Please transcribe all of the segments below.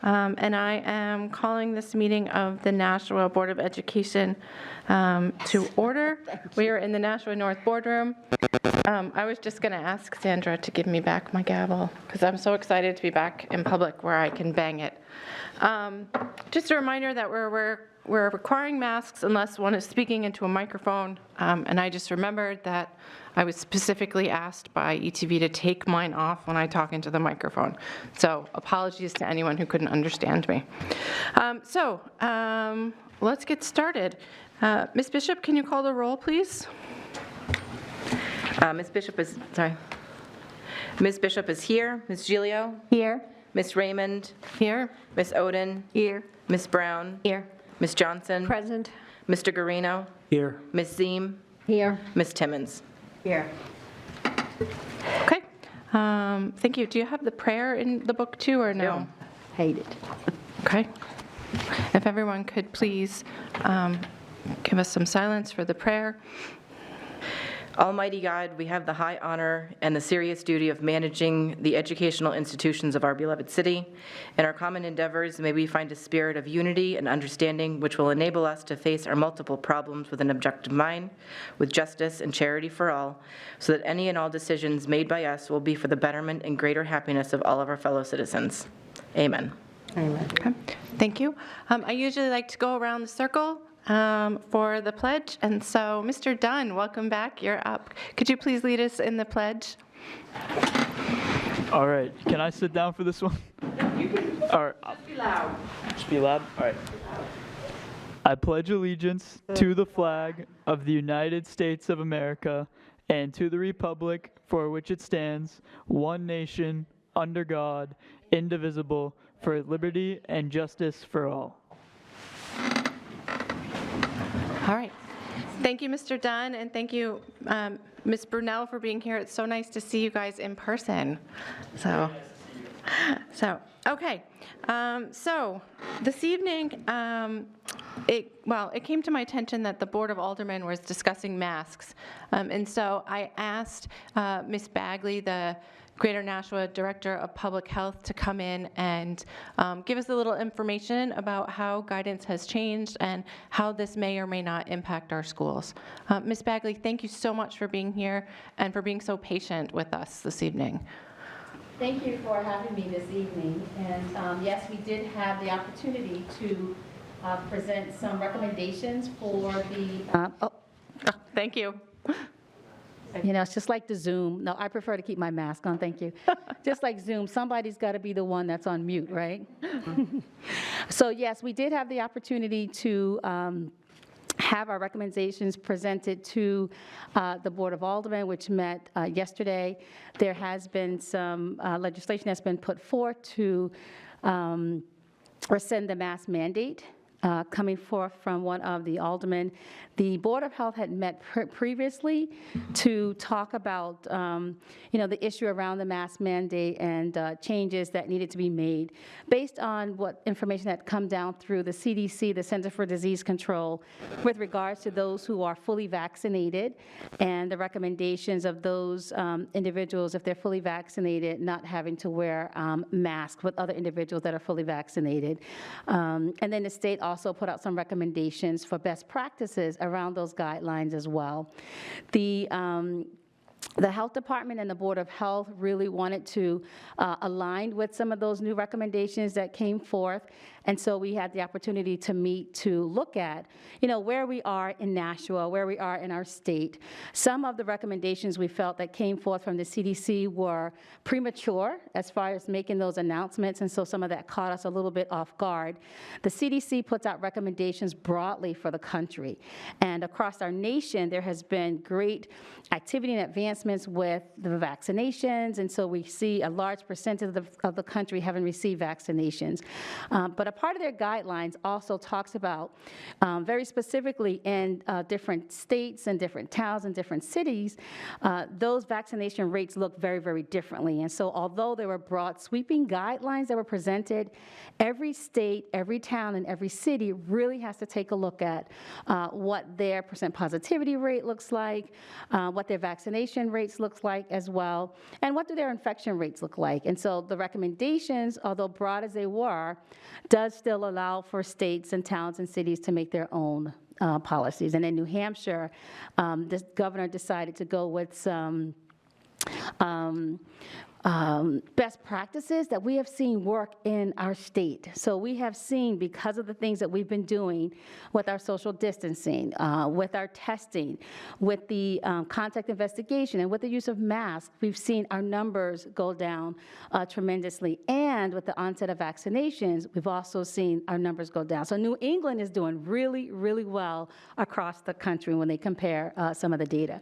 and I am calling this meeting of the Nashua Board of Education to order. We are in the Nashua North Boardroom. I was just going to ask Sandra to give me back my gavel because I'm so excited to be back in public where I can bang it. Just a reminder that we're requiring masks unless one is speaking into a microphone, and I just remembered that I was specifically asked by ETV to take mine off when I talk into the microphone. So apologies to anyone who couldn't understand me. Let's get started. Ms. Bishop, can you call the roll, please? Ms. Bishop is here. Ms. Giglio? Here. Ms. Raymond? Here. Ms. Oden? Here. Ms. Brown? Here. Ms. Johnson? Present. Mr. Guarino? Here. Ms. Ziem? Here. Ms. Timmons? Here. Okay. Thank you. Do you have the prayer in the book too, or no? Hate it. Okay. If everyone could please give us some silence for the prayer. Almighty God, we have the high honor and the serious duty of managing the educational institutions of our beloved city. In our common endeavors, may we find a spirit of unity and understanding which will enable us to face our multiple problems with an objective mind, with justice and charity for all, so that any and all decisions made by us will be for the betterment and greater happiness of all of our fellow citizens. Amen. Amen. Okay. Thank you. I usually like to go around the circle for the pledge. And so, Mr. Dunn, welcome back. You're up. Could you please lead us in the pledge? All right. Can I sit down for this one? You can. All right. Just be loud. Just be loud? All right. I pledge allegiance to the flag of the United States of America and to the republic for which it stands, one nation, under God, indivisible, for liberty and justice for all. All right. Thank you, Mr. Dunn, and thank you, Ms. Brunel, for being here. It's so nice to see you guys in person. Okay. So this evening, it came to my attention that the Board of Aldermen was discussing masks, and so I asked Ms. Bagley, the Greater Nashua Director of Public Health, to come in and give us a little information about how guidance has changed and how this may or may not impact our schools. Ms. Bagley, thank you so much for being here and for being so patient with us this evening. Thank you for having me this evening. And yes, we did have the opportunity to present some recommendations for the... Thank you. You know, it's just like the Zoom. No, I prefer to keep my mask on, thank you. Just like Zoom, somebody's got to be the one that's on mute, right? So yes, we did have the opportunity to have our recommendations presented to the Board of Aldermen, which met yesterday. There has been some legislation that's been put forth to rescind the mask mandate. Coming forth from one of the aldermen. The Board of Health had met previously to talk about, the issue around the mask mandate and changes that needed to be made based on what information had come down through the CDC, the Center for Disease Control, with regards to those who are fully vaccinated and the recommendations of those individuals, if they're fully vaccinated, not having to wear masks with other individuals that are fully vaccinated. And then the state also put out some recommendations for best practices around those guidelines as well. The Health Department and the Board of Health really wanted to align with some of those new recommendations that came forth, and so we had the opportunity to meet to look at, where we are in Nashua, where we are in our state. Some of the recommendations we felt that came forth from the CDC were premature as far as making those announcements, and so some of that caught us a little bit off guard. The CDC puts out recommendations broadly for the country, and across our nation, there has been great activity and advancements with the vaccinations, and so we see a large percentage of the country having received vaccinations. But a part of their guidelines also talks about, very specifically in different states and different towns and different cities, those vaccination rates look very, very differently. And so although there were broad sweeping guidelines that were presented, every state, every town, and every city really has to take a look at what their percent positivity rate looks like, what their vaccination vaccination rates look like as well, and what do their infection rates look like. And so the recommendations, although broad as they were, does still allow for states and towns and cities to make their own policies. And in New Hampshire, the governor decided to go with some best practices that we have seen work in our state. So we have seen, because of the things that we've been doing with our social distancing, with our testing, with the contact investigation, and with the use of masks, we've seen our numbers go down tremendously. And with the onset of vaccinations, we've also seen our numbers go down. So New England is doing really, really well across the country when they compare some of the data.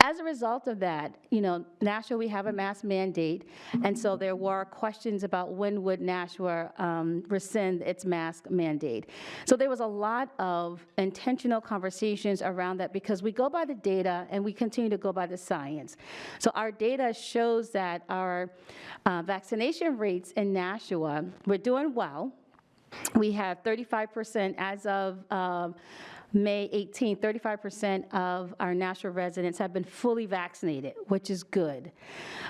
As a result of that, Nashua, we have a mask mandate, and so there were questions about when would Nashua rescind its mask mandate. So there was a lot of intentional conversations around that, because we go by the data and we continue to go by the science. So our data shows that our vaccination rates in Nashua, we're doing well. We have 35% as of May 18, 35% of our Nashua residents have been fully vaccinated, which is good.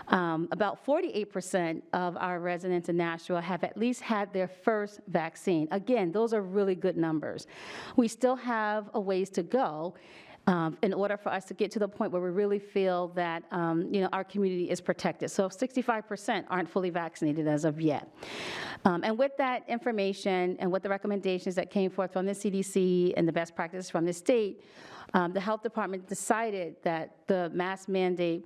About 48% of our residents in Nashua have at least had their first vaccine. Again, those are really good numbers. We still have a ways to go in order for us to get to the point where we really feel that our community is protected. So 65% aren't fully vaccinated as of yet. And with that information and with the recommendations that came forth from the CDC and the best practices from the state, the health department decided that the mask mandate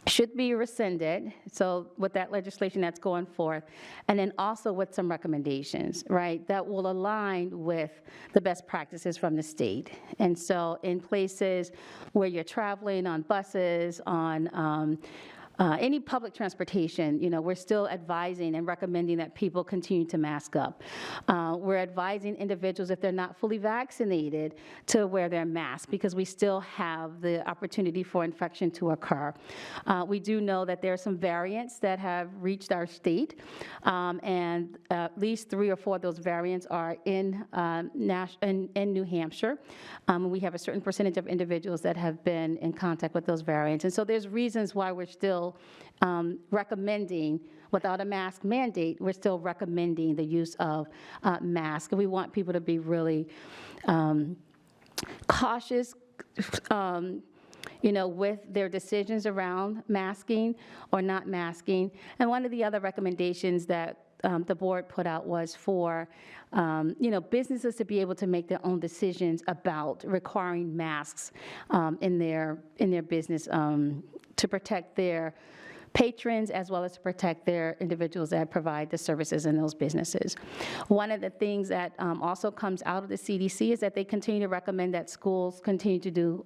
should be rescinded, so with that legislation that's going forth, and then also with some recommendations, right, that will align with the best practices from the state. And so in places where you're traveling on buses, on any public transportation, we're still advising and recommending that people continue to mask up. We're advising individuals, if they're not fully vaccinated, to wear their mask, because we still have the opportunity for infection to occur. We do know that there are some variants that have reached our state, and at least 3 or 4 of those variants are in New Hampshire. We have a certain percentage of individuals that have been in contact with those variants. And so there's reasons why we're still recommending, without a mask mandate, we're still recommending the use of masks. And we want people to be really cautious, with their decisions around masking or not masking. And one of the other recommendations that the board put out was for, businesses to be able to make their own decisions about requiring masks in their business to protect their patrons, as well as to protect their individuals that provide the services in those businesses. One of the things that also comes out of the CDC is that they continue to recommend that schools continue to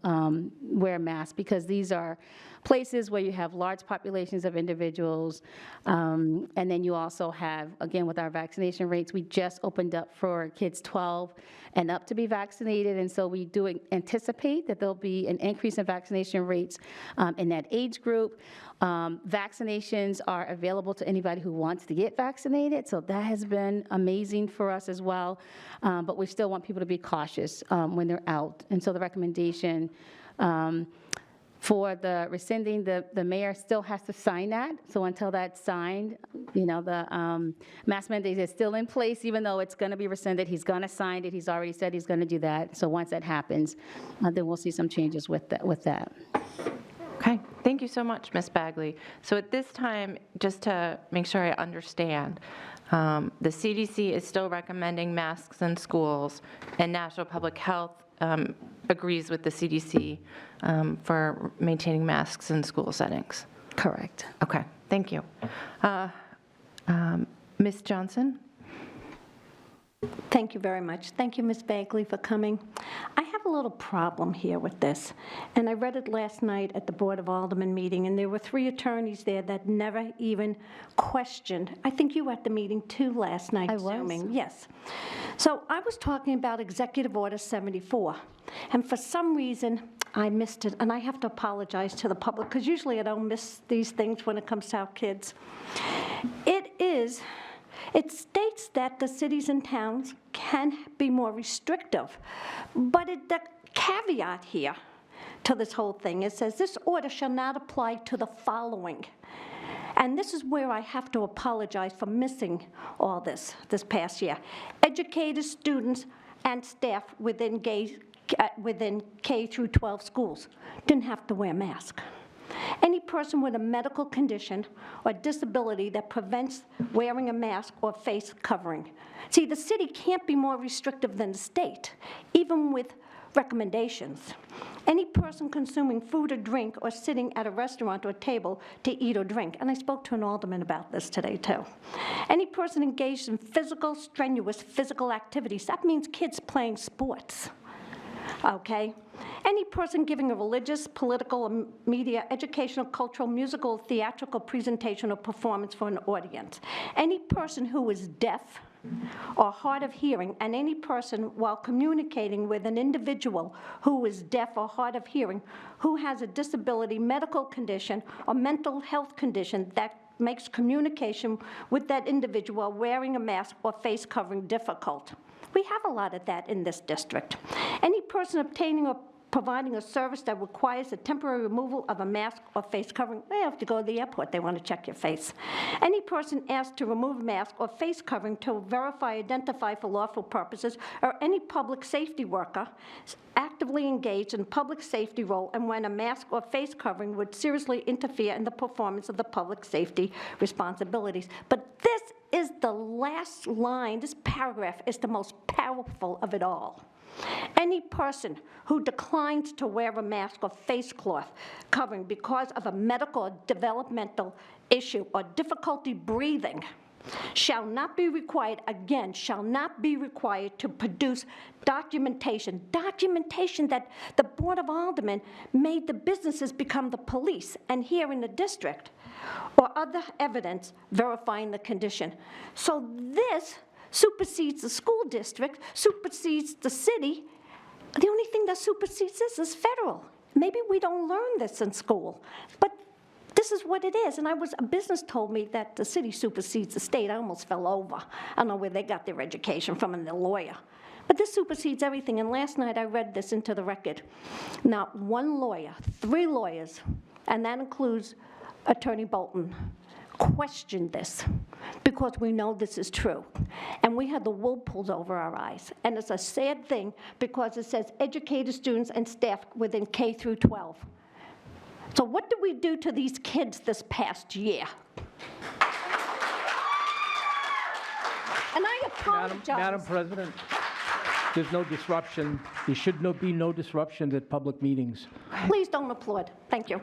wear masks, because these are places where you have large populations of individuals, and then you also have, again, with our vaccination rates, we just opened up for kids 12 and up to be vaccinated, and so we do anticipate that there'll be an increase in vaccination rates in that age group. Vaccinations are available to anybody who wants to get vaccinated, so that has been amazing for us as well, but we still want people to be cautious when they're out. And so the recommendation for the rescinding, the mayor still has to sign that. So until that's signed, the mask mandate is still in place, even though it's going to be rescinded. He's going to sign it. He's already said he's going to do that. So once that happens, then we'll see some changes with that. Okay, thank you so much, Ms. Bagley. So at this time, just to make sure I understand, the CDC is still recommending masks in schools, and National Public Health agrees with the CDC for maintaining masks in school settings. Correct. Okay, thank you. Ms. Johnson? Thank you very much. Thank you, Ms. Bagley, for coming. I have a little problem here with this, and I read it last night at the Board of Aldermen meeting, and there were 3 attorneys there that never even questioned. I think you were at the meeting too last night, I was. Zooming. Yes. So I was talking about Executive Order 74, and for some reason, I missed it, and I have to apologize to the public, because usually I don't miss these things when it comes to our kids. It states that the cities and towns can be more restrictive, but the caveat here to this whole thing. It says, "This order shall not apply to the following." And this is where I have to apologize for missing all this past year. Educators, students, and staff within K through 12 schools didn't have to wear masks. Any person with a medical condition or disability that prevents wearing a mask or face covering. See, the city can't be more restrictive than the state, even with recommendations. Any person consuming food or drink or sitting at a restaurant or table to eat or drink, and I spoke to an alderman about this today too. Any person engaged in strenuous physical activities, that means kids playing sports, okay? Any person giving a religious, political, media, educational, cultural, musical, theatrical presentation or performance for an audience. Any person who is deaf or hard of hearing, and any person while communicating with an individual who is deaf or hard of hearing, who has a disability, medical condition, or mental health condition that makes communication with that individual wearing a mask or face covering difficult. We have a lot of that in this district. Any person obtaining or providing a service that requires a temporary removal of a mask or face covering. They have to go to the airport, they want to check your face. Any person asked to remove a mask or face covering to verify, identify for lawful purposes, or any public safety worker actively engaged in public safety role and when a mask or face covering would seriously interfere in the performance of the public safety responsibilities. But this is the last line, this paragraph is the most powerful of it all. Any person who declines to wear a mask or face cloth covering because of a medical or developmental issue or difficulty breathing shall not be required, again, shall not be required to produce documentation that the Board of Aldermen made the businesses become the police, and here in the district, or other evidence verifying the condition. So this supersedes the school district, supersedes the city. The only thing that supersedes this is federal. Maybe we don't learn this in school, but this is what it is. And a business told me that the city supersedes the state. I almost fell over. I don't know where they got their education from and their lawyer. But this supersedes everything. And last night I read this into the record. Not one lawyer, 3 lawyers, and that includes Attorney Bolton, questioned this because we know this is true. And we had the wool pulled over our eyes. And it's a sad thing because it says educated students and staff within K through 12. So what did we do to these kids this past year? And I apologize. Madam President, there's no disruption. There should be no disruptions at public meetings. Please don't applaud. Thank you.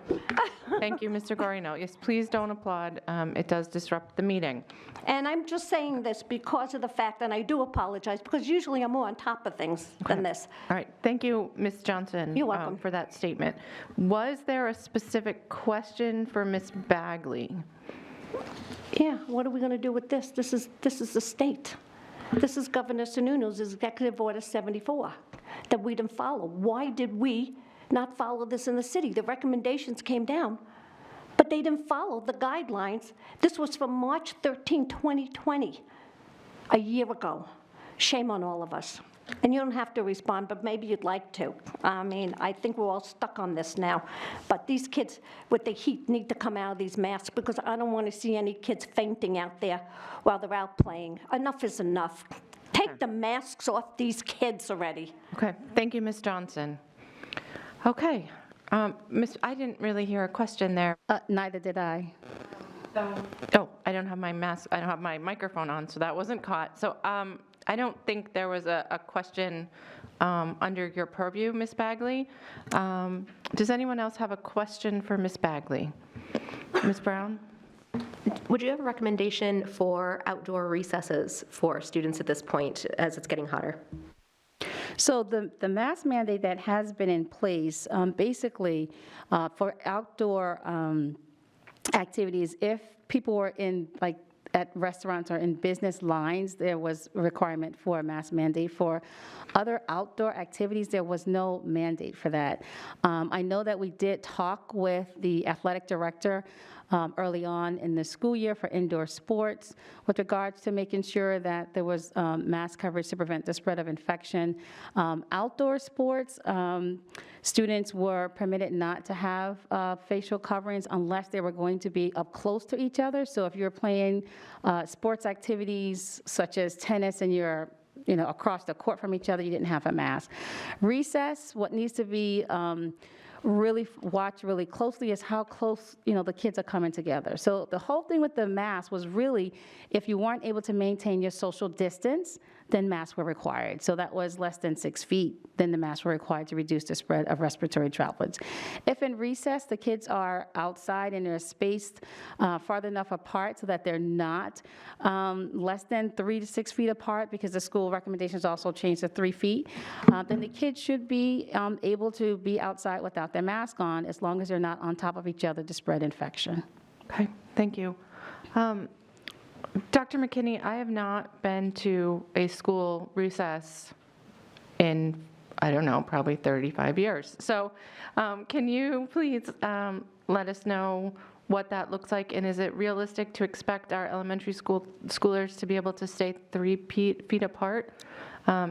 Thank you, Mr. Guarino. Yes, please don't applaud. It does disrupt the meeting. And I'm just saying this because of the fact, and I do apologize, because usually I'm more on top of things than this. All right, thank you, Ms. Johnson. You're welcome. For that statement. Was there a specific question for Ms. Bagley? Yeah, what are we going to do with this? This is the state. This is Governor Sununu's Executive Order 74 that we didn't follow. Why did we not follow this in the city? The recommendations came down, but they didn't follow the guidelines. This was from March 13, 2020, a year ago. Shame on all of us. And you don't have to respond, but maybe you'd like to. I mean, I think we're all stuck on this now. But these kids with the heat need to come out of these masks because I don't want to see any kids fainting out there while they're out playing. Enough is enough. Take the masks off these kids already. Okay, thank you, Ms. Johnson. Okay, Miss, I didn't really hear a question there. Neither did I. Oh, I don't have my mask, I don't have my microphone on, so that wasn't caught. So I don't think there was a question under your purview, Ms. Bagley. Does anyone else have a question for Ms. Bagley? Ms. Brown? Would you have a recommendation for outdoor recesses for students at this point as it's getting hotter? So the mask mandate that has been in place, basically for outdoor activities, if people were in, like, at restaurants or in business lines, there was a requirement for a mask mandate. For other outdoor activities, there was no mandate for that. I know that we did talk with the athletic director early on in the school year for indoor sports with regards to making sure that there was mask coverage to prevent the spread of infection. Outdoor sports, students were permitted not to have facial coverings unless they were going to be up close to each other. So if you're playing sports activities such as tennis and you're across the court from each other, you didn't have a mask. Recess, what needs to be really watch really closely is how close, the kids are coming together. So the whole thing with the mask was really, if you weren't able to maintain your social distance, then masks were required. So that was less than 6 feet, then the masks were required to reduce the spread of respiratory droplets. If in recess, the kids are outside and they're spaced farther enough apart so that they're not less than 3 to 6 feet apart, because the school recommendations also changed to 3 feet, then the kids should be able to be outside without their mask on, as long as they're not on top of each other to spread infection. Okay, thank you. Dr. McKinney, I have not been to a school recess in, I don't know, probably 35 years. So can you please let us know what that looks like, and is it realistic to expect our elementary schoolers to be able to stay 3 feet apart?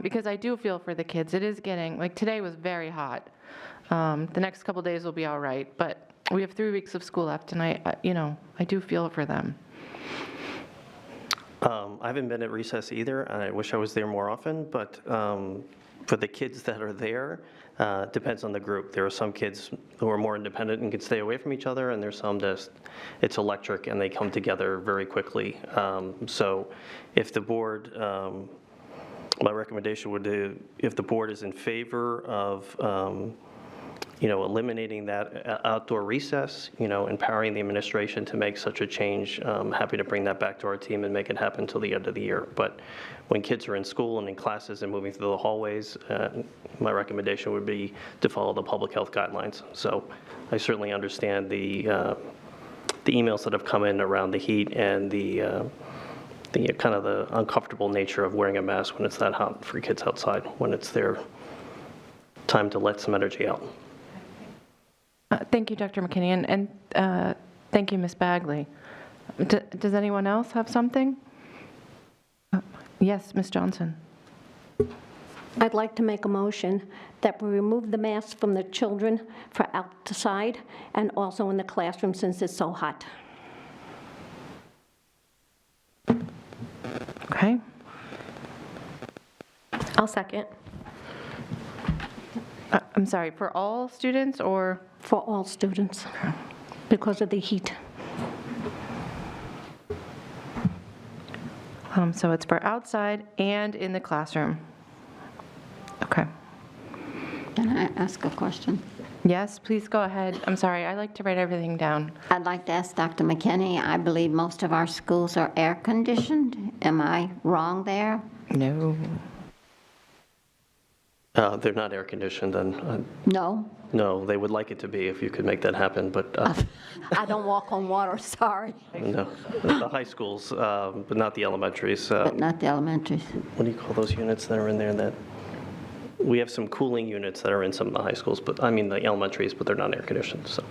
Because I do feel for the kids. It is getting, like today was very hot. The next couple days will be all right, but we have 3 weeks of school left, and I do feel for them. I haven't been at recess either, and I wish I was there more often, but for the kids that are there, depends on the group. There are some kids who are more independent and can stay away from each other, and there's some that it's electric and they come together very quickly. So if the board, my recommendation would be, if the board is in favor of eliminating that outdoor recess, empowering the administration to make such a change, I'm happy to bring that back to our team and make it happen until the end of the year. But when kids are in school and in classes and moving through the hallways, my recommendation would be to follow the public health guidelines. So I certainly understand the emails that have come in around the heat and the kind of the uncomfortable nature of wearing a mask when it's that hot for kids outside, when it's their time to let some energy out. Thank you, Dr. McKinney, and thank you, Ms. Bagley. Does anyone else have something? Yes, Ms. Johnson. I'd like to make a motion that we remove the masks from the children for outside and also in the classroom since it's so hot. Okay. I'll second. I'm sorry, for all students or? For all students, because of the heat. So it's for outside and in the classroom. Okay. Can I ask a question? Yes, please go ahead. I'm sorry, I like to write everything down. I'd like to ask Dr. McKinney, I believe most of our schools are air-conditioned. Am I wrong there? No. They're not air conditioned, and No? no, they would like it to be if you could make that happen, but I don't walk on water, sorry. no. The high schools, but not the elementaries. But not the elementaries. What do you call those units that are in there? That we have some cooling units that are in some of the high schools, but I mean the elementaries, but they're not air conditioned. So.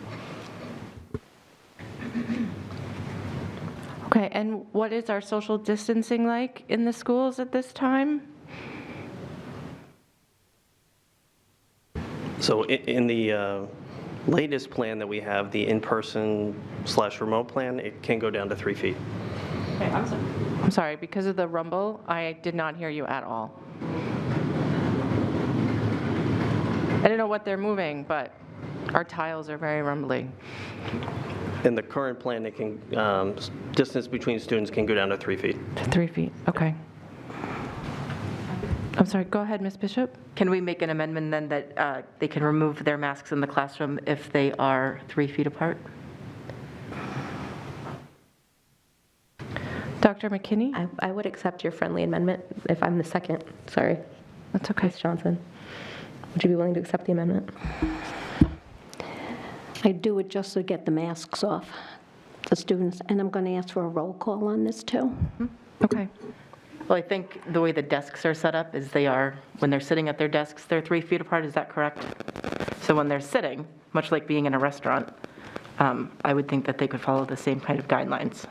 Okay, and what is our social distancing like in the schools at this time? So in the latest plan that we have, the in-person/remote plan, it can go down to 3 feet. Okay, I'm sorry, because of the rumble, I did not hear you at all. I don't know what they're moving, but our tiles are very rumbly. In the current plan, it can distance between students can go down to 3 feet. 3 feet, okay. I'm sorry, go ahead, Ms. Bishop. Can we make an amendment then that they can remove their masks in the classroom if they are 3 feet apart? Dr. McKinney? I would accept your friendly amendment if I'm the second. Sorry. That's okay. Ms. Johnson. Would you be willing to accept the amendment? I do it just to get the masks off the students, and I'm going to ask for a roll call on this too. Okay. Well, I think the way the desks are set up is they are, when they're sitting at their desks, they're 3 feet apart, is that correct? So when they're sitting, much like being in a restaurant, I would think that they could follow the same kind of guidelines.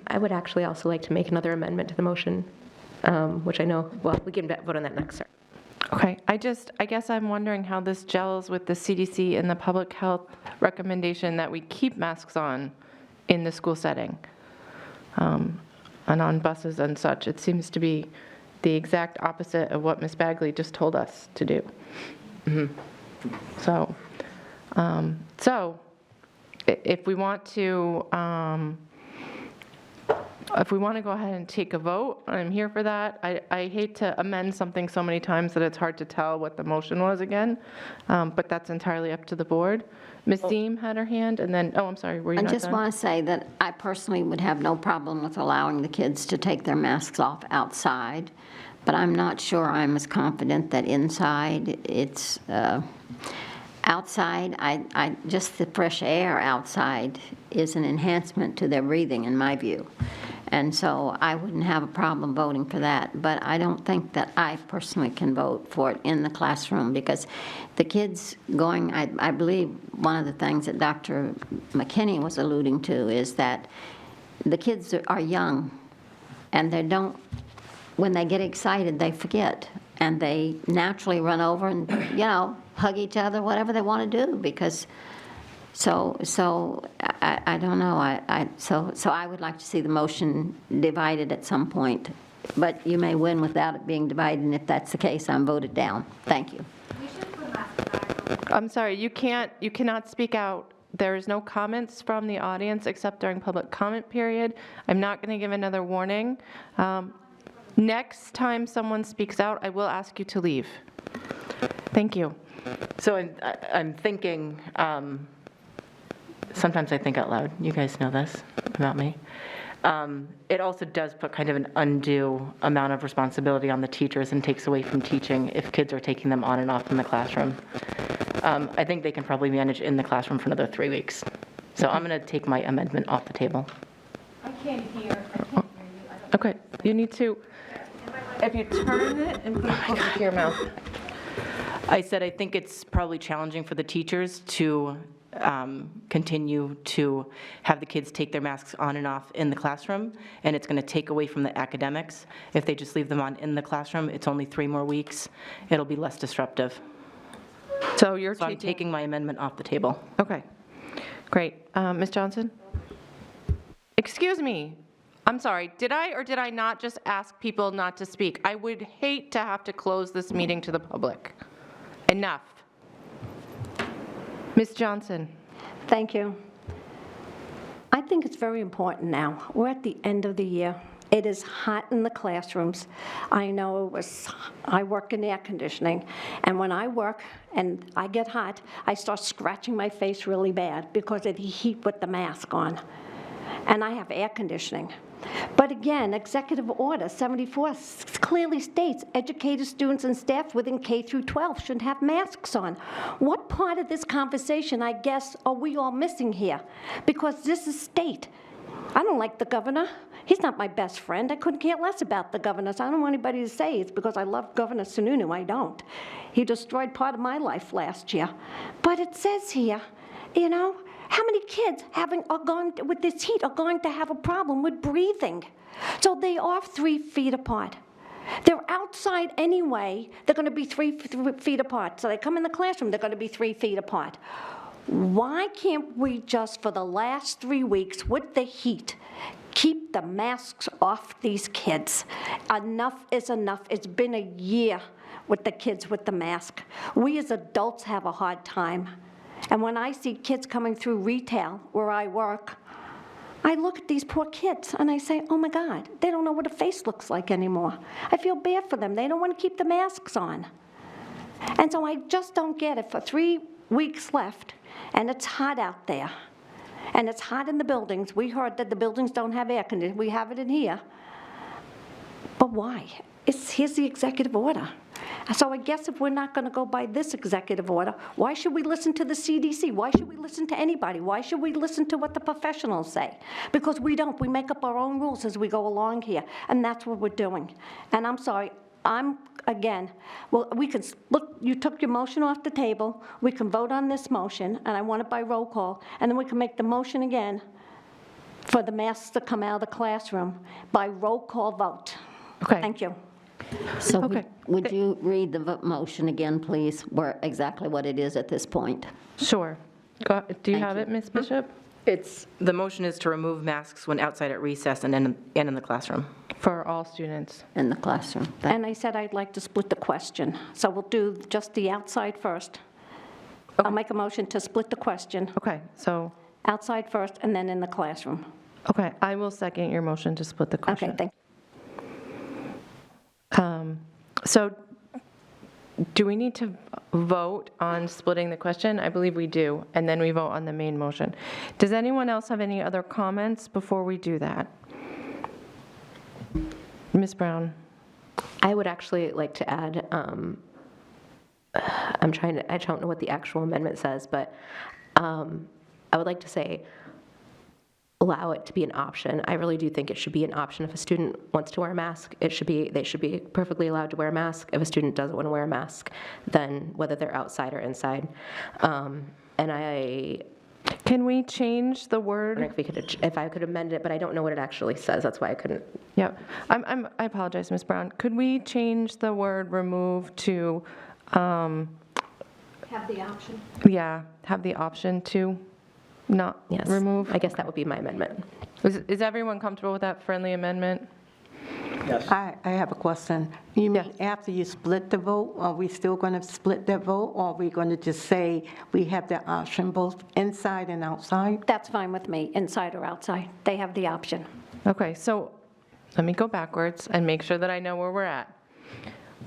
I would actually also like to make another amendment to the motion, which I know, well, we can vote on that next, sir. Okay, I guess I'm wondering how this gels with the CDC and the public health recommendation that we keep masks on in the school setting and on buses and such. It seems to be the exact opposite of what Ms. Bagley just told us to do. So, if we want to, go ahead and take a vote, I'm here for that. I hate to amend something so many times that it's hard to tell what the motion was again, but that's entirely up to the board. Ms. Deem had her hand, and then, I'm sorry, were you I not just done? want to say that I personally would have no problem with allowing the kids to take their masks off outside, but I'm not sure I'm as confident that inside it's, outside, just the fresh air outside is an enhancement to their breathing, in my view. And so I wouldn't have a problem voting for that, but I don't think that I personally can vote for it in the classroom, because the kids going, I believe one of the things that Dr. McKinney was alluding to is that the kids are young, and they don't, when they get excited, they forget, and they naturally run over and, hug each other, whatever they want to do, because so I don't know. So I would like to see the motion divided at some point, but you may win without it being divided, and if that's the case, I'm voted down. Thank you. I'm sorry, you cannot speak out. There is no comments from the audience except during public comment period. I'm not going to give another warning. Next time someone speaks out, I will ask you to leave. Thank you. So I'm thinking, sometimes I think out loud. You guys know this about me. It also does put kind of an undue amount of responsibility on the teachers and takes away from teaching if kids are taking them on and off in the classroom. I think they can probably manage in the classroom for another 3 weeks. So I'm going to take my amendment off the table. I can't hear you. Okay, you need to, if you turn it and put it closer to your mouth. I said I think it's probably challenging for the teachers to continue to have the kids take their masks on and off in the classroom, and it's going to take away from the academics. If they just leave them on in the classroom, it's only 3 more weeks. It'll be less disruptive. So I'm taking my amendment off the table. Okay, great. Ms. Johnson? Excuse me. I'm sorry. Did I or did I not just ask people not to speak? I would hate to have to close this meeting to the public. Enough. Ms. Johnson? Thank you. I think it's very important now. We're at the end of the year. It is hot in the classrooms. I know I work in air conditioning, and when I work and I get hot, I start scratching my face really bad because of the heat with the mask on. And I have air conditioning. But again, Executive Order 74 clearly states educators, students, and staff within K through 12 should have masks on. What part of this conversation, I guess, are we all missing here? Because this is state. I don't like the governor. He's not my best friend. I couldn't care less about the governor. So I don't want anybody to say it's because I love Governor Sununu. I don't. He destroyed part of my life last year. But it says here, how many kids with this heat are going to have a problem with breathing? So they are 3 feet apart. They're outside anyway. They're going to be 3 feet apart. So they come in the classroom, they're going to be 3 feet apart. Why can't we just, for the last 3 weeks with the heat, keep the masks off these kids? Enough is enough. It's been a year with the kids with the mask. We as adults have a hard time. And when I see kids coming through retail, where I work, I look at these poor kids and I say, oh my God, they don't know what a face looks like anymore. I feel bad for them. They don't want to keep the masks on. And so I just don't get it. For 3 weeks left, and it's hot out there, and it's hot in the buildings. We heard that the buildings don't have air conditioning. We have it in here. But why? Here's the executive order. So I guess if we're not going to go by this executive order, why should we listen to the CDC? Why should we listen to anybody? Why should we listen to what the professionals say? Because we don't. We make up our own rules as we go along here, and that's what we're doing. And I'm sorry, again, well, we can split, you took your motion off the table, we can vote on this motion, and I want it by roll call, and then we can make the motion again for the masks to come out of the classroom by roll call vote. Okay. Thank you. So Okay. would you read the motion again, please, where exactly what it is at this point? Sure. Do you have it, Ms. Bishop? The motion is to remove masks when outside at recess and in the classroom. For all students. In the classroom? And I said I'd like to split the question, so we'll do just the outside first. I'll make a motion to split the question, Okay, so, outside first, and then in the classroom. okay, I will second your motion to split the question. Okay, thank So do we need to vote on splitting the question? I believe we do, and then we vote on the main motion. Does anyone else have any other comments before we do that? Ms. Brown? I would actually like to add, I don't know what the actual amendment says, but I would like to say, allow it to be an option. I really do think it should be an option. If a student wants to wear a mask, they should be perfectly allowed to wear a mask. If a student doesn't want to wear a mask, then whether they're outside or inside. Can we change the word? If I could amend it, but I don't know what it actually says. That's why I couldn't. Yeah, I apologize, Ms. Brown. Could we change the word remove to, Have the option. yeah, have the option to not Yes. remove? I guess that would be my amendment. Is everyone comfortable with that friendly amendment? I have a question. You mean after you split the vote, are we still going to split that vote, or are we going to just say we have the option both inside and outside? That's fine with me, inside or outside. They have the option. Okay, so let me go backwards and make sure that I know where we're at.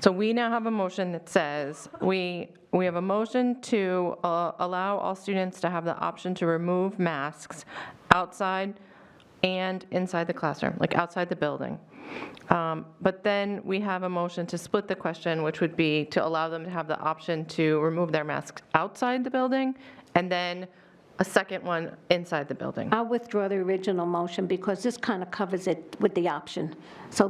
So we now have a motion that says, we have a motion to allow all students to have the option to remove masks outside and inside the classroom, like outside the building. But then we have a motion to split the question, which would be to allow them to have the option to remove their masks outside the building, and then a second one inside the building. I'll withdraw the original motion because this kind of covers it with the option. So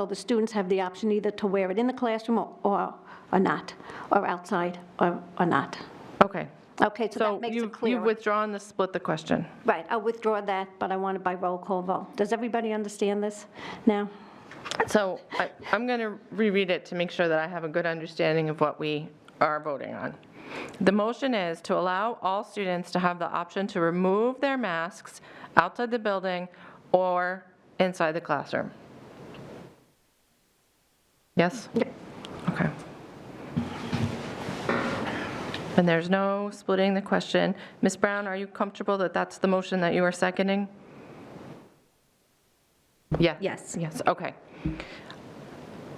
the students have the option either to wear it in the classroom or not, or outside or not. Okay. Okay, so that makes it you've clearer. withdrawn the split the question. Right, I'll withdraw that, but I want it by roll call vote. Does everybody understand this now? So I'm going to reread it to make sure that I have a good understanding of what we are voting on. The motion is to allow all students to have the option to remove their masks outside the building or inside the classroom. Yes? Yep. Okay. And there's no splitting the question. Ms. Brown, are you comfortable that that's the motion that you are seconding? Yeah. Yes. Yes, okay.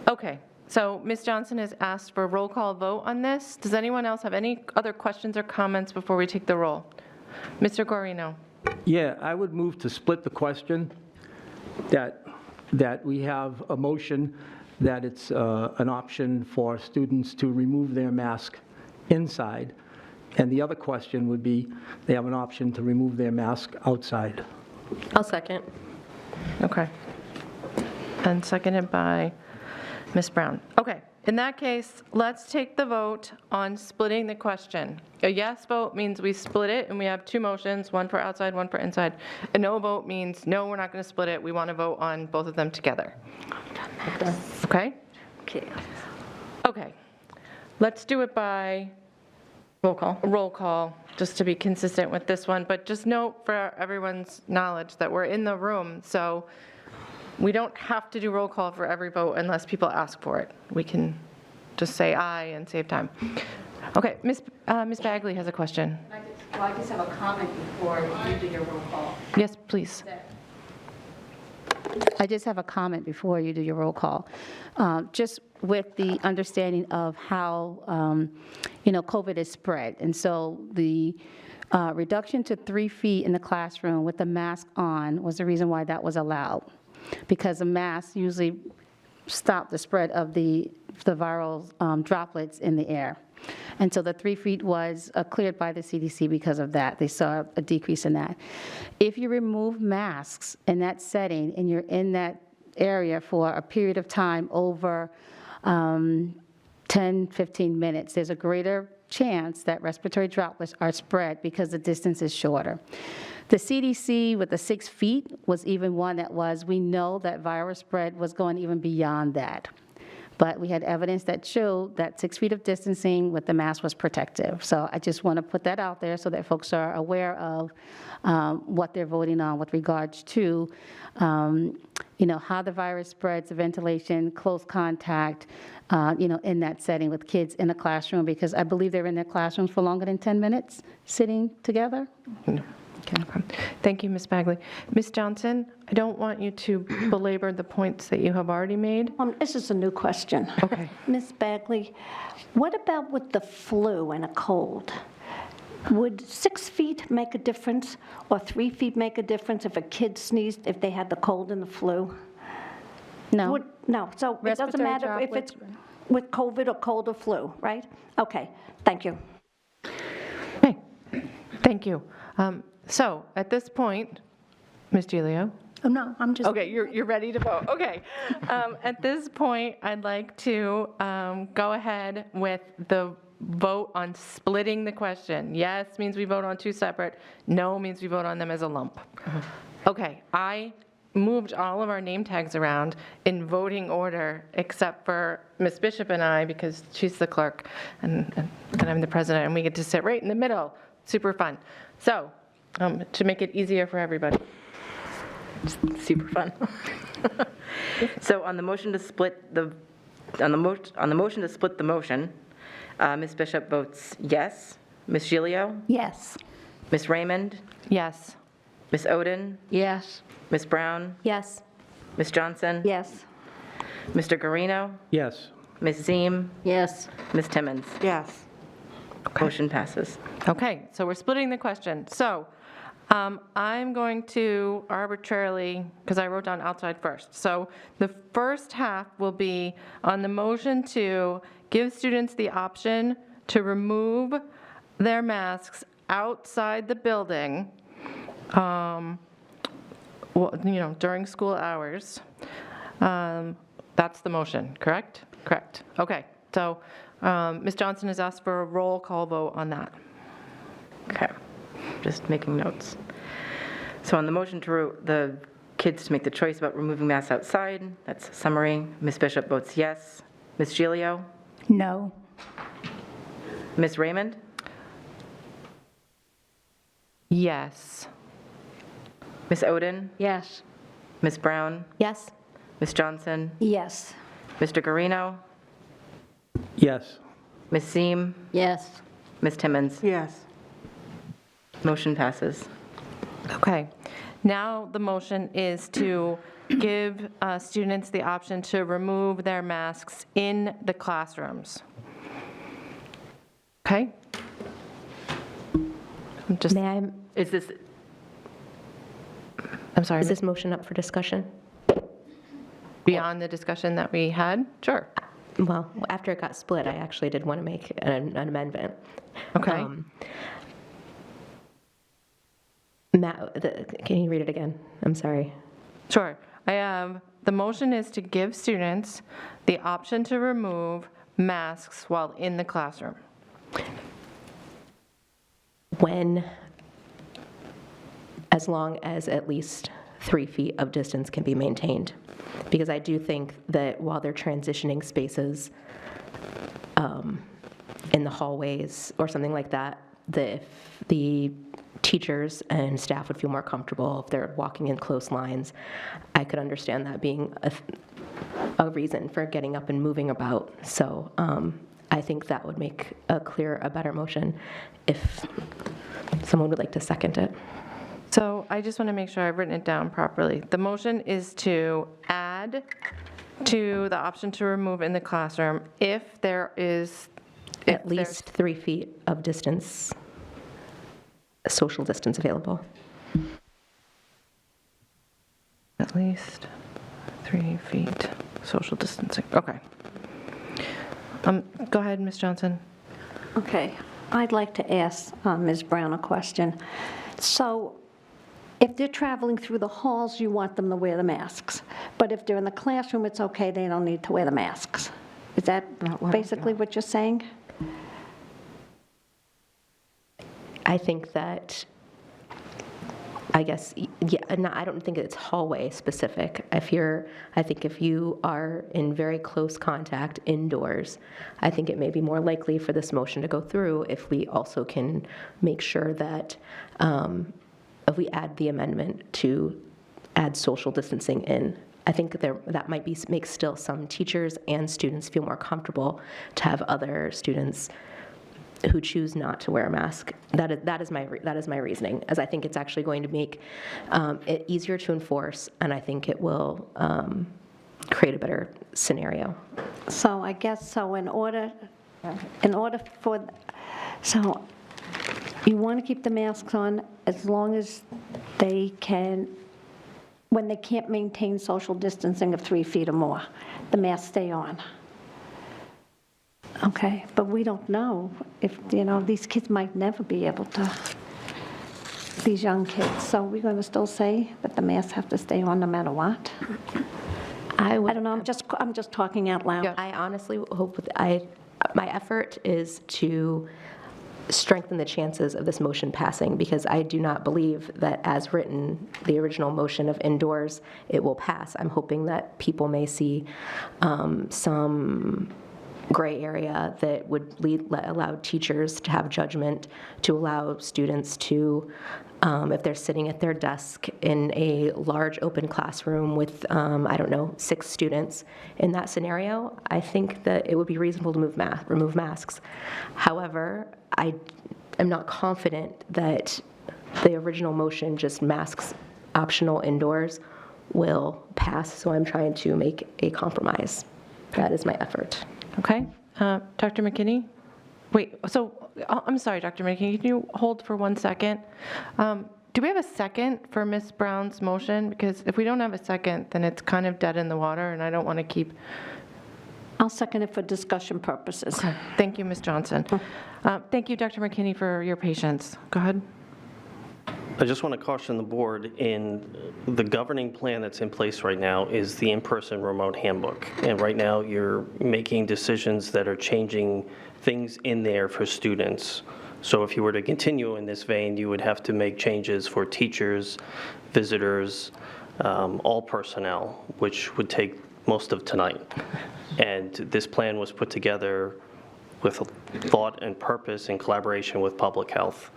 Okay, so Ms. Johnson has asked for a roll call vote on this. Does anyone else have any other questions or comments before we take the roll? Mr. Guarino? Yeah, I would move to split the question, that we have a motion that it's an option for students to remove their mask inside, and the other question would be they have an option to remove their mask outside. I'll second. Okay. And seconded by Ms. Brown. Okay, in that case, let's take the vote on splitting the question. A yes vote means we split it, and we have two motions, one for outside, one for inside. A no vote means, no, we're not going to split it, we want to vote on both of them together. Okay? Okay. Okay. Let's do it by roll call, just to be consistent with this one. But just note for everyone's knowledge that we're in the room, so we don't have to do roll call for every vote unless people ask for it. We can just say aye and save time. Okay, Ms. Bagley has a question. I just have a comment before you do your roll call. Yes, please. I just have a comment before you do your roll call. Just with the understanding of how, COVID is spread. And so the reduction to 3 feet in the classroom with the mask on was the reason why that was allowed. Because the masks usually stop the spread of the viral droplets in the air. And so the 3 feet was cleared by the CDC because of that. They saw a decrease in that. If you remove masks in that setting and you're in that area for a period of time over 10, 15 minutes, there's a greater chance that respiratory droplets are spread because the distance is shorter. The CDC with the 6 feet was even one that we know that virus spread was going even beyond that. But we had evidence that showed that 6 feet of distancing with the mask was protective. So I just want to put that out there so that folks are aware of what they're voting on with regards to, how the virus spreads, the ventilation, close contact, in that setting with kids in a classroom, because I believe they're in their classrooms for longer than 10 minutes sitting together. Okay. Thank you, Ms. Bagley. Ms. Johnson, I don't want you to belabor the points that you have already made. This is a new question. Okay. Ms. Bagley, what about with the flu and a cold? Would 6 feet make a difference, or 3 feet make a difference if a kid sneezed, if they had the cold and the flu? No. No, so it doesn't Respiratory matter if it's droplets. with COVID or cold or flu, right? Okay, thank you. Okay. Thank you. So at this point, Ms. Gilio? Oh, no, I'm just. Okay, you're ready to vote. Okay. At this point, I'd like to go ahead with the vote on splitting the question. Yes means we vote on 2 separate. No means we vote on them as a lump. Okay, I moved all of our name tags around in voting order, except for Ms. Bishop and I, because she's the clerk, and I'm the president, and we get to sit right in the middle. Super fun. So, to make it easier for everybody. Super fun. So on the motion to split the, motion to split the motion, Ms. Bishop votes yes. Ms. Gilio? Yes. Ms. Raymond? Yes. Ms. Oden? Yes. Ms. Brown? Yes. Ms. Johnson? Yes. Mr. Guarino? Yes. Ms. Ziem? Yes. Ms. Timmons? Yes. Motion passes. Okay, so we're splitting the question. So I'm going to arbitrarily, because I wrote down outside first. So the first half will be on the motion to give students the option to remove their masks outside the building, during school hours. That's the motion, correct? Correct. Okay, so Ms. Johnson has asked for a roll call vote on that. Okay, just making notes. So on the motion to the kids to make the choice about removing masks outside, that's a summary. Ms. Bishop votes yes. Ms. Gilio? No. Ms. Raymond? Yes. Ms. Oden? Yes. Ms. Brown? Yes. Ms. Johnson? Yes. Mr. Guarino? Yes. Ms. Ziem? Yes. Ms. Timmons? Yes. Motion passes. Okay. Now the motion is to give students the option to remove their masks in the classrooms. Okay? Is this, I'm sorry, Is this motion up for discussion? beyond the discussion that we had? Sure. Well, after it got split, I actually did want to make an amendment. Okay. Can you read it again? I'm sorry. Sure. I have, the motion is to give students the option to remove masks while in the classroom. As long as at least 3 feet of distance can be maintained. Because I do think that while they're transitioning spaces in the hallways or something like that, the teachers and staff would feel more comfortable if they're walking in close lines. I could understand that being a reason for getting up and moving about. So I think that would make a better motion if someone would like to second it. So I just want to make sure I've written it down properly. The motion is to add to the option to remove in the classroom if there is At least 3 feet of distance, social distance available. at least 3 feet social distancing. Okay. Go ahead, Ms. Johnson. Okay, I'd like to ask Ms. Brown a question. So if they're traveling through the halls, you want them to wear the masks, but if they're in the classroom, it's okay, they don't need to wear the masks. Is that basically what you're saying? I think that, I guess, yeah, and I don't think it's hallway specific. I think if you are in very close contact indoors, I think it may be more likely for this motion to go through if we also can make sure that if we add the amendment to add social distancing in. I think that might make still some teachers and students feel more comfortable to have other students who choose not to wear a mask. That is my reasoning, as I think it's actually going to make it easier to enforce, and I think it will create a better scenario. So I guess, so in order for, so you want to keep the masks on as long as they can, when they can't maintain social distancing of 3 feet or more, the masks stay on. Okay, but we don't know if, these kids might never be able to, these young kids. So we're going to still say that the masks have to stay on no matter what? I don't know, I'm just talking out loud. I honestly hope, my effort is to strengthen the chances of this motion passing, because I do not believe that as written, the original motion of indoors, it will pass. I'm hoping that people may see some gray area that would allow teachers to have judgment, to allow students to, if they're sitting at their desk in a large open classroom with, 6 students, in that scenario, I think that it would be reasonable to remove masks. However, I am not confident that the original motion, just masks optional indoors, will pass, so I'm trying to make a compromise. That is my effort. Okay. Dr. McKinney? Wait, so, I'm sorry, Dr. McKinney, can you hold for 1 second? Do we have a second for Ms. Brown's motion? Because if we don't have a second, then it's kind of dead in the water, and I don't want to keep... I'll second it for discussion purposes. Okay. Thank you, Ms. Johnson. Thank you, Dr. McKinney, for your patience. Go ahead. I just want to caution the board, in the governing plan that's in place right now is the in-person remote handbook. And right now, you're making decisions that are changing things in there for students. So if you were to continue in this vein, you would have to make changes for teachers, visitors, all personnel, which would take most of tonight. And this plan was put together with thought and purpose in collaboration with public health.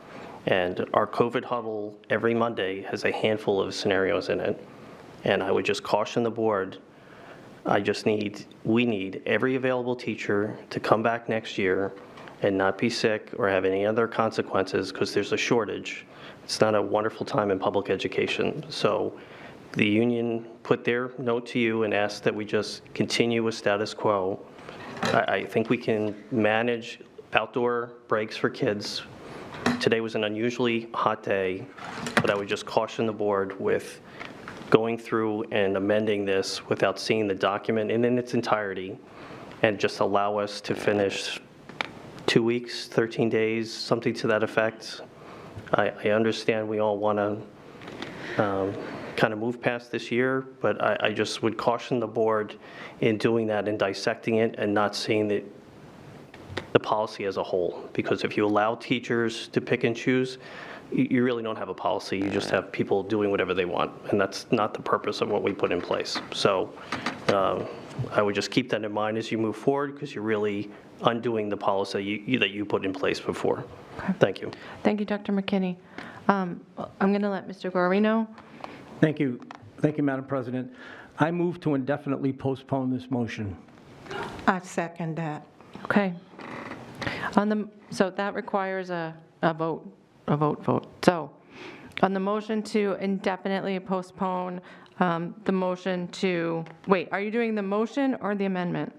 And our COVID huddle every Monday has a handful of scenarios in it. And I would just caution the board, we need every available teacher to come back next year and not be sick or have any other consequences, because there's a shortage. It's not a wonderful time in public education. So the union put their note to you and asked that we just continue with status quo. I think we can manage outdoor breaks for kids. Today was an unusually hot day, but I would just caution the board with going through and amending this without seeing the document in its entirety, and just allow us to finish 2 weeks, 13 days, something to that effect. I understand we all want to kind of move past this year, but I just would caution the board in doing that and dissecting it and not seeing the policy as a whole. Because if you allow teachers to pick and choose, you really don't have a policy. You just have people doing whatever they want, and that's not the purpose of what we put in place. So I would just keep that in mind as you move forward, because you're really undoing the policy that you put in place before. Okay. Thank you. Thank you, Dr. McKinney. I'm going to let Mr. Guarino. Thank you. Thank you, Madam President. I move to indefinitely postpone this motion. I second that. Okay. So that requires a vote. So on the motion to indefinitely postpone, the motion to, wait, are you doing the motion or the amendment?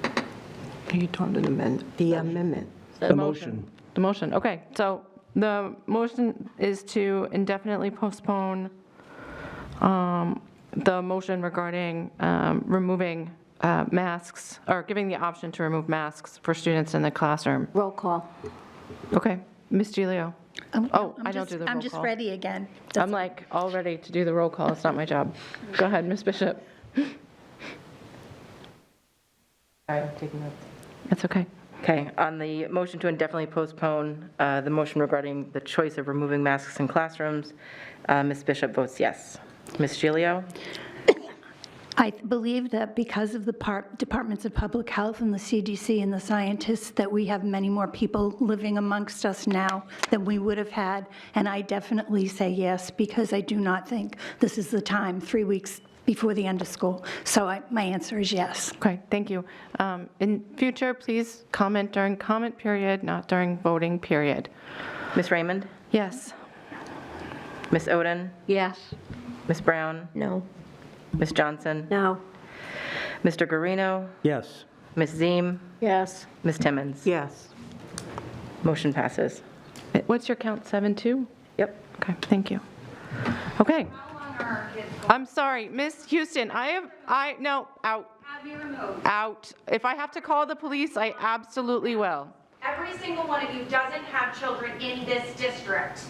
Are you talking to the amendment? The amendment. The motion. The motion, okay. So the motion is to indefinitely postpone the motion regarding removing masks, or giving the option to remove masks for students in the classroom. Roll call. Okay, Ms. Gilio. I don't do the roll call. I'm just ready again. I'm like all ready to do the roll call. It's not my job. Go ahead, Ms. Bishop. Sorry, I'm taking notes. That's okay. Okay, on the motion to indefinitely postpone, the motion regarding the choice of removing masks in classrooms, Ms. Bishop votes yes. Ms. Gilio? I believe that because of the departments of public health and the CDC and the scientists, that we have many more people living amongst us now than we would have had, and I definitely say yes, because I do not think this is the time, 3 weeks before the end of school. So my answer is yes. Okay, thank you. In future, please comment during comment period, not during voting period. Ms. Raymond? Yes. Ms. Oden? Yes. Ms. Brown? No. Ms. Johnson? No. Mr. Guarino? Yes. Ms. Ziem? Yes. Ms. Timmons? Yes. Motion passes. What's your count, 7-2? Yep. Okay, thank you. Okay. I'm sorry, Miss Houston, no, out. Have you removed? Out. If I have to call the police, I absolutely will. Every single one of you doesn't have children in this district.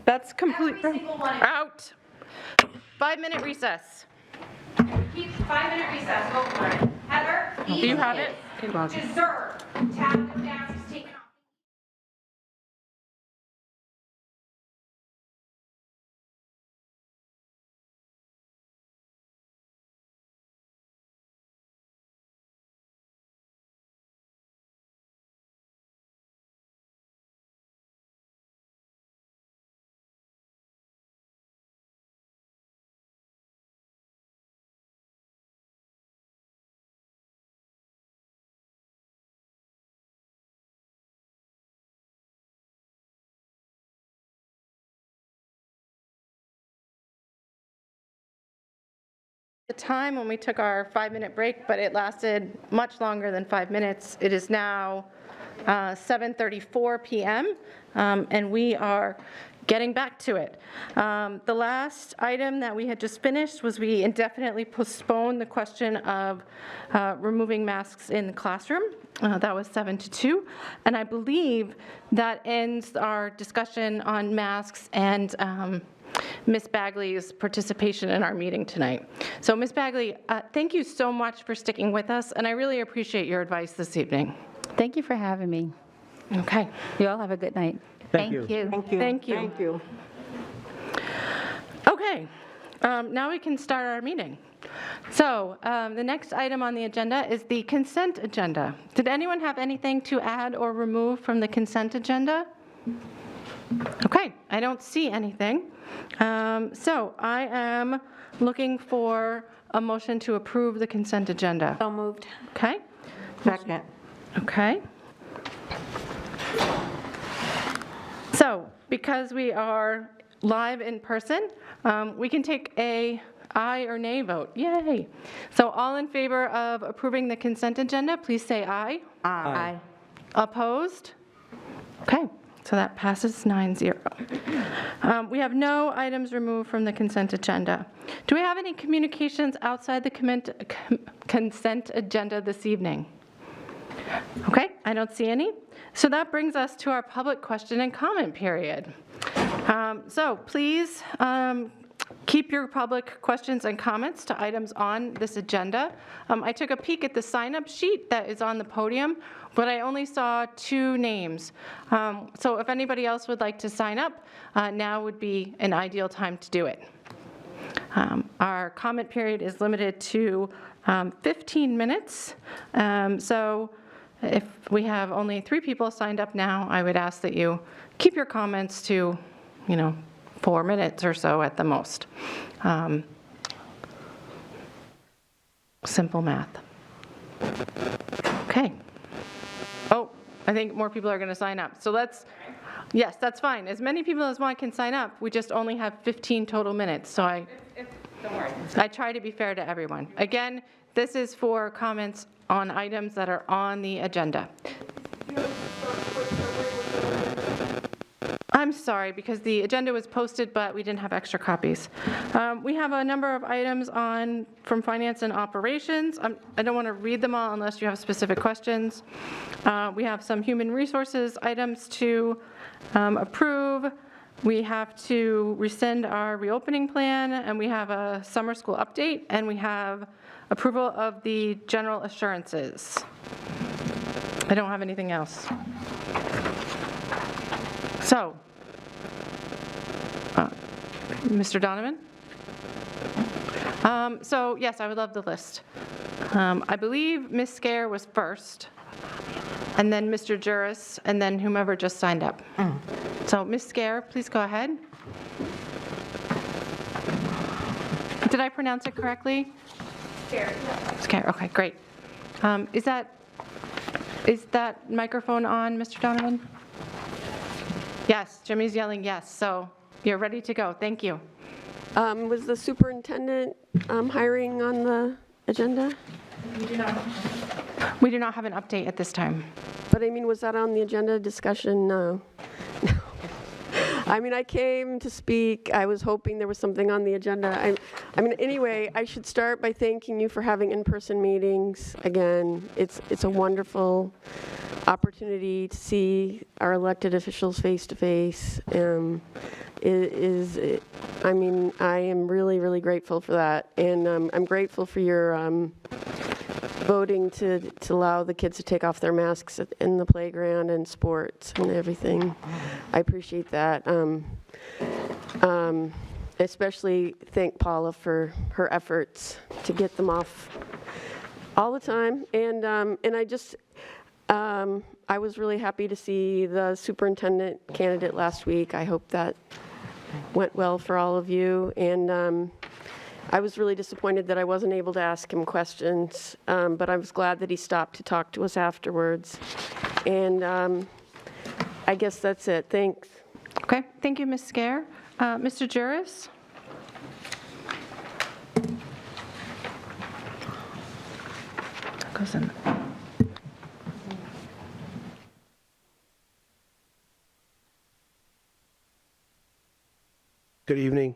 That's complete. Every single one of you. Out. 5-minute recess. Keep 5-minute recess, go for it. Heather, Do you have it? deserve to have the masks taken off. The time when we took our 5-minute break, but it lasted much longer than 5 minutes. It is now 7:34 p.m., and we are getting back to it. The last item that we had just finished was we indefinitely postponed the question of removing masks in the classroom. That was 7-2, and I believe that ends our discussion on masks and Ms. Bagley's participation in our meeting tonight. So Ms. Bagley, thank you so much for sticking with us, and I really appreciate your advice this evening. Thank you for having me. Okay. You all have a good night. Thank you. Thank you. Thank you. Thank you. Okay, now we can start our meeting. So the next item on the agenda is the consent agenda. Did anyone have anything to add or remove from the consent agenda? Okay, I don't see anything. So I am looking for a motion to approve the consent agenda. So moved. Okay? Second. Okay. So because we are live in person, we can take a aye or nay vote. Yay. So all in favor of approving the consent agenda, please say aye. Aye. Opposed? Okay, so that passes 9-0. We have no items removed from the consent agenda. Do we have any communications outside the consent agenda this evening? Okay, I don't see any. So that brings us to our public question and comment period. So please keep your public questions and comments to items on this agenda. I took a peek at the sign-up sheet that is on the podium, but I only saw 2 names. So if anybody else would like to sign up, now would be an ideal time to do it. Our comment period is limited to 15 minutes. So if we have only 3 people signed up now, I would ask that you keep your comments to, 4 minutes or so at the most. Simple math. Okay. Oh, I think more people are going to sign up. So yes, that's fine. As many people as want can sign up. We just only have 15 total minutes. So I try to be fair to everyone. Again, this is for comments on items that are on the agenda. I'm sorry, because the agenda was posted, but we didn't have extra copies. We have a number of items from Finance and Operations. I don't want to read them all unless you have specific questions. We have some Human Resources items to approve. We have to rescind our reopening plan, and we have a summer school update, and we have approval of the general assurances. I don't have anything else. So, Mr. Donovan? So, yes, I would love the list. I believe Ms. Scare was first, and then Mr. Juris, and then whomever just signed up. So, Ms. Scare, please go ahead. Did I pronounce it correctly? Scare. Scare, okay, great. Is that microphone on, Mr. Donovan? Yes, Jimmy's yelling yes, so you're ready to go. Thank you. Was the superintendent hiring on the agenda? We do not have an update at this time. But I mean, was that on the agenda discussion? No. I mean, I came to speak. I was hoping there was something on the agenda. I mean, anyway, I should start by thanking you for having in-person meetings. Again, it's a wonderful opportunity to see our elected officials face to face. I mean, I am really, really grateful for that. And I'm grateful for your voting to allow the kids to take off their masks in the playground and sports and everything. I appreciate that. Especially thank Paula for her efforts to get them off all the time. And I just, I was really happy to see the superintendent candidate last week. I hope that went well for all of you. And I was really disappointed that I wasn't able to ask him questions, but I was glad that he stopped to talk to us afterwards. And I guess that's it. Thanks. Okay, thank you, Ms. Scare. Mr. Juris? Goes in. Good evening.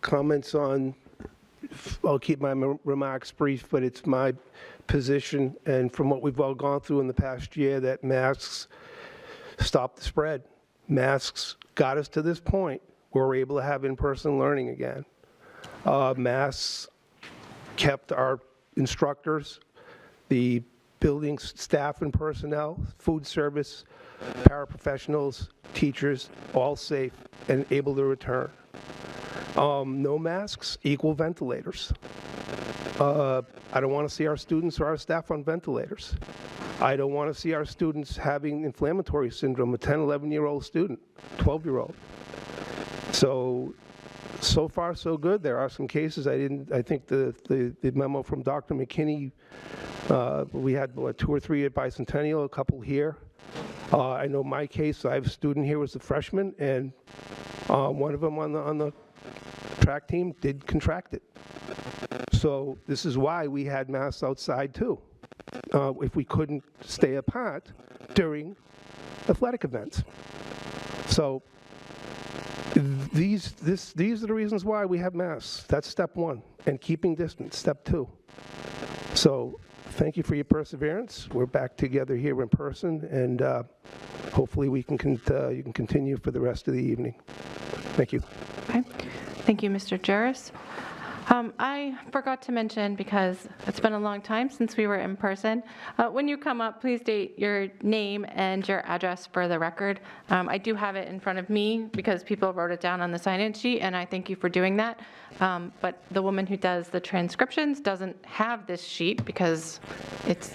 Comments on, I'll keep my remarks brief, but it's my position, and from what we've all gone through in the past year, that masks stop the spread. Masks got us to this point where we're able to have in-person learning again. Masks kept our instructors, the building staff and personnel, food service, paraprofessionals, teachers, all safe and able to return. No masks equal ventilators. I don't want to see our students or our staff on ventilators. I don't want to see our students having inflammatory syndrome, a 10, 11-year-old student, 12-year-old. So far so good. There are some cases I think the memo from Dr. Mckinney, we had 2 or 3 at Bicentennial, a couple here. I know my case, I have a student here was a freshman, and one of them on the track team did contract it. So this is why we had masks outside too, if we couldn't stay apart during athletic events. So these are the reasons why we have masks. That's step 1, and keeping distance, step 2. So thank you for your perseverance. We're back together here in person, and hopefully you can continue for the rest of the evening. Thank you. Okay. Thank you, Mr. Juris. I forgot to mention, because it's been a long time since we were in person, when you come up, please state your name and your address for the record. I do have it in front of me because people wrote it down on the sign-in sheet, and I thank you for doing that. But the woman who does the transcriptions doesn't have this sheet because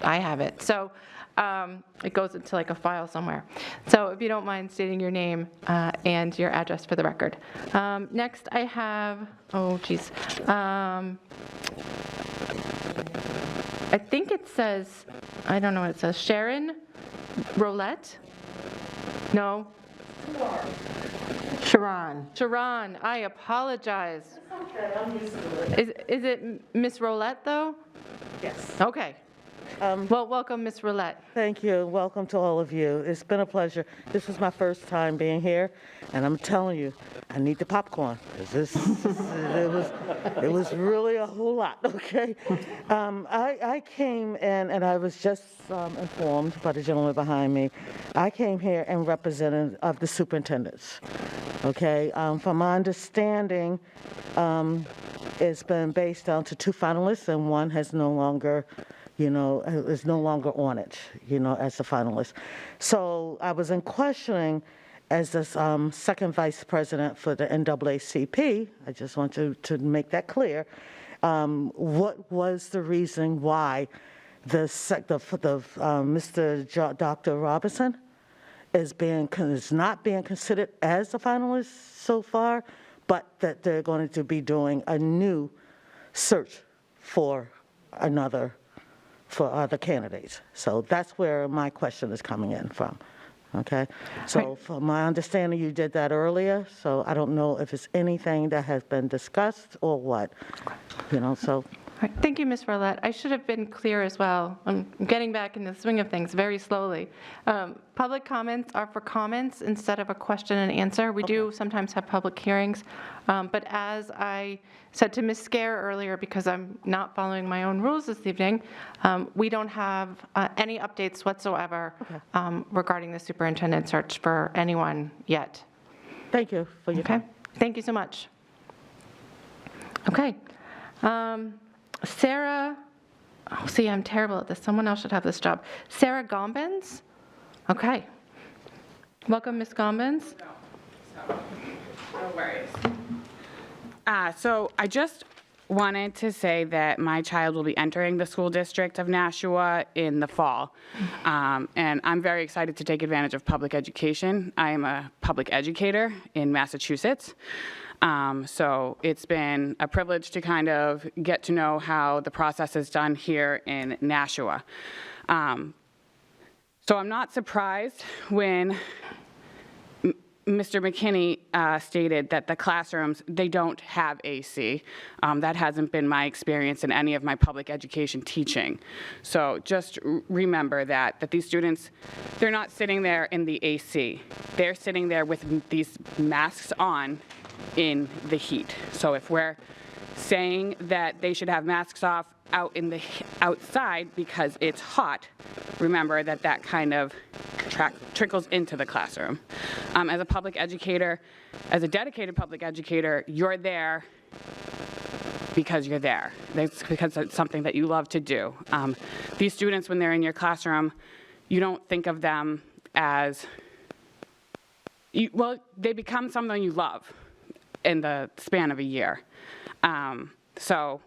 I have it. So it goes into like a file somewhere. So if you don't mind stating your name and your address for the record. Next I have, I think it says, I don't know what it says, Sharon Roulette? No? Sharon, I apologize. Okay, I'm used to it. Is it Miss Roulette though? Yes. Okay. Well, welcome, Ms. Roulette. Thank you. Welcome to all of you. It's been a pleasure. This is my first time being here, and I'm telling you, I need the popcorn, because it was really a whole lot, okay? I came in, and I was just informed by the gentleman behind me. I came here in representative of the superintendents, okay? From my understanding, it's been based down to 2 finalists, and one has no longer, is no longer on it, as a finalist. So I was in questioning as the second vice president for the NAACP. I just want to make that clear. What was the reason why Mr. Dr. Robinson is not being considered as a finalist so far, but that they're going to be doing a new search for other candidates. So that's where my question is coming in from, okay? So from my understanding, you did that earlier, so I don't know if it's anything that has been discussed or what, so. All right, thank you, Ms. Roulette. I should have been clear as well. I'm getting back in the swing of things very slowly. Public comments are for comments instead of a question and answer. We do sometimes have public hearings, but as I said to Ms. Scare earlier, because I'm not following my own rules this evening, we don't have any updates whatsoever regarding the superintendent search for anyone yet. Thank you for your time. Thank you so much. Okay. Sarah, see, I'm terrible at this. Someone else should have this job. Sarah Gombins? Okay. Welcome, Ms. Gombins. No worries. So I just wanted to say that my child will be entering the school district of Nashua in the fall. And I'm very excited to take advantage of public education. I am a public educator in Massachusetts. So it's been a privilege to kind of get to know how the process is done here in Nashua. So I'm not surprised when Mr. Mckinney stated that the classrooms, they don't have AC. That hasn't been my experience in any of my public education teaching. So just remember that these students, they're not sitting there in the AC. They're sitting there with these masks on in the heat. So if we're saying that they should have masks off out in the outside because it's hot, remember that kind of trickles into the classroom. As a public educator, as a dedicated public educator, you're there because you're there. It's because it's something that you love to do. These students, when they're in your classroom, you don't think of them as, they become something you love in the span of a year. So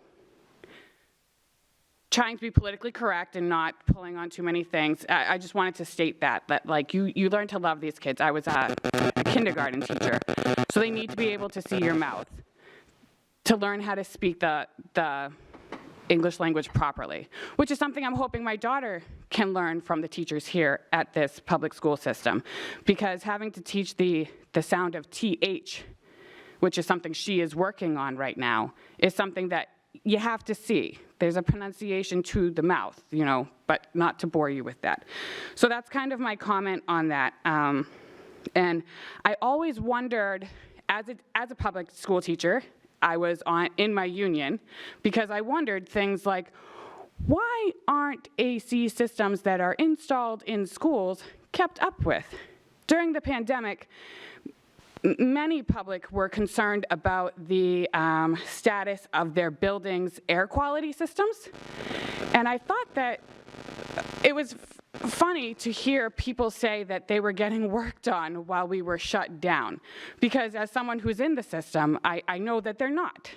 trying to be politically correct and not pulling on too many things, I just wanted to state that like you learn to love these kids. I was a kindergarten teacher, so they need to be able to see your mouth to learn how to speak the English language properly, which is something I'm hoping my daughter can learn from the teachers here at this public school system, because having to teach the sound of TH, which is something she is working on right now, is something that you have to see. There's a pronunciation to the mouth, but not to bore you with that. So that's kind of my comment on that. And I always wondered, as a public school teacher, I was in my union, because I wondered things like, why aren't AC systems that are installed in schools kept up with? During the pandemic, many public were concerned about the status of their buildings' air quality systems. And I thought that it was funny to hear people say that they were getting worked on while we were shut down. Because as someone who's in the system, I know that they're not.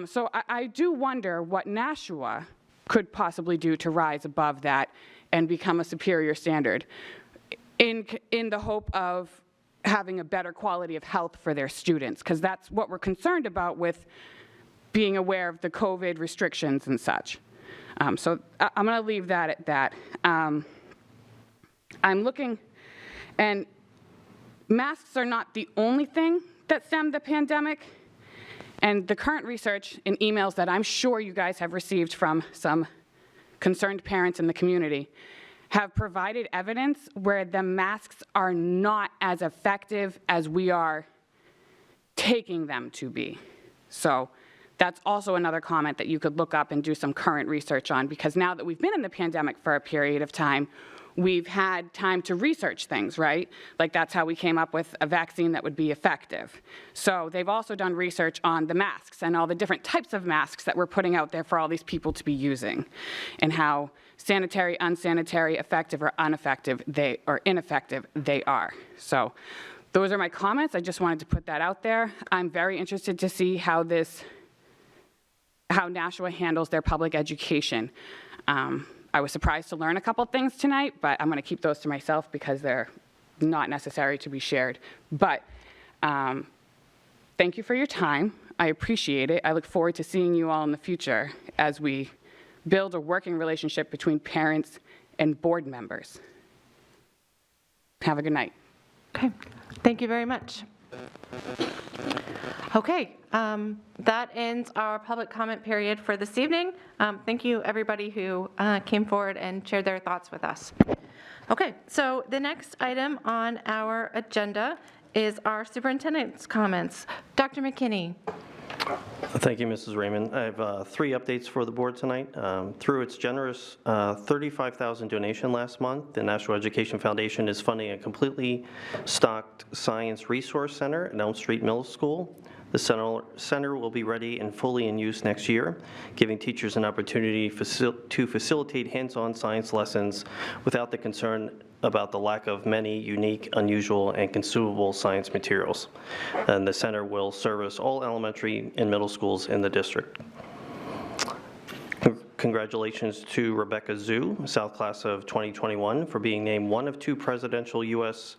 So I do wonder what Nashua could possibly do to rise above that and become a superior standard in the hope of having a better quality of health for their students, because that's what we're concerned about with being aware of the COVID restrictions and such. So I'm going to leave that at that. I'm looking, and masks are not the only thing that stemmed the pandemic. And the current research in emails that I'm sure you guys have received from some concerned parents in the community, have provided evidence where the masks are not as effective as we are taking them to be. So that's also another comment that you could look up and do some current research on, because now that we've been in the pandemic for a period of time, we've had time to research things, right? Like that's how we came up with a vaccine that would be effective. So they've also done research on the masks and all the different types of masks that we're putting out there for all these people to be using, and how sanitary, unsanitary, effective or ineffective they are. So those are my comments. I just wanted to put that out there. I'm very interested to see how Nashua handles their public education. I was surprised to learn a couple things tonight, but I'm going to keep those to myself because they're not necessary to be shared. But thank you for your time. I appreciate it. I look forward to seeing you all in the future as we build a working relationship between parents and board members. Have a good night. Okay, thank you very much. Okay, that ends our public comment period for this evening. Thank you, everybody who came forward and shared their thoughts with us. Okay, so the next item on our agenda is our superintendent's comments. Dr. McKinney. Thank you, Mrs. Raymond. I have 3 updates for the board tonight. Through its generous $35,000 donation last month, the National Education Foundation is funding a completely stocked science resource center at Elm Street Middle School. The center will be ready and fully in use next year, giving teachers an opportunity to facilitate hands-on science lessons without the concern about the lack of many unique, unusual, and consumable science materials. And the center will service all elementary and middle schools in the district. Congratulations to Rebecca Zhu, South Class of 2021, for being named one of 2 presidential U.S.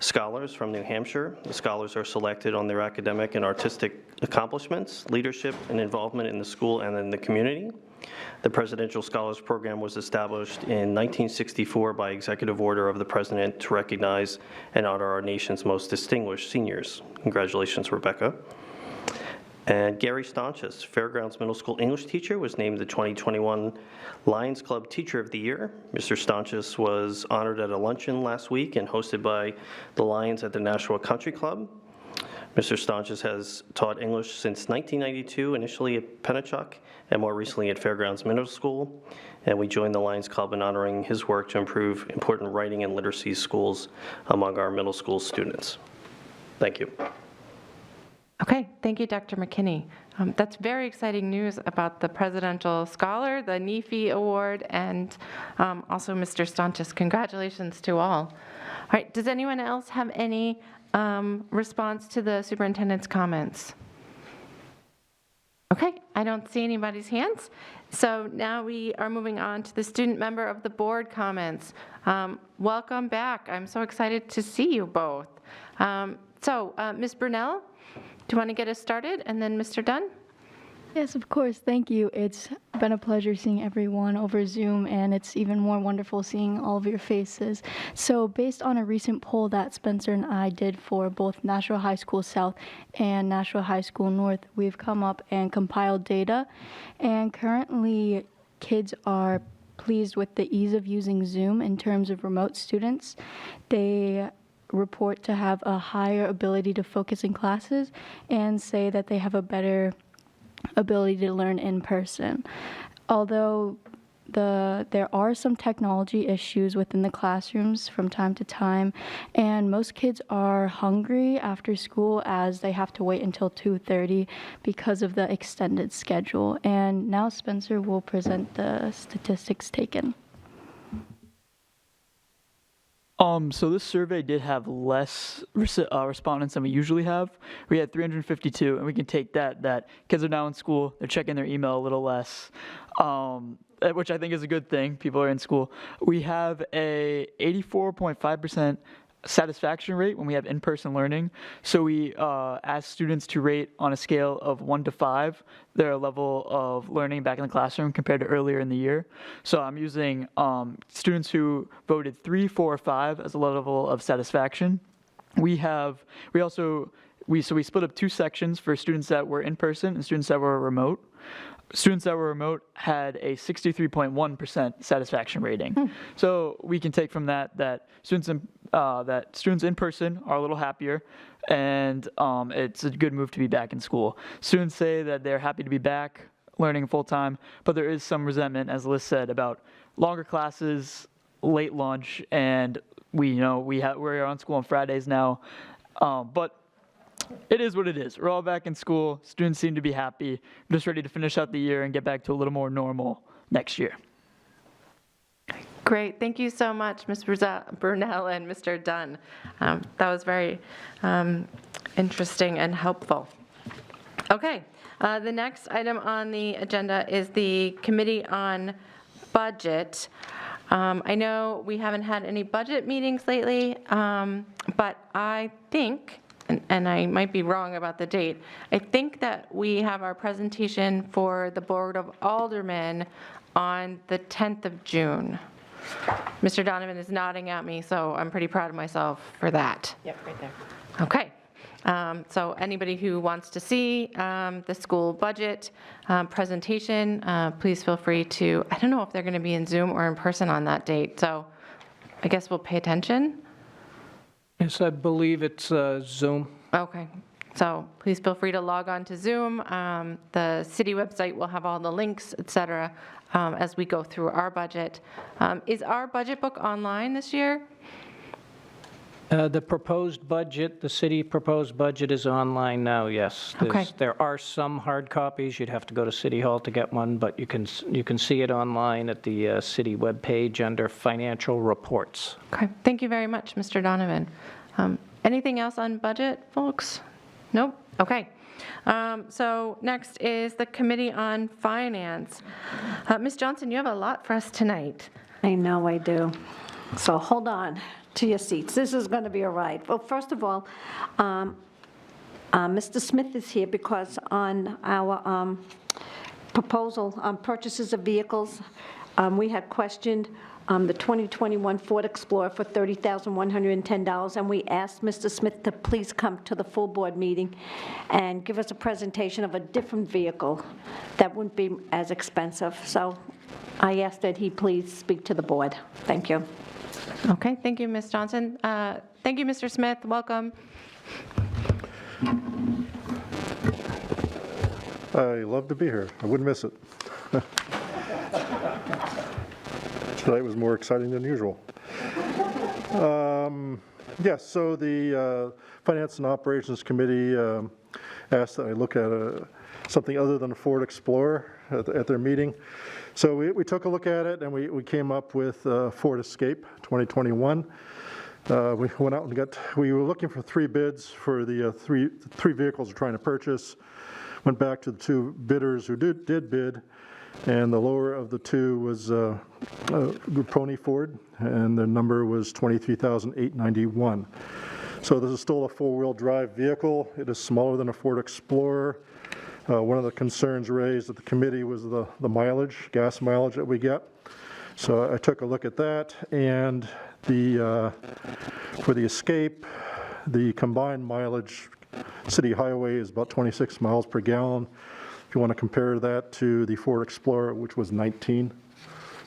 scholars from New Hampshire. The scholars are selected on their academic and artistic accomplishments, leadership, and involvement in the school and in the community. The Presidential Scholars Program was established in 1964 by executive order of the President to recognize and honor our nation's most distinguished seniors. Congratulations, Rebecca. And Gary Stanches, Fairgrounds Middle School English teacher, was named the 2021 Lions Club Teacher of the Year. Mr. Stanches was honored at a luncheon last week and hosted by the Lions at the Nashua Country Club. Mr. Stanches has taught English since 1992, initially at Pennachuck and more recently at Fairgrounds Middle School. And we joined the Lions Club in honoring his work to improve important writing and literacy schools among our middle school students. Thank you. Okay, thank you, Dr. McKinney. That's very exciting news about the Presidential Scholar, the NEFI Award, and also Mr. Stanches. Congratulations to all. All right, does anyone else have any response to the superintendent's comments? Okay, I don't see anybody's hands. So now we are moving on to the student member of the board comments. Welcome back. I'm so excited to see you both. Ms. Brunell, do you want to get us started? And then Mr. Dunn? Yes, of course. Thank you. It's been a pleasure seeing everyone over Zoom, and it's even more wonderful seeing all of your faces. So based on a recent poll that Spencer and I did for both Nashua High School South and Nashua High School North, we've come up and compiled data. And currently, kids are pleased with the ease of using Zoom in terms of remote students. They report to have a higher ability to focus in classes and say that they have a better ability to learn in person. Although there are some technology issues within the classrooms from time to time, and most kids are hungry after school as they have to wait until 2:30 because of the extended schedule. And now Spencer will present the statistics taken. So this survey did have less respondents than we usually have. We had 352, and we can take that kids are now in school, they're checking their email a little less, which I think is a good thing. People are in school. We have a 84.5% satisfaction rate when we have in-person learning. So we ask students to rate on a scale of 1 to 5 their level of learning back in the classroom compared to earlier in the year. So I'm using students who voted 3, 4, or 5 as a level of satisfaction. We split up 2 sections for students that were in person and students that were remote. students that were remote had a 63.1% satisfaction rating. So we can take from that students in person are a little happier, and it's a good move to be back in school. Students say that they're happy to be back learning full time, but there is some resentment, as Liz said, about longer classes, late lunch, and we're on school on Fridays now, but it is what it is. We're all back in school. Students seem to be happy. We're just ready to finish out the year and get back to a little more normal next year. Great. Thank you so much, Ms. Brunel and Mr. Dunn. That was very interesting and helpful. Okay. The next item on the agenda is the Committee on Budget. I know we haven't had any budget meetings lately, but I think, and I might be wrong about the date, I think that we have our presentation for the Board of Aldermen on the 10th of June. Mr. Donovan is nodding at me, so I'm pretty proud of myself for that. Yep, right there. Okay. So anybody who wants to see the school budget presentation, please feel free to, I don't know if they're going to be in Zoom or in person on that date, so I guess we'll pay attention. Yes, I believe it's Zoom. Okay, so please feel free to log on to Zoom. The city website will have all the links, et cetera, as we go through our budget. Is our budget book online this year? The proposed budget, the city proposed budget is online now, yes. Okay. There are some hard copies. You'd have to go to City Hall to get one, but you can see it online at the city webpage under financial reports. Okay, thank you very much, Mr. Donovan. Anything else on budget, folks? Nope, okay. So next is the Committee on Finance. Ms. Johnson, you have a lot for us tonight. I know I do. So hold on to your seats. This is going to be a ride. Well, first of all, Mr. Smith is here because on our proposal on purchases of vehicles, we had questioned the 2021 Ford Explorer for $30,110, and we asked Mr. Smith to please come to the full board meeting and give us a presentation of a different vehicle that wouldn't be as expensive. So I asked that he please speak to the board. Thank you. Okay, thank you, Ms. Johnson. Thank you, Mr. Smith. Welcome. I love to be here. I wouldn't miss it. Tonight was more exciting than usual. Yes, so the Finance and Operations Committee asked that I look at something other than a Ford Explorer at their meeting. So we took a look at it, and we came up with Ford Escape 2021. We went out and we were looking for 3 bids for the three vehicles we're trying to purchase. Went back to the 2 bidders who did bid, and the lower of the 2 was Grupponi Ford, and the number was $23,891. So this is still a 4-wheel drive vehicle. It is smaller than a Ford Explorer. One of the concerns raised at the committee was the mileage, gas mileage that we get. So I took a look at that, and for the Escape, the combined mileage city highway is about 26 miles per gallon. If you want to compare that to the Ford Explorer, which was 19.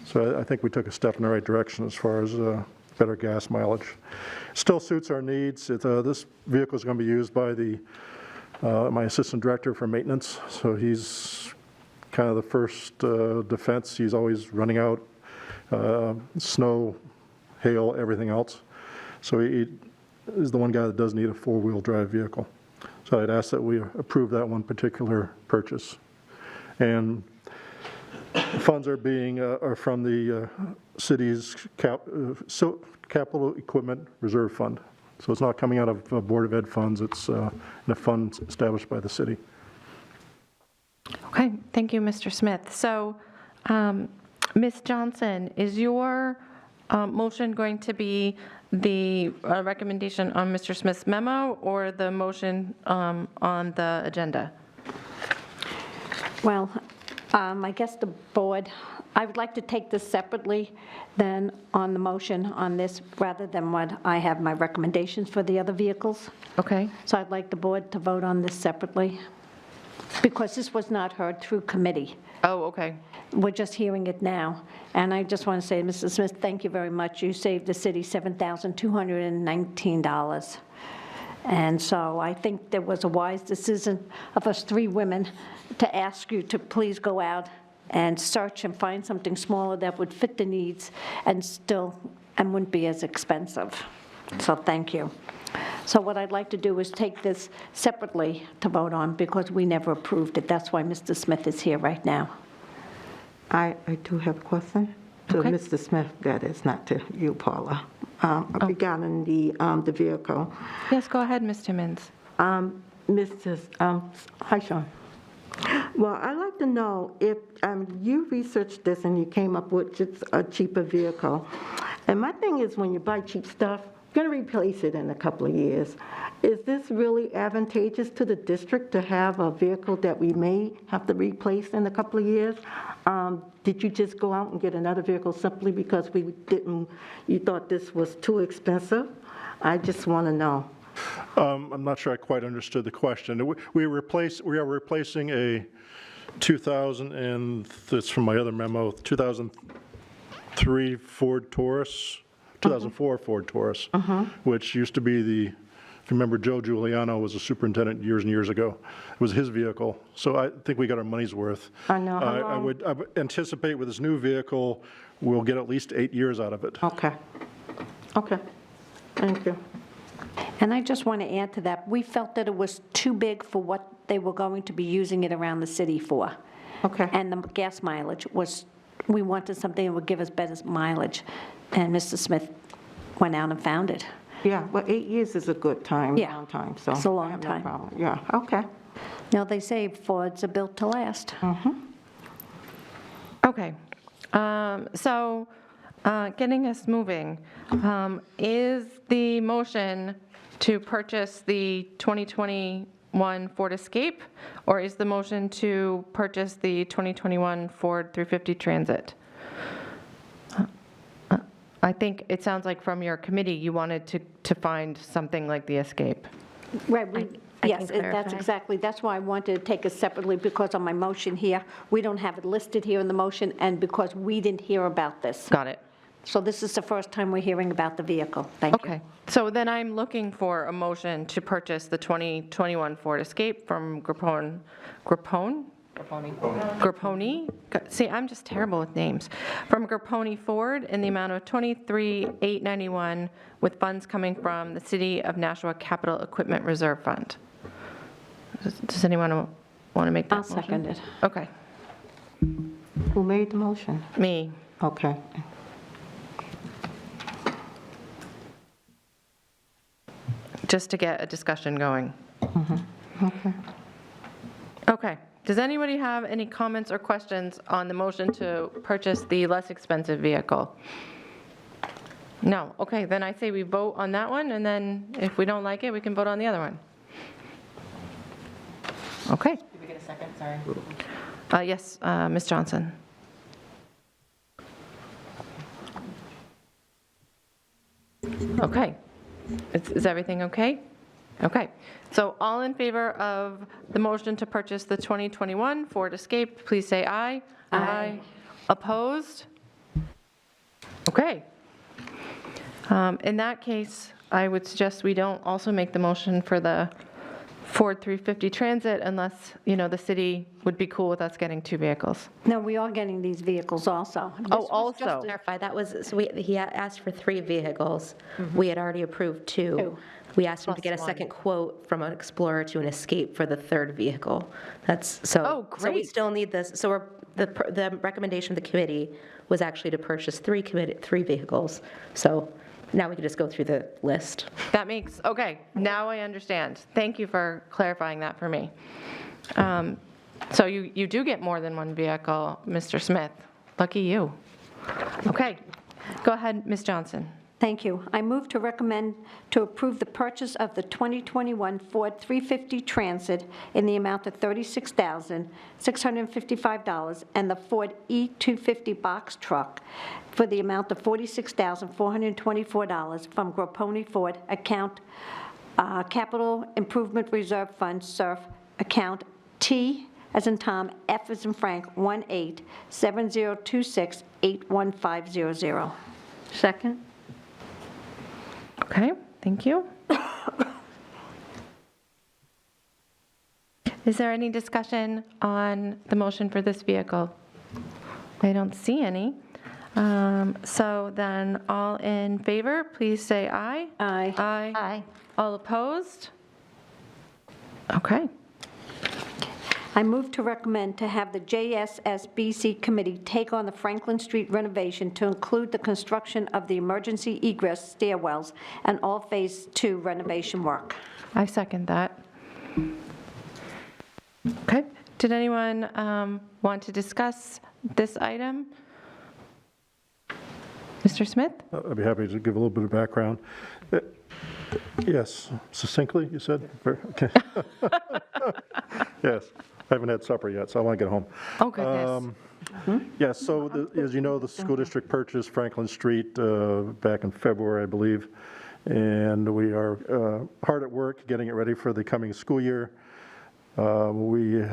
So I think we took a step in the right direction as far as better gas mileage. Still suits our needs. This vehicle is going to be used by my assistant director for maintenance, so he's kind of the first defense. He's always running out, snow, hail, everything else. So he is the one guy that does need a 4-wheel drive vehicle. So I'd ask that we approve that one particular purchase. And funds are from the city's capital equipment reserve fund. So it's not coming out of Board of Ed funds, it's in a fund established by the city. Okay, thank you, Mr. Smith. So, Ms. Johnson, is your motion going to be the recommendation on Mr. Smith's memo or the motion on the agenda? Well, I guess the board, I would like to take this separately than on the motion on this, rather than what I have my recommendations for the other vehicles. Okay. So I'd like the board to vote on this separately. because this was not heard through committee. Oh, okay. We're just hearing it now. And I just want to say, Mrs. Smith, thank you very much. You saved the city $7,219. And so I think there was a wise decision of us three women to ask you to please go out and search and find something smaller that would fit the needs and wouldn't be as expensive. So thank you. So what I'd like to do is take this separately to vote on because we never approved it. That's why Mr. Smith is here right now. I do have a question to Okay. Mr. Smith, that is, not to you, Paula, regarding the vehicle. Yes, go ahead, Ms. Timmons. Hi, Sean. Well, I'd like to know if you researched this and you came up with just a cheaper vehicle. And my thing is, when you buy cheap stuff, you're going to replace it in a couple of years. Is this really advantageous to the district to have a vehicle that we may have to replace in a couple of years? Did you just go out and get another vehicle simply because you thought this was too expensive? I just want to know. I'm not sure I quite understood the question. We are replacing a 2000, and that's from my other memo, 2003 Ford Taurus, 2004 Ford Taurus, which used to be if you remember, Joe Giuliano was a superintendent years and years ago. It was his vehicle, so I think we got our money's worth. I know. I would anticipate with this new vehicle, we'll get at least 8 years out of it. Okay. Okay. Thank you. And I just want to add to that, we felt that it was too big for what they were going to be using it around the city for. Okay. And the gas mileage we wanted something that would give us better mileage. And Mr. Smith went out and found it. Yeah, well, 8 years is a good time, Yeah. long time, so. It's a long I have no time. problem. Yeah, okay. Now, they say Fords are built to last. Okay. So getting us moving, is the motion to purchase the 2021 Ford Escape, or is the motion to purchase the 2021 Ford 350 Transit? I think it sounds like from your committee, you wanted to find something like the Escape. Right, I yes, can that's why I wanted to take it separately, because on my motion here, we don't have it listed here in the motion, and because we didn't hear about this. Got it. So this is the first time we're hearing about the vehicle. Thank you. Okay, so then I'm looking for a motion to purchase the 2021 Ford Escape from Grapponi? See, I'm just terrible with names. From Grapponi Ford in the amount of $23,891 with funds coming from the City of Nashua Capital Equipment Reserve Fund. Does anyone want to make that I'll motion? second it. Okay, Who made the motion? me. Okay. Just to get a discussion going. Okay. Okay. Does anybody have any comments or questions on the motion to purchase the less expensive vehicle? No. Okay, then I say we vote on that one, and then if we don't like it, we can vote on the other one. Okay. Did we get a second? Sorry. Yes, Ms. Johnson. Okay. Is everything okay? Okay. So all in favor of the motion to purchase the 2021 Ford Escape, please say aye. Aye. Opposed? Okay. In that case, I would suggest we don't also make the motion for the Ford 350 Transit unless, the city would be cool with us getting 2 vehicles. No, we are getting these vehicles also. Oh, also? Clarify, he asked for 3 vehicles. We had already approved 2. We asked him to get a second quote from an Explorer to an Escape for the 3rd vehicle. So we great. still need this. So the recommendation of the committee was actually to purchase 3 vehicles. So now we can just go through the list. Okay, now I understand. Thank you for clarifying that for me. So you do get more than 1 vehicle, Mr. Smith. Lucky you. Okay, go ahead, Ms. Johnson. Thank you. I move to recommend to approve the purchase of the 2021 Ford 350 Transit in the amount of $36,655 and the Ford E250 box truck for the amount of $46,424 from Grapponi Ford account Capital Improvement Reserve Fund, SURF, account as in Tom, F as in Frank, 1-87026-81500. Second? Okay, thank you. Is there any discussion on the motion for this vehicle? I don't see any. So then, all in favor, please say aye. Aye. Aye. Aye. All opposed? Okay. I move to recommend to have the JSSBC Committee take on the Franklin Street renovation to include the construction of the emergency egress stairwells and all Phase 2 renovation work. I second that. Okay. Did anyone want to discuss this item? Mr. Smith? I'd be happy to give a little bit of background. Yes, succinctly, you said? Okay. Yes, I haven't had supper yet, so I want to get home. Oh, goodness. Yes, so as you know, the school district purchased Franklin Street back in February, I believe, and we are hard at work getting it ready for the coming school year. We're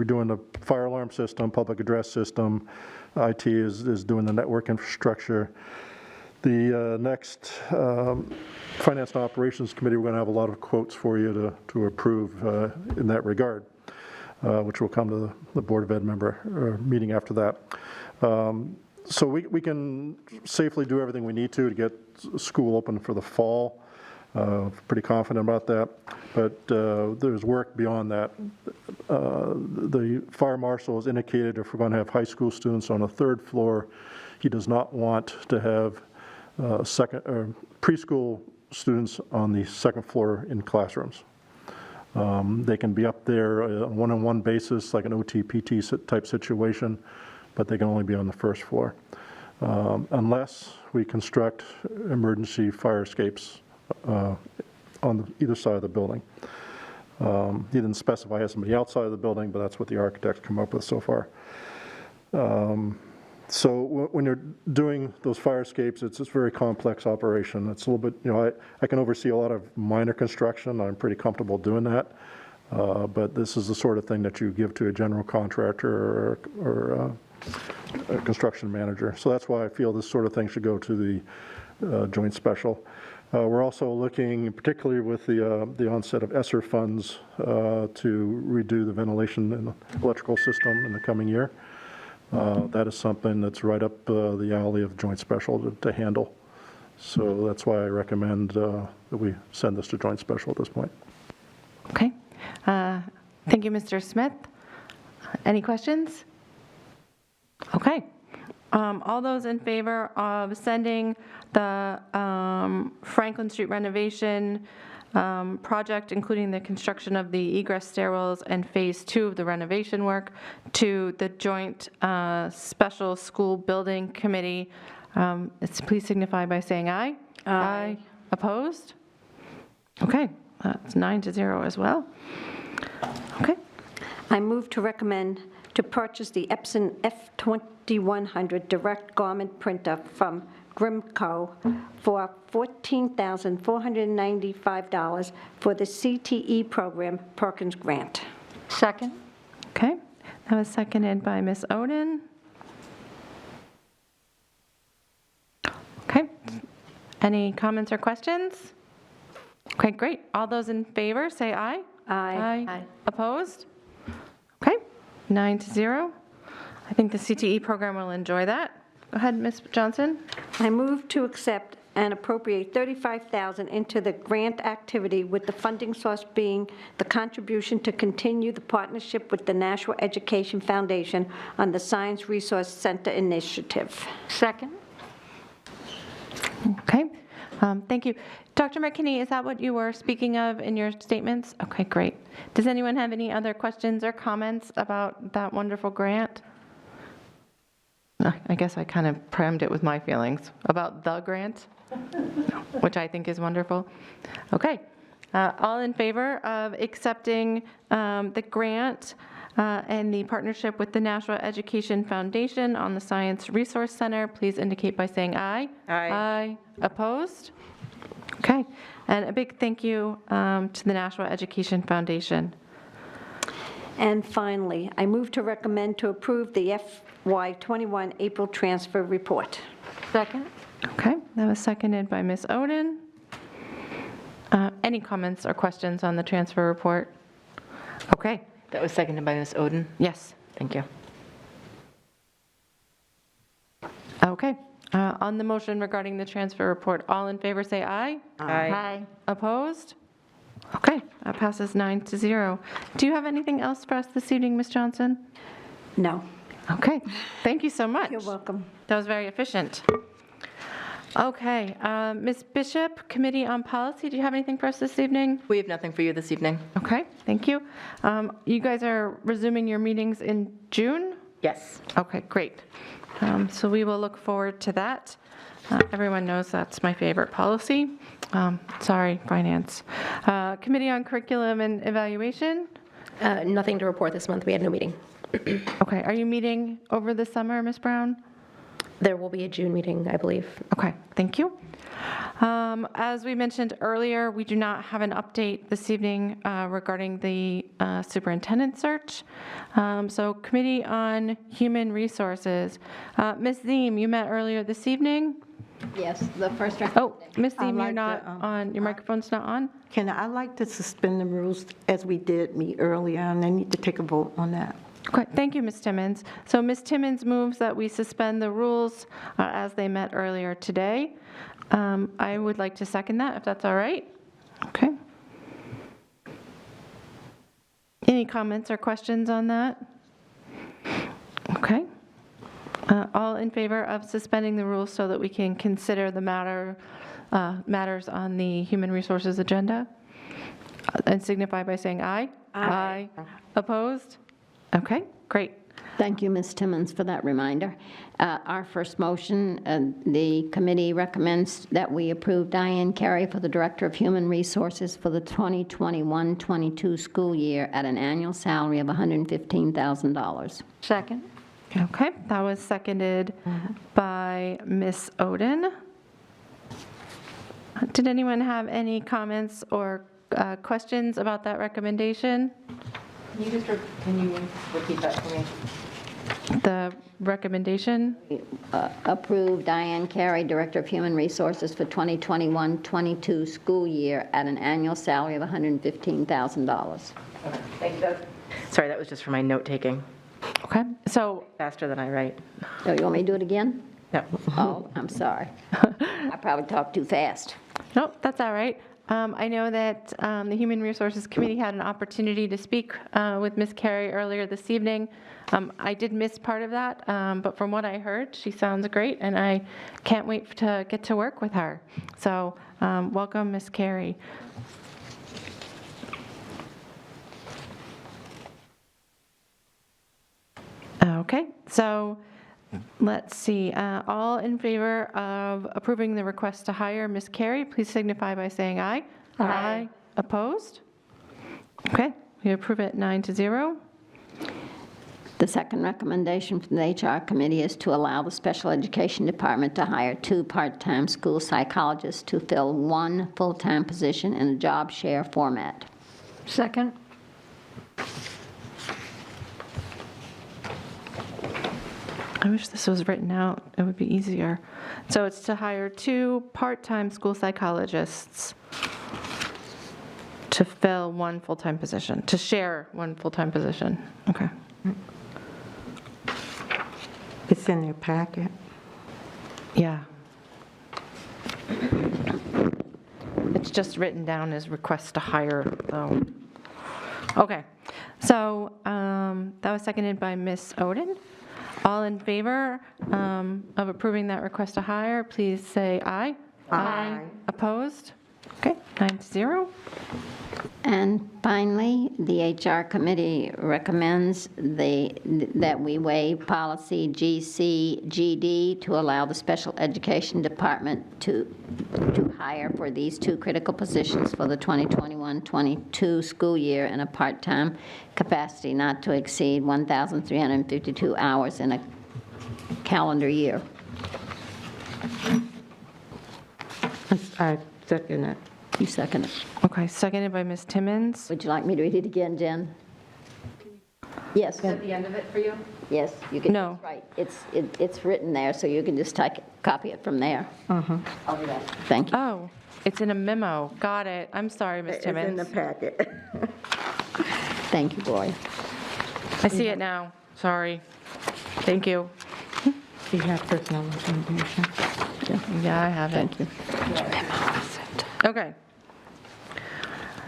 doing the fire alarm system, public address system. IT is doing the network infrastructure. The next Finance and Operations Committee, we're going to have a lot of quotes for you to approve in that regard, which will come to the Board of Ed member meeting after that. So we can safely do everything we need to get school open for the fall. Pretty confident about that, but there's work beyond that. The fire marshal has indicated if we're going to have high school students on the third floor, he does not want to have preschool students on the second floor in classrooms. They can be up there on a one-on-one basis, like an OT-PT type situation, but they can only be on the first floor, unless we construct emergency fire escapes on either side of the building. He didn't specify as somebody outside of the building, but that's what the architects come up with so far. So when you're doing those fire escapes, it's a very complex operation. It's a little bit, I can oversee a lot of minor construction. I'm pretty comfortable doing that. But this is the sort of thing that you give to a general contractor or a construction manager. So that's why I feel this sort of thing should go to the joint special. We're also looking, particularly with the onset of ESSER funds, to redo the ventilation and electrical system in the coming year. That is something that's right up the alley of joint special to handle. So that's why I recommend that we send this to joint special at this point. Okay. Thank you, Mr. Smith. Any questions? Okay. All those in favor of sending the Franklin Street renovation project, including the construction of the egress stairwells and Phase 2 of the renovation work, to the Joint Special School Building Committee, please signify by saying aye. Aye. Opposed? Okay, that's 9-0 as well. Okay. I move to recommend to purchase the Epson F2100 direct garment printer from Grimco for $14,495 for the CTE program Perkins grant. Second? Okay, that was seconded by Ms. Oden. Okay, any comments or questions? Okay, great. All those in favor, say aye. Aye. Aye. Opposed? Okay, 9-0. I think the CTE program will enjoy that. Go ahead, Ms. Johnson. I move to accept and appropriate $35,000 into the grant activity, with the funding source being the contribution to continue the partnership with the Nashua Education Foundation on the Science Resource Center initiative. Second? Okay, thank you. Dr. Mckinney, is that what you were speaking of in your statements? Okay, great. Does anyone have any other questions or comments about that wonderful grant? I guess I kind of primed it with my feelings about the grant, which I think is wonderful. Okay, all in favor of accepting the grant and the partnership with the Nashua Education Foundation on the Science Resource Center, please indicate by saying aye. Aye. Aye. Opposed? Okay, and a big thank you to the Nashua Education Foundation. And finally, I move to recommend to approve the FY21 April transfer report. Second? Okay, that was seconded by Ms. Oden. Any comments or questions on the transfer report? Okay, That was seconded by Ms. Oden. yes. Thank you. Okay, on the motion regarding the transfer report, all in favor say aye. Aye. Opposed? Okay, that passes 9-0. Do you have anything else for us this evening, Ms. Johnson? No. Okay, thank you so much. You're welcome. That was very efficient. Okay, Ms. Bishop, Committee on Policy, do you have anything for us this evening? We have nothing for you this evening. Okay, thank you. You guys are resuming your meetings in June? Yes. Okay, great. So we will look forward to that. Everyone knows that's my favorite policy. Sorry, Finance. Committee on Curriculum and Evaluation? Nothing to report this month. We had no meeting. Okay, are you meeting over the summer, Ms. Brown? There will be a June meeting, I believe. Okay, thank you. As we mentioned earlier, we do not have an update this evening regarding the superintendent search. So Committee on Human Resources. Ms. Zeem, you met earlier this evening? Yes, the first Oh, Ms. Zeem, you're like not to, on, your microphone's not on? I'd like to suspend the rules as we did meet earlier, and I need to take a vote on that. Okay, thank you, Ms. Timmons. So Ms. Timmons moves that we suspend the rules as they met earlier today. I would like to second that, if that's all right. Okay. Any comments or questions on that? Okay. All in favor of suspending the rules so that we can consider the matters on the Human Resources agenda? And signify by saying aye. Aye. Opposed? Okay, great. Thank you, Ms. Timmons, for that reminder. Our first motion, the committee recommends that we approve Diane Carey for the Director of Human Resources for the 2021-22 school year at an annual salary of $115,000. Second. Okay, that was seconded by Ms. Oden. Did anyone have any comments or questions about that recommendation? Can you repeat that for me? The recommendation? Approve Diane Carey, Director of Human Resources for 2021-22 school year at an annual salary of $115,000. Okay, thank you. Sorry, that was just for my note-taking. Okay, so. Faster than I write. Oh, you want me to do it again? No. Oh, I'm sorry. I probably talked too fast. Nope, that's all right. I know that the Human Resources Committee had an opportunity to speak with Ms. Carey earlier this evening. I did miss part of that, but from what I heard, she sounds great, and I can't wait to get to work with her. So welcome, Ms. Carey. Okay, so let's see. All in favor of approving the request to hire Ms. Carey, please signify by saying aye. Aye. Opposed? Okay, we approve it 9-0. The second recommendation from the HR committee is to allow the special education department to hire 2 part-time school psychologists to fill 1 full-time position in a job share format. Second. I wish this was written out. It would be easier. So it's to hire 2 part-time school psychologists to fill 1 full-time position, to share 1 full-time position. Okay. It's in their packet. Yeah. It's just written down as request to hire, though. Okay. So that was seconded by Ms. Oden. All in favor of approving that request to hire, please say aye. Aye. Opposed? Okay, 9-0. And finally, the HR committee recommends that we waive policy GCGD to allow the special education department to hire for these 2 critical positions for the 2021-22 school year in a part-time capacity not to exceed 1,352 hours in a calendar year. I second it. You second it. Okay, seconded by Ms. Timmons. Would you like me to read it again, Jen? Yes. Is that the end of it for you? Yes, you can. No. Right. It's written there, so you can just copy it from there. I'll do that. Thank you. Oh, it's in a memo. Got it. I'm sorry, Ms. It's in Timmons. the packet. Thank you, Gloria. I see it now. Sorry. Thank you. You have personal information. Yeah, I have it. Thank you. Okay.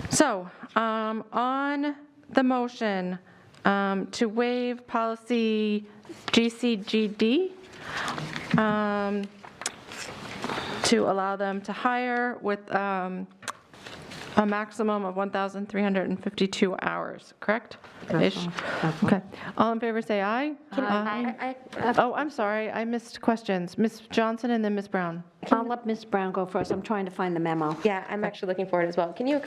So, on the motion to waive policy GCGD, to allow them to hire with a maximum of 1,352 hours, correct? Ish. Okay. All in favor, say aye. Oh, I'm sorry, I missed questions. Ms. Johnson and then Ms. Brown. I'll let Ms. Brown go first. I'm trying to find the memo. Yeah, I'm actually looking forward as well. Can you,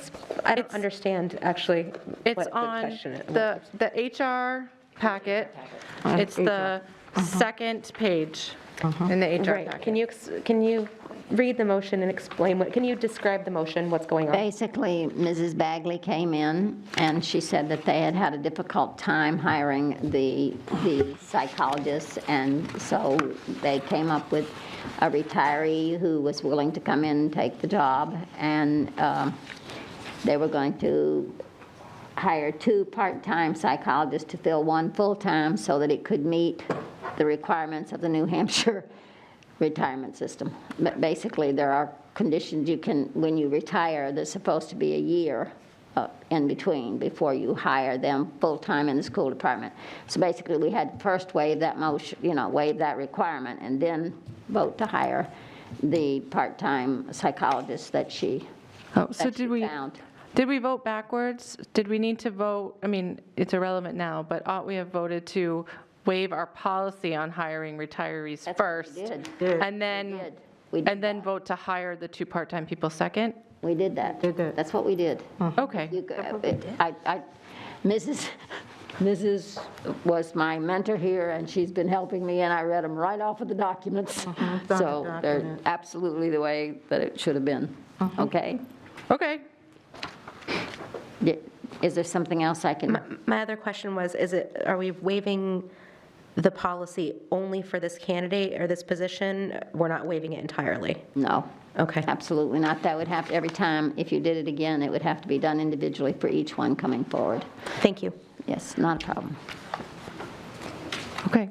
I don't understand actually It's what the on question is. the HR packet. It's the second page in the HR Right, packet. can you read the motion and explain can you describe the motion, what's going on? Basically, Mrs. Bagley came in, and she said that they had a difficult time hiring the psychologists, and so they came up with a retiree who was willing to come in and take the job, and they were going to hire 2 part-time psychologists to fill 1 full-time so that it could meet the requirements of the New Hampshire retirement system. But basically, there are conditions you can, when you retire, there's supposed to be a year in between before you hire them full-time in the school department. So basically, we had to first waive that motion, waive that requirement, and then vote to hire the part-time psychologist that she found. Did we vote backwards? Did we need to vote, I mean, it's irrelevant now, but ought we have voted to waive our policy on hiring retirees first? And then vote to hire the 2 part-time people second? We did that. That's what we did. Okay. Mrs. was my mentor here, and she's been helping me, and I read them right off of the documents. So they're absolutely the way that it should have been. Okay? Okay. Is there something else I can? My other question was, are we waiving the policy only for this candidate or this position? We're not waiving it entirely? No. Okay. Absolutely not. That would have to, every time, if you did it again, it would have to be done individually for each one coming forward. Thank you. Yes, not a problem. Okay.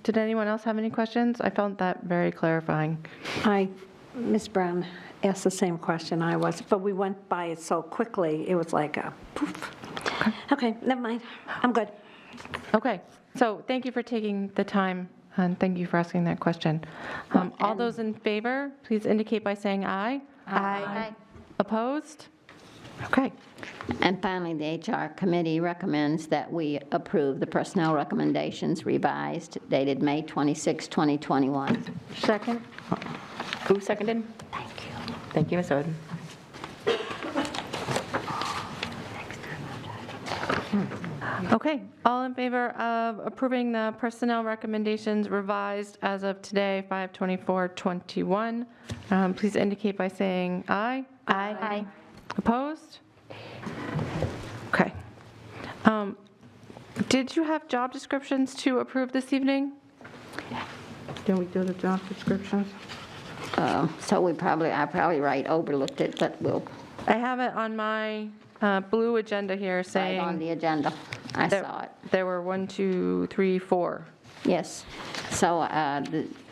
Did anyone else have any questions? I found that very clarifying. Ms. Brown asked the same question I was, but we went by it so quickly, it was like a poof. Okay, never mind. I'm good. Okay. So thank you for taking the time, and thank you for asking that question. All those in favor, please indicate by saying aye. Aye. Opposed? Okay. And finally, the HR committee recommends that we approve the personnel recommendations revised dated May 26, 2021. Second? Who seconded? Thank you. Thank you, Ms. Oden. Okay. All in favor of approving the personnel recommendations revised as of today, 5/24/21, please indicate by saying aye. Aye. Opposed? Okay. Did you have job descriptions to approve this evening? Can we do the job descriptions? So I probably overlooked it, but we'll. I have it on my blue agenda here saying. Right on the agenda. I saw it. There were 1, 2, 3, 4. Yes. So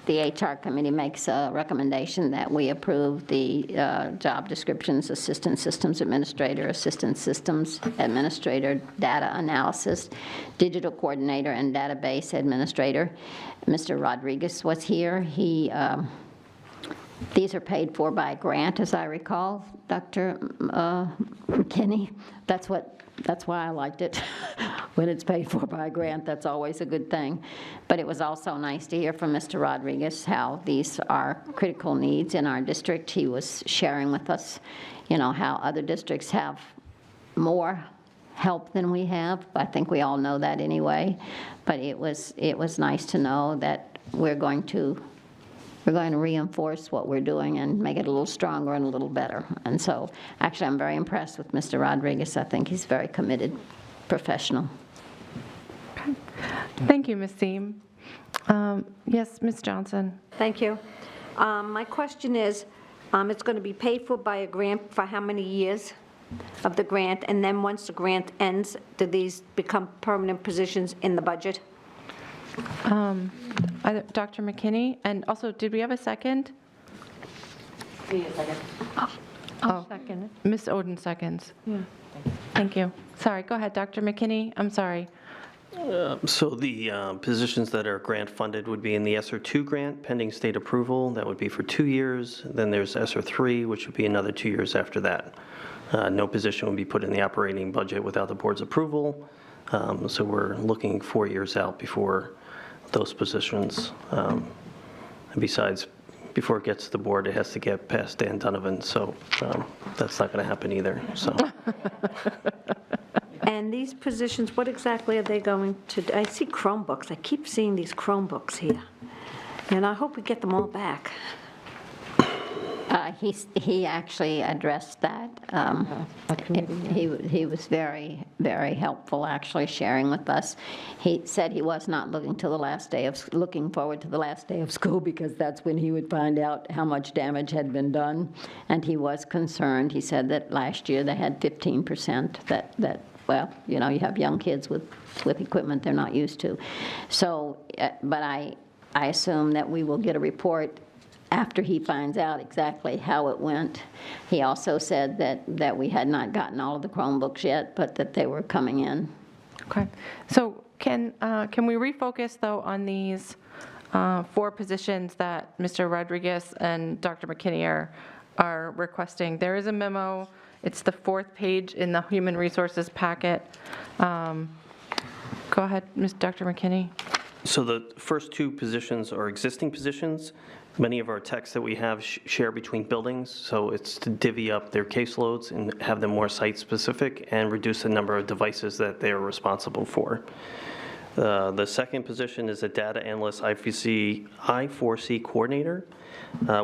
the HR committee makes a recommendation that we approve the job descriptions: Assistant Systems Administrator, Assistant Systems Administrator, Data Analysis, Digital Coordinator, and Database Administrator. Mr. Rodriguez was here. These are paid for by grant, as I recall, Dr. Mckinney. That's why I liked it. When it's paid for by a grant, that's always a good thing. But it was also nice to hear from Mr. Rodriguez how these are critical needs in our district. He was sharing with us, how other districts have more help than we have. I think we all know that anyway. But it was nice to know that we're going to reinforce what we're doing and make it a little stronger and a little better. And so, actually, I'm very impressed with Mr. Rodriguez. I think he's very committed professional. Thank you, Ms. Seem. Yes, Ms. Johnson. Thank you. My question is, it's going to be paid for by a grant for how many years of the grant? And then once the grant ends, do these become permanent positions in the budget? Dr. McKinney, and also, did we have a second? I'll second it. Ms. Oden seconds. Yeah. Thank you. Sorry, go ahead, Dr. McKinney. I'm sorry. So the positions that are grant funded would be in the ESSER 2 grant pending state approval. That would be for 2 years. Then there's ESSER 3, which would be another 2 years after that. No position would be put in the operating budget without the board's approval. So we're looking 4 years out before those positions. And besides, before it gets to the board, it has to get past Dan Donovan. So that's not going to happen either. So. And these positions, what exactly are they going to do? I see Chromebooks. I keep seeing these Chromebooks here. And I hope we get them all back. He actually addressed that. He was very, very helpful, actually, sharing with us. He said he was not looking forward to the last day of school, because that's when he would find out how much damage had been done. And he was concerned. He said that last year they had 15% that well, you know, you have young kids with equipment they're not used to. So, but I assume that we will get a report after he finds out exactly how it went. He also said that we had not gotten all of the Chromebooks yet, but that they were coming in. Okay. So can we refocus, though, on these 4 positions that Mr. Rodriguez and Dr. McKinney are requesting? There is a memo. It's the 4th page in the Human Resources packet. Go ahead, Dr. McKinney. So the first 2 positions are existing positions. Many of our techs that we have share between buildings, so it's to divvy up their caseloads and have them more site-specific and reduce the number of devices that they are responsible for. The second position is a data analyst I4C coordinator.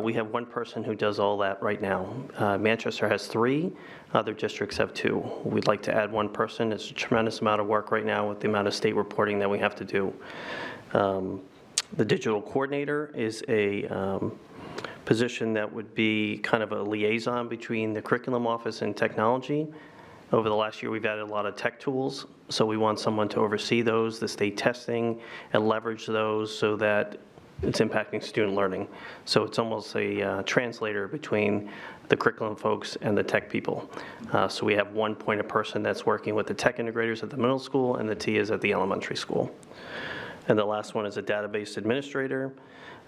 We have 1 person who does all that right now. Manchester has 3, other districts have 2. We'd like to add 1 person. It's a tremendous amount of work right now with the amount of state reporting that we have to do. The digital coordinator is a position that would be kind of a liaison between the curriculum office and technology. Over the last year, we've added a lot of tech tools, so we want someone to oversee those, the state testing, and leverage those so that it's impacting student learning. So it's almost a translator between the curriculum folks and the tech people. So we have 1 point of person that's working with the tech integrators at the middle school, and the TIAs at the elementary school. And the last one is a database administrator.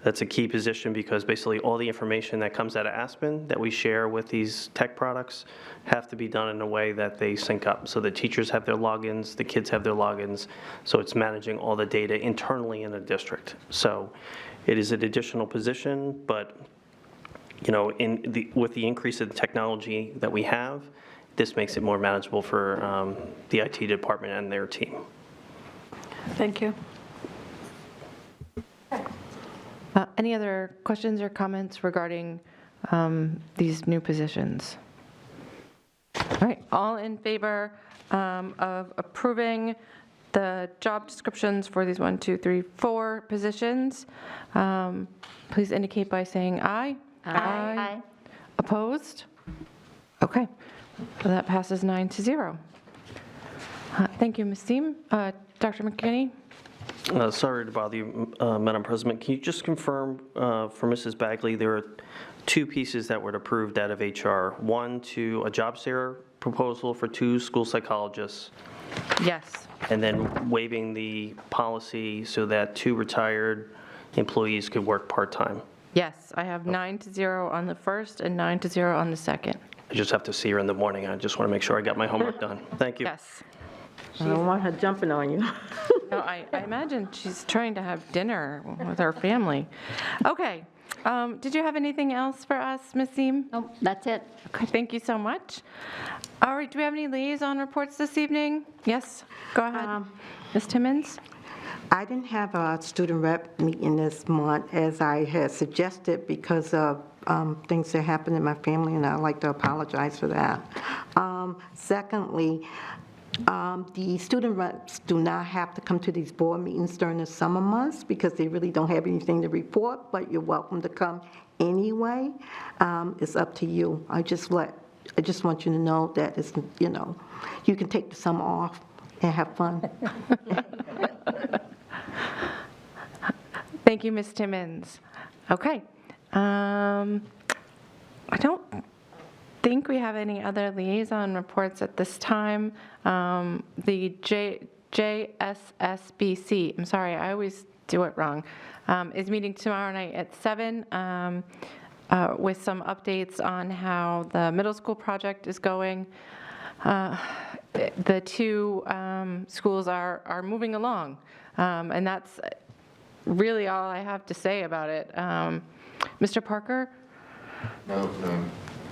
That's a key position because basically all the information that comes out of Aspen that we share with these tech products have to be done in a way that they sync up. So the teachers have their logins, the kids have their logins, so it's managing all the data internally in a district. So it is an additional position, but you know, with the increase in technology that we have, this makes it more manageable for the IT department and their team. Thank you. Any other questions or comments regarding these new positions? All right, all in favor of approving the job descriptions for these 1, 2, 3, 4 positions, please indicate by saying aye. Aye. Opposed? Okay, so that passes 9-0. Thank you, Ms. Seem. Dr. McKinney? Sorry to bother you, Madam President. Can you just confirm for Mrs. Bagley, there are 2 pieces that were approved out of HR. 1, to a job share proposal for 2 school psychologists. Yes. And then waiving the policy so that 2 retired employees could work part-time. Yes, I have 9-0 on the first and 9-0 on the second. I just have to see her in the morning. I just want to make sure I got my homework done. Thank you. Yes. I don't want her jumping on you. No, I imagine she's trying to have dinner with her family. Okay. Did you have anything else for us, Ms. Seem? Nope, that's it. Okay, thank you so much. All right, do we have any liaison reports this evening? Yes, go ahead. Ms. Timmons? I didn't have a student rep meeting this month as I had suggested because of things that happened in my family, and I'd like to apologize for that. Secondly, The student reps do not have to come to these board meetings during the summer months because they really don't have anything to report, but you're welcome to come anyway. It's up to you. I just want you to know that it's, you can take the summer off and have fun. Thank you, Ms. Timmons. Okay. I don't think we have any other liaison reports at this time. The JSSBC, I'm sorry, I always do it wrong, is meeting tomorrow night at 7 with some updates on how the middle school project is going. The two schools are moving along, and that's really all I have to say about it. Mr. Parker? No,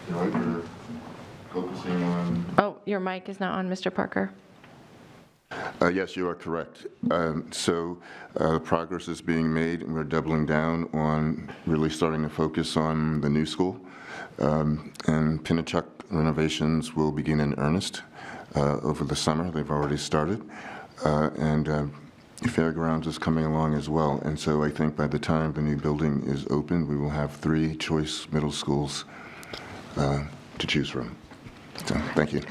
we're focusing on... Oh, your mic is not on, Mr. Parker. Yes, you are correct. So progress is being made, and we're doubling down on really starting to focus on the new school. And Pinnachuck renovations will begin in earnest over the summer. They've already started. And Fairgrounds is coming along as well. And so I think by the time the new building is open, we will have 3 choice middle schools to choose from. So, thank you.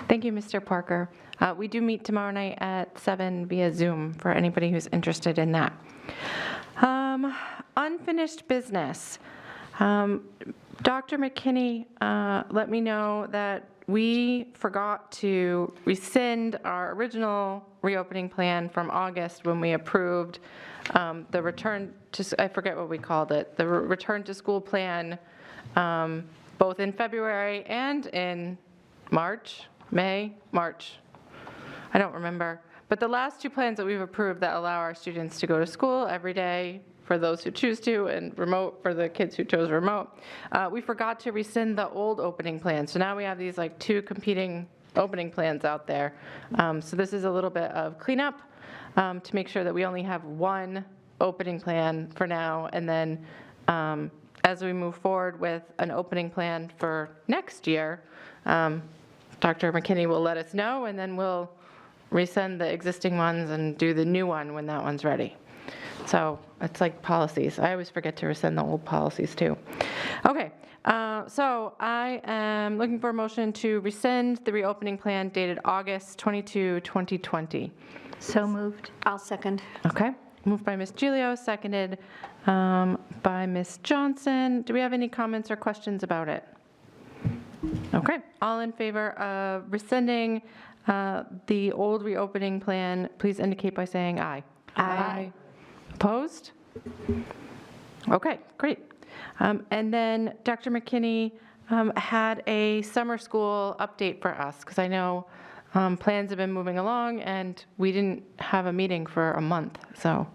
Thank you, Mr. Parker. We do meet tomorrow night at 7 via Zoom for anybody who's interested in that. Unfinished business. Dr. McKinney let me know that we forgot to rescind our original reopening plan from August when we approved the return to, I forget what we called it, the return to school plan, both in February and in March. I don't remember. But the last 2 plans that we've approved that allow our students to go to school every day for those who choose to, and remote for the kids who chose remote, we forgot to rescind the old opening plan. So now we have these like 2 competing opening plans out there. So this is a little bit of cleanup to make sure that we only have 1 opening plan for now. And then as we move forward with an opening plan for next year, Dr. McKinney will let us know, and then we'll resend the existing ones and do the new one when that one's ready. So it's like policies. I always forget to rescind the old policies too. Okay, so I am looking for a motion to rescind the reopening plan dated August 22, 2020. So moved. I'll second. Okay, moved by Ms. Giglio, seconded by Ms. Johnson. Do we have any comments or questions about it? Okay, all in favor of rescinding the old reopening plan, please indicate by saying aye. Aye. Opposed? Okay, great. And then Dr. McKinney had a summer school update for us, because I know plans have been moving along and we didn't have a meeting for a month, so.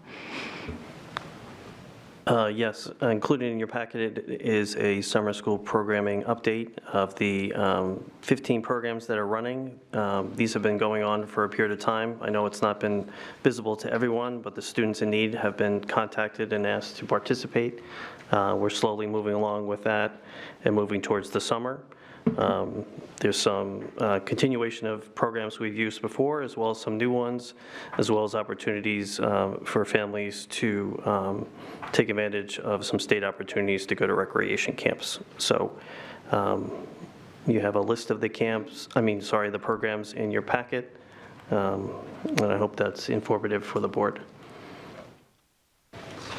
Yes, included in your packet is a summer school programming update of the 15 programs that are running. These have been going on for a period of time. I know it's not been visible to everyone, but the students in need have been contacted and asked to participate. We're slowly moving along with that and moving towards the summer. There's some continuation of programs we've used before, as well as some new ones, as well as opportunities for families to take advantage of some state opportunities to go to recreation camps. So you have a list of the the programs in your packet, and I hope that's informative for the board.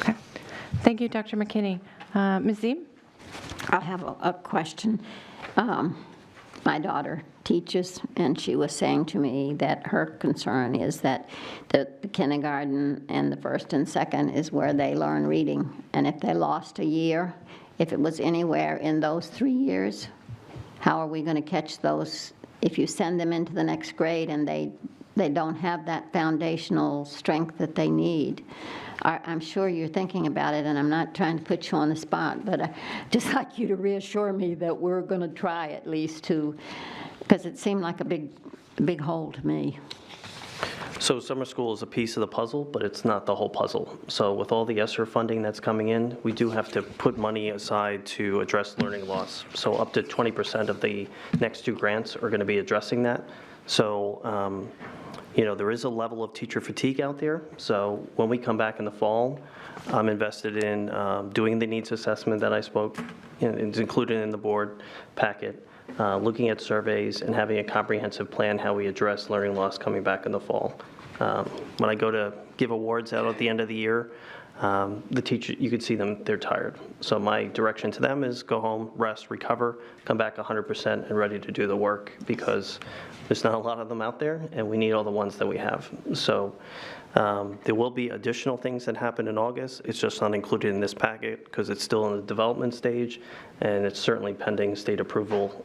Okay. Thank you, Dr. McKinney. Ms. Zeeb? I have a question. My daughter teaches, and she was saying to me that her concern is that the kindergarten and the first and second is where they learn reading. And if they lost a year, if it was anywhere in those 3 years, how are we going to catch those if you send them into the next grade and they don't have that foundational strength that they need? I'm sure you're thinking about it, and I'm not trying to put you on the spot, but I'd just like you to reassure me that we're going to try at least to, because it seemed like a big hole to me. So summer school is a piece of the puzzle, but it's not the whole puzzle. So with all the ESSER funding that's coming in, we do have to put money aside to address learning loss. So up to 20% of the next 2 grants are going to be addressing that. So, there is a level of teacher fatigue out there. So when we come back in the fall, I'm invested in doing the needs assessment that I spoke, it's included in the board packet, looking at surveys and having a comprehensive plan how we address learning loss coming back in the fall. When I go to give awards out at the end of the year, the teacher, you could see them, they're tired. So my direction to them is go home, rest, recover, come back 100% and ready to do the work, because there's not a lot of them out there and we need all the ones that we have. So there will be additional things that happen in August. It's just not included in this packet because it's still in the development stage, and it's certainly pending state approval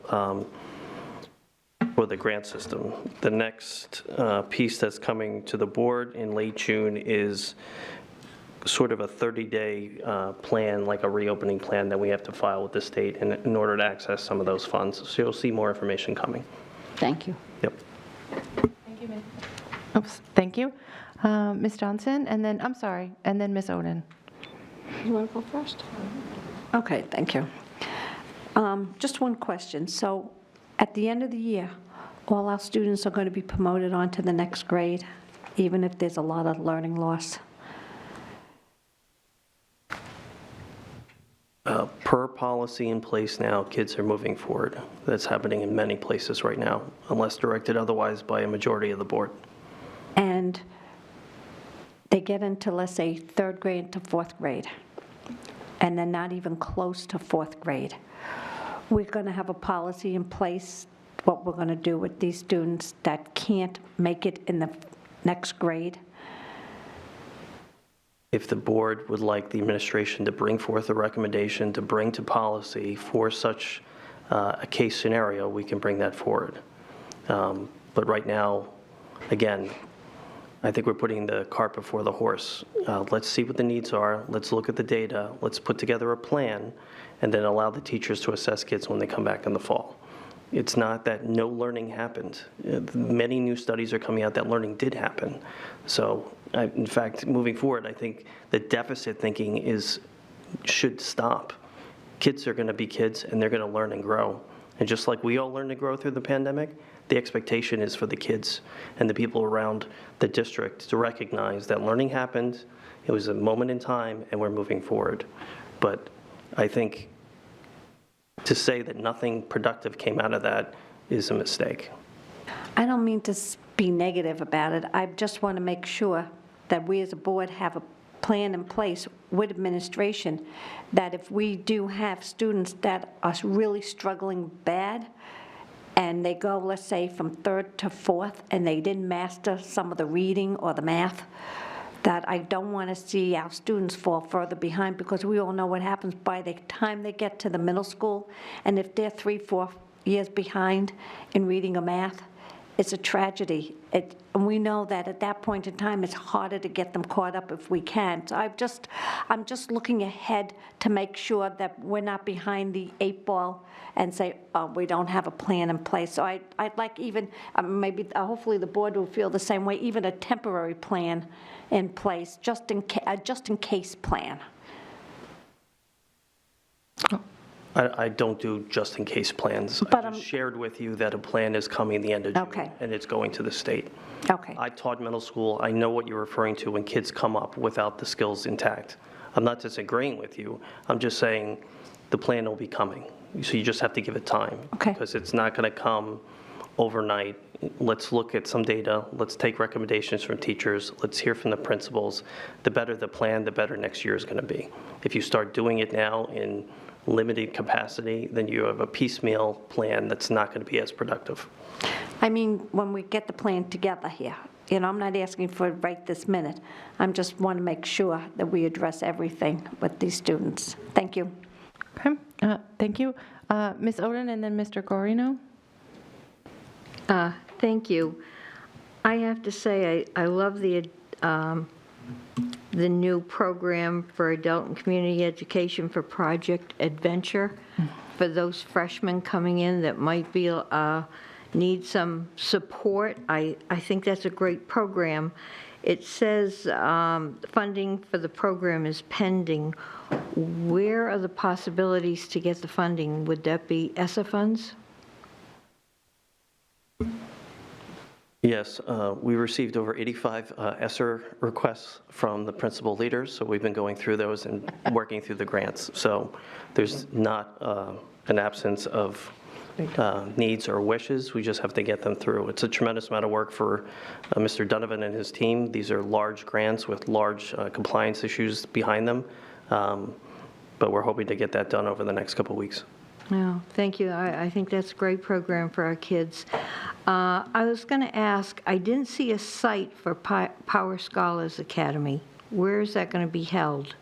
for the grant system. The next piece that's coming to the board in late June is sort of a 30-day plan, like a reopening plan that we have to file with the state in order to access some of those funds. So you'll see more information coming. Thank you. Yep. Thank you, Ms. Oops, thank you. Ms. Johnson, and then, I'm sorry, and then Ms. Oden. You want to go first? Okay, thank you. Just one question. So at the end of the year, all our students are going to be promoted on to the next grade, even if there's a lot of learning loss? Per policy in place now, kids are moving forward. That's happening in many places right now, unless directed otherwise by a majority of the board. And they get into, let's say, third grade to fourth grade, and they're not even close to fourth grade. We're going to have a policy in place, what we're going to do with these students that can't make it in the next grade. If the board would like the administration to bring forth a recommendation to bring to policy for such a case scenario, we can bring that forward. But right now, again, I think we're putting the cart before the horse. Let's see what the needs are. Let's look at the data. Let's put together a plan, and then allow the teachers to assess kids when they come back in the fall. It's not that no learning happened. Many new studies are coming out that learning did happen. So, in fact, moving forward, I think the deficit thinking should stop. Kids are going to be kids, and they're going to learn and grow. And just like we all learned to grow through the pandemic, the expectation is for the kids and the people around the district to recognize that learning happened, it was a moment in time, and we're moving forward. But I think to say that nothing productive came out of that is a mistake. I don't mean to be negative about it. I just want to make sure that we as a board have a plan in place with administration, that if we do have students that are really struggling bad, and they go, let's say, from third to fourth, and they didn't master some of the reading or the math, that I don't want to see our students fall further behind, because we all know what happens by the time they get to the middle school, and if they're 3-4 years behind in reading or math, it's a tragedy. And we know that at that point in time, it's harder to get them caught up if we can. So I'm just looking ahead to make sure that we're not behind the 8 ball and say, oh, we don't have a plan in place. So I'd like even, maybe, hopefully the board will feel the same way, even a temporary plan in place, just in case plan. I don't do just-in-case plans. But I just shared with you that a plan is coming the end of June, Okay. and it's going to the state. Okay. I taught middle school. I know what you're referring to when kids come up without the skills intact. I'm not disagreeing with you. I'm just saying the plan will be coming. So you just have to give it time. Okay. Because it's not going to come overnight. Let's look at some data. Let's take recommendations from teachers. Let's hear from the principals. The better the plan, the better next year is going to be. If you start doing it now in limited capacity, then you have a piecemeal plan that's not going to be as productive. I mean, when we get the plan together here, I'm not asking for it right this minute. I just want to make sure that we address everything with these students. Thank you. Okay, thank you. Ms. Oden, and then Mr. Guarino. Thank you. I have to say, I love the new program for adult and community education for Project Adventure for those freshmen coming in that might be need some support. I think that's a great program. It says funding for the program is pending. Where are the possibilities to get the funding? Would that be ESSA funds? Yes, we received over 85 ESSER requests from the principal leaders, so we've been going through those and working through the grants. So there's not an absence of needs or wishes, we just have to get them through. It's a tremendous amount of work for Mr. Donovan and his team. These are large grants with large compliance issues behind them, but we're hoping to get that done over the next couple of weeks. No, thank you. I think that's a great program for our kids. I was going to ask, I didn't see a site for Power Scholars Academy. Where is that going to be held?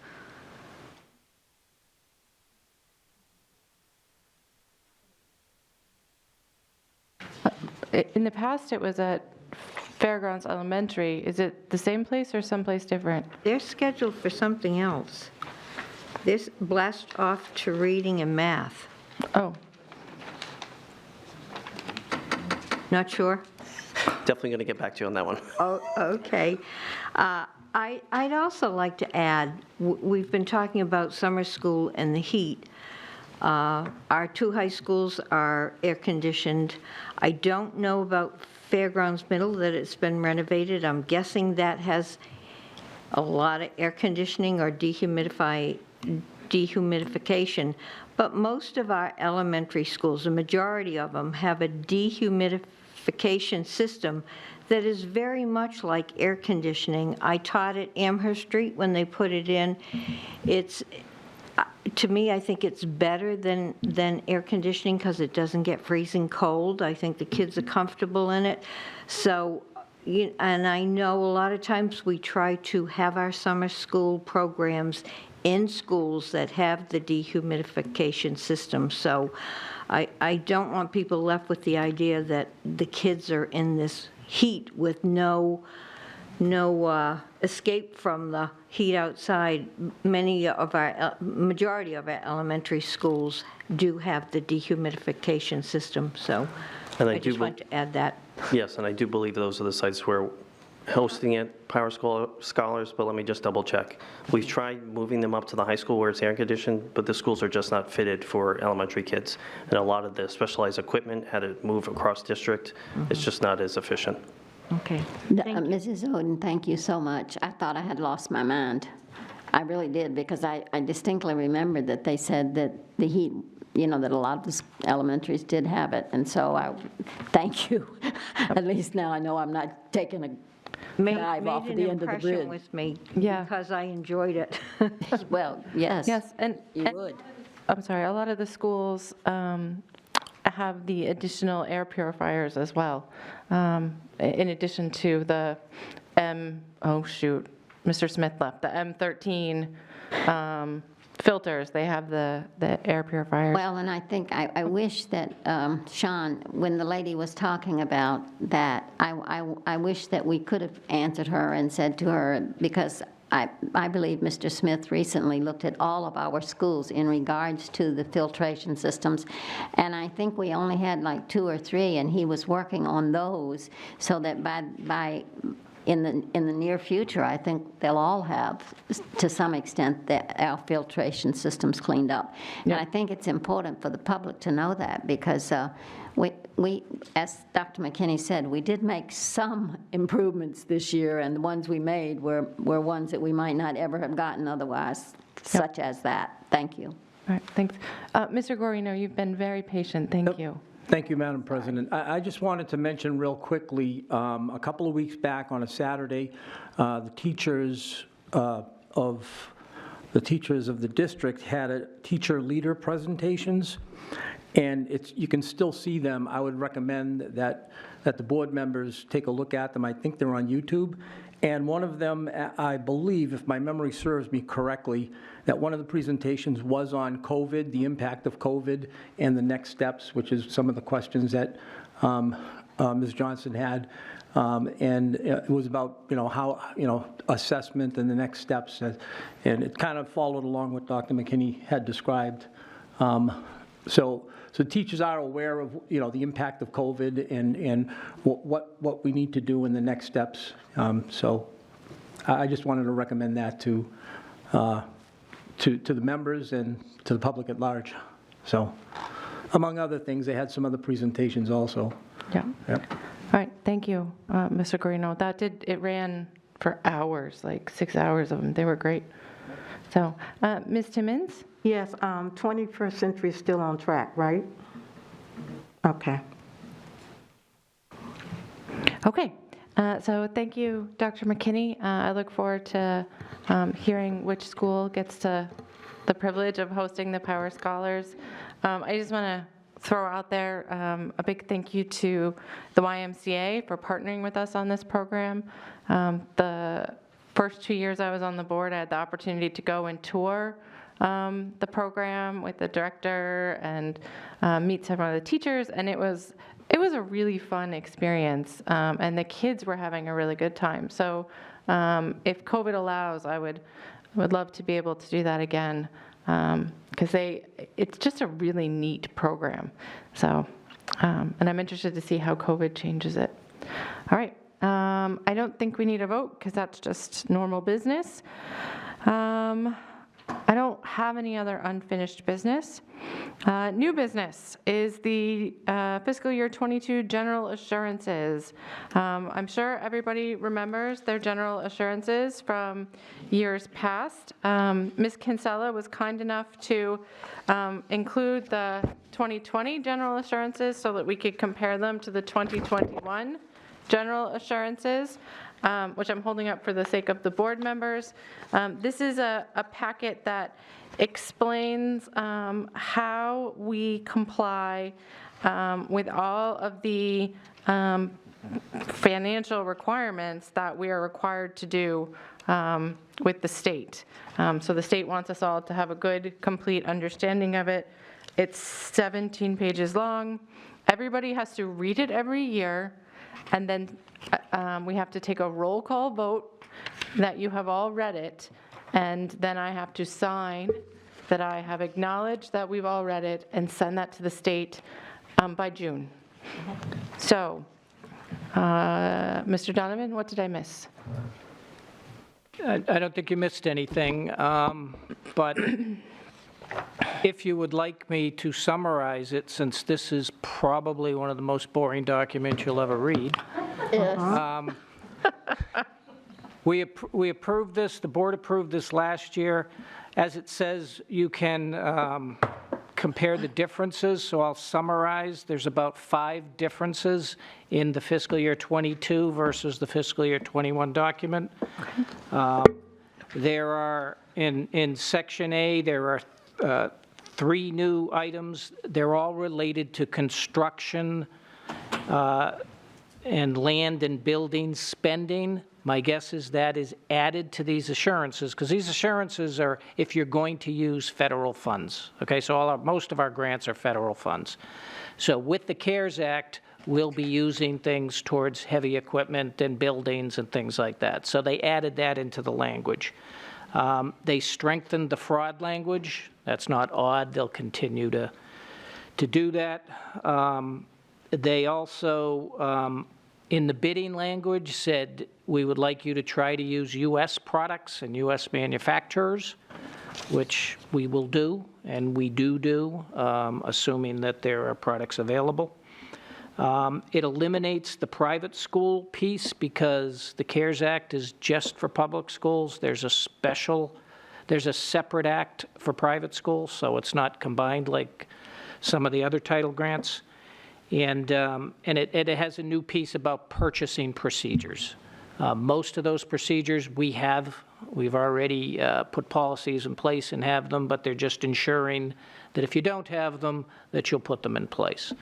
In the past, it was at Fairgrounds Elementary. Is it the same place or someplace different? They're scheduled for something else. This blast off to reading and math. Oh. Not sure? Definitely going to get back to you on that one. Oh, okay. I'd also like to add, we've been talking about summer school and the heat. Our 2 high schools are air-conditioned. I don't know about Fairgrounds Middle, that it's been renovated. I'm guessing that has a lot of air conditioning or dehumidification. But most of our elementary schools, the majority of them, have a dehumidification system that is very much like air conditioning. I taught at Amherst Street when they put it in. It's, to me, I think it's better than air conditioning because it doesn't get freezing cold. I think the kids are comfortable in it. So, and I know a lot of times we try to have our summer school programs in schools that have the dehumidification system. So I don't want people left with the idea that the kids are in this heat with no escape from the heat outside. Majority of our elementary schools do have the dehumidification system, so I just want to add that. Yes, and I do believe those are the sites where hosting it, Power Scholars, but let me just double check. We've tried moving them up to the high school where it's air conditioned, but the schools are just not fitted for elementary kids. And a lot of the specialized equipment had to move across district. It's just not as efficient. Okay. Mrs. Oden, thank you so much. I thought I had lost my mind. I really did, because I distinctly remembered that they said that the heat, that a lot of the elementaries did have it. And so thank you. At least now I know I'm not taking a dive off at the end of the bridge. Made an impression with me because I enjoyed it. Well, yes. Yes, and would. I'm sorry, a lot of the schools have the additional air purifiers as well. In addition to the Mr. Smith left, the M13 filters, they have the air purifiers. Well, and I think, I wish that, Sean, when the lady was talking about that, I wish that we could have answered her and said to her, because I believe Mr. Smith recently looked at all of our schools in regards to the filtration systems, and I think we only had like 2 or 3, and he was working on those so that by in the near future, I think they'll all have, to some extent, our filtration systems cleaned up. And I think it's important for the public to know that, because we, as Dr. McKinney said, we did make some improvements this year, and the ones we made were ones that we might not ever have gotten otherwise, such as that. Thank you. All right, thanks. Mr. Guarino, you've been very patient. Thank you. Thank you, Madam President. I just wanted to mention real quickly, a couple of weeks back on a Saturday, the teachers of the district had a teacher leader presentations, and you can still see them. I would recommend that the board members take a look at them. I think they're on YouTube. And one of them, I believe, if my memory serves me correctly, that one of the presentations was on COVID, the impact of COVID, and the next steps, which is some of the questions that Ms. Johnson had. And it was about, how, assessment and the next steps. And it kind of followed along what Dr. McKinney had described. So teachers are aware of, the impact of COVID and what we need to do in the next steps. So I just wanted to recommend that to the members and to the public at large. So among other things, they had some other presentations also. Yeah. Yep. All right, thank you, Mr. Guarino. It ran for hours, like 6 hours of them. They were great. So, Ms. Timmons? Yes, 21st Century is still on track, right? Okay. Okay, so thank you, Dr. McKinney. I look forward to hearing which school gets the privilege of hosting the Power Scholars. I just want to throw out there a big thank you to the YMCA for partnering with us on this program. The first 2 years I was on the board, I had the opportunity to go and tour the program with the director and meet several of the teachers, and it was a really fun experience, and the kids were having a really good time. So if COVID allows, I would love to be able to do that again, because it's just a really neat program. So, and I'm interested to see how COVID changes it. All right, I don't think we need a vote because that's just normal business. I don't have any other unfinished business. New business is the fiscal year 22 general assurances. I'm sure everybody remembers their general assurances from years past. Ms. Kinsella was kind enough to include the 2020 general assurances so that we could compare them to the 2021 general assurances, which I'm holding up for the sake of the board members. This is a packet that explains how we comply with all of the financial requirements that we are required to do with the state. So the state wants us all to have a good, complete understanding of it. It's 17 pages long. Everybody has to read it every year, and then we have to take a roll call vote that you have all read it, and then I have to sign that I have acknowledged that we've all read it and send that to the state by June. So, Mr. Donovan, what did I miss? I don't think you missed anything, but if you would like me to summarize it, since this is probably one of the most boring documents you'll ever read. Yes. We approved this, the board approved this last year. As it says, you can compare the differences, so I'll summarize. There's about 5 differences in the fiscal year 22 versus the fiscal year 21 document. There are, in Section A, there are 3 new items. They're all related to construction and land and building spending. My guess is that is added to these assurances, because these assurances are if you're going to use federal funds. Okay, so most of our grants are federal funds. So with the CARES Act, we'll be using things towards heavy equipment and buildings and things like that. So they added that into the language. They strengthened the fraud language. That's not odd. They'll continue to do that. They also, in the bidding language, said we would like you to try to use U.S. products and U.S. manufacturers, which we will do, and we do, assuming that there are products available. It eliminates the private school piece because the CARES Act is just for public schools. There's a separate act for private schools, so it's not combined like some of the other title grants. And it has a new piece about purchasing procedures. Most of those procedures we've already put policies in place and have them, but they're just ensuring that if you don't have them, that you'll put them in place.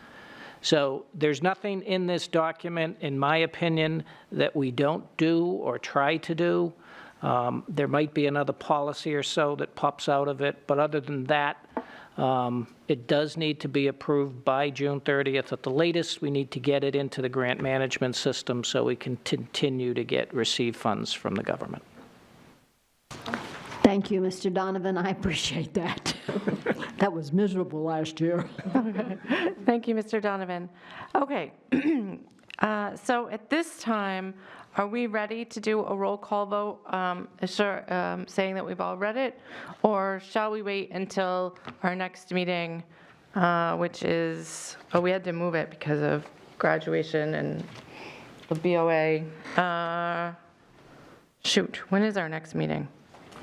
So there's nothing in this document, in my opinion, that we don't do or try to do. There might be another policy or so that pops out of it, but other than that, it does need to be approved by June 30th at the latest. We need to get it into the grant management system so we can continue to receive funds from the government. Thank you, Mr. Donovan. I appreciate that. That was miserable last year. Thank you, Mr. Donovan. Okay, so at this time, are we ready to do a roll call vote, saying that we've all read it, or shall we wait until our next meeting, which is, we had to move it because of graduation and the BOA. Shoot, when is our next meeting?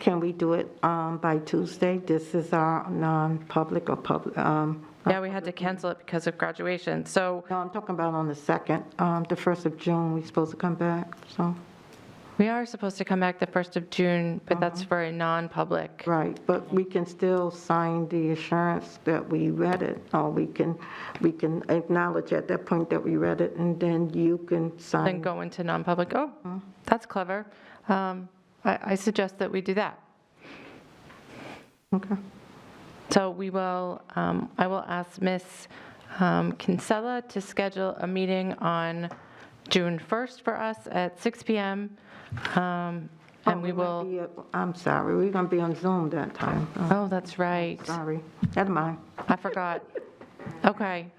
Can we do it by Tuesday? This is our non-public or public. Yeah, we had to cancel it because of graduation, so. No, I'm talking about on the 2nd, the 1st of June, we're supposed to come back, so. We are supposed to come back the 1st of June, but that's for a non-public. Right, but we can still sign the assurance that we read it, or we can acknowledge at that point that we read it, and then you can sign. Then go into non-public. Oh, that's clever. I suggest that we do that. Okay. So we will, I will ask Ms. Kinsella to schedule a meeting on June 1st for us at 6 p.m. And we will. I'm sorry, we're going to be on Zoom that time. Oh, that's right. Sorry, never mind. I forgot. Okay.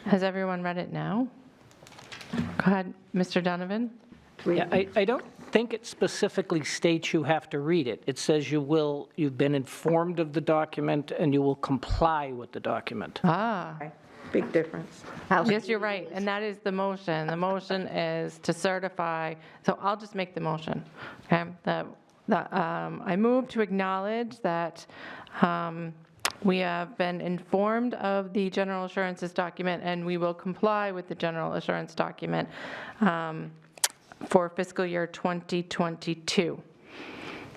Has everyone read it now? Go ahead, Mr. Donovan. Yeah, I don't think it specifically states you have to read it. It says you've been informed of the document and you will comply with the document. Ah. Big difference. Yes, you're right, and that is the motion. The motion is to certify, so I'll just make the motion, okay? I move to acknowledge that we have been informed of the general assurances document, and we will comply with the general assurance document for fiscal year 2022.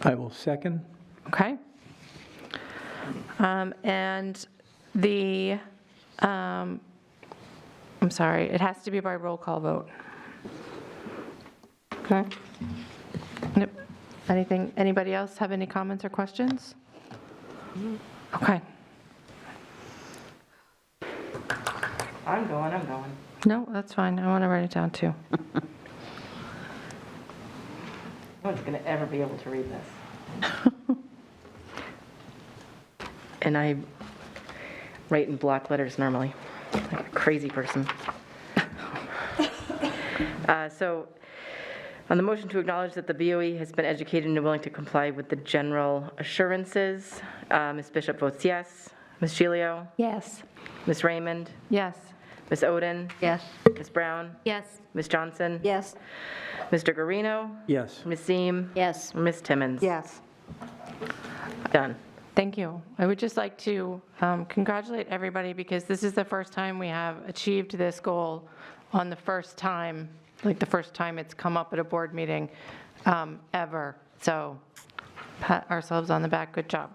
I will second. Okay. And the, I'm sorry, it has to be by roll call vote. Okay. Yep. Anybody else have any comments or questions? Okay. I'm going. No, that's fine. I want to write it down too. No one's going to ever be able to read this. And I write in block letters normally, like a crazy person. So on the motion to acknowledge that the BOE has been educated and willing to comply with the general assurances, Ms. Bishop votes yes. Ms. Gilio? Yes. Ms. Raymond? Yes. Ms. Oden? Yes. Ms. Brown? Yes. Ms. Johnson? Yes. Mr. Guarino? Yes. Ms. Seem? Yes. Ms. Timmons? Yes. Done. Thank you. I would just like to congratulate everybody because this is the first time we have achieved this goal on the first time, like the first time it's come up at a board meeting ever. So pat ourselves on the back. Good job.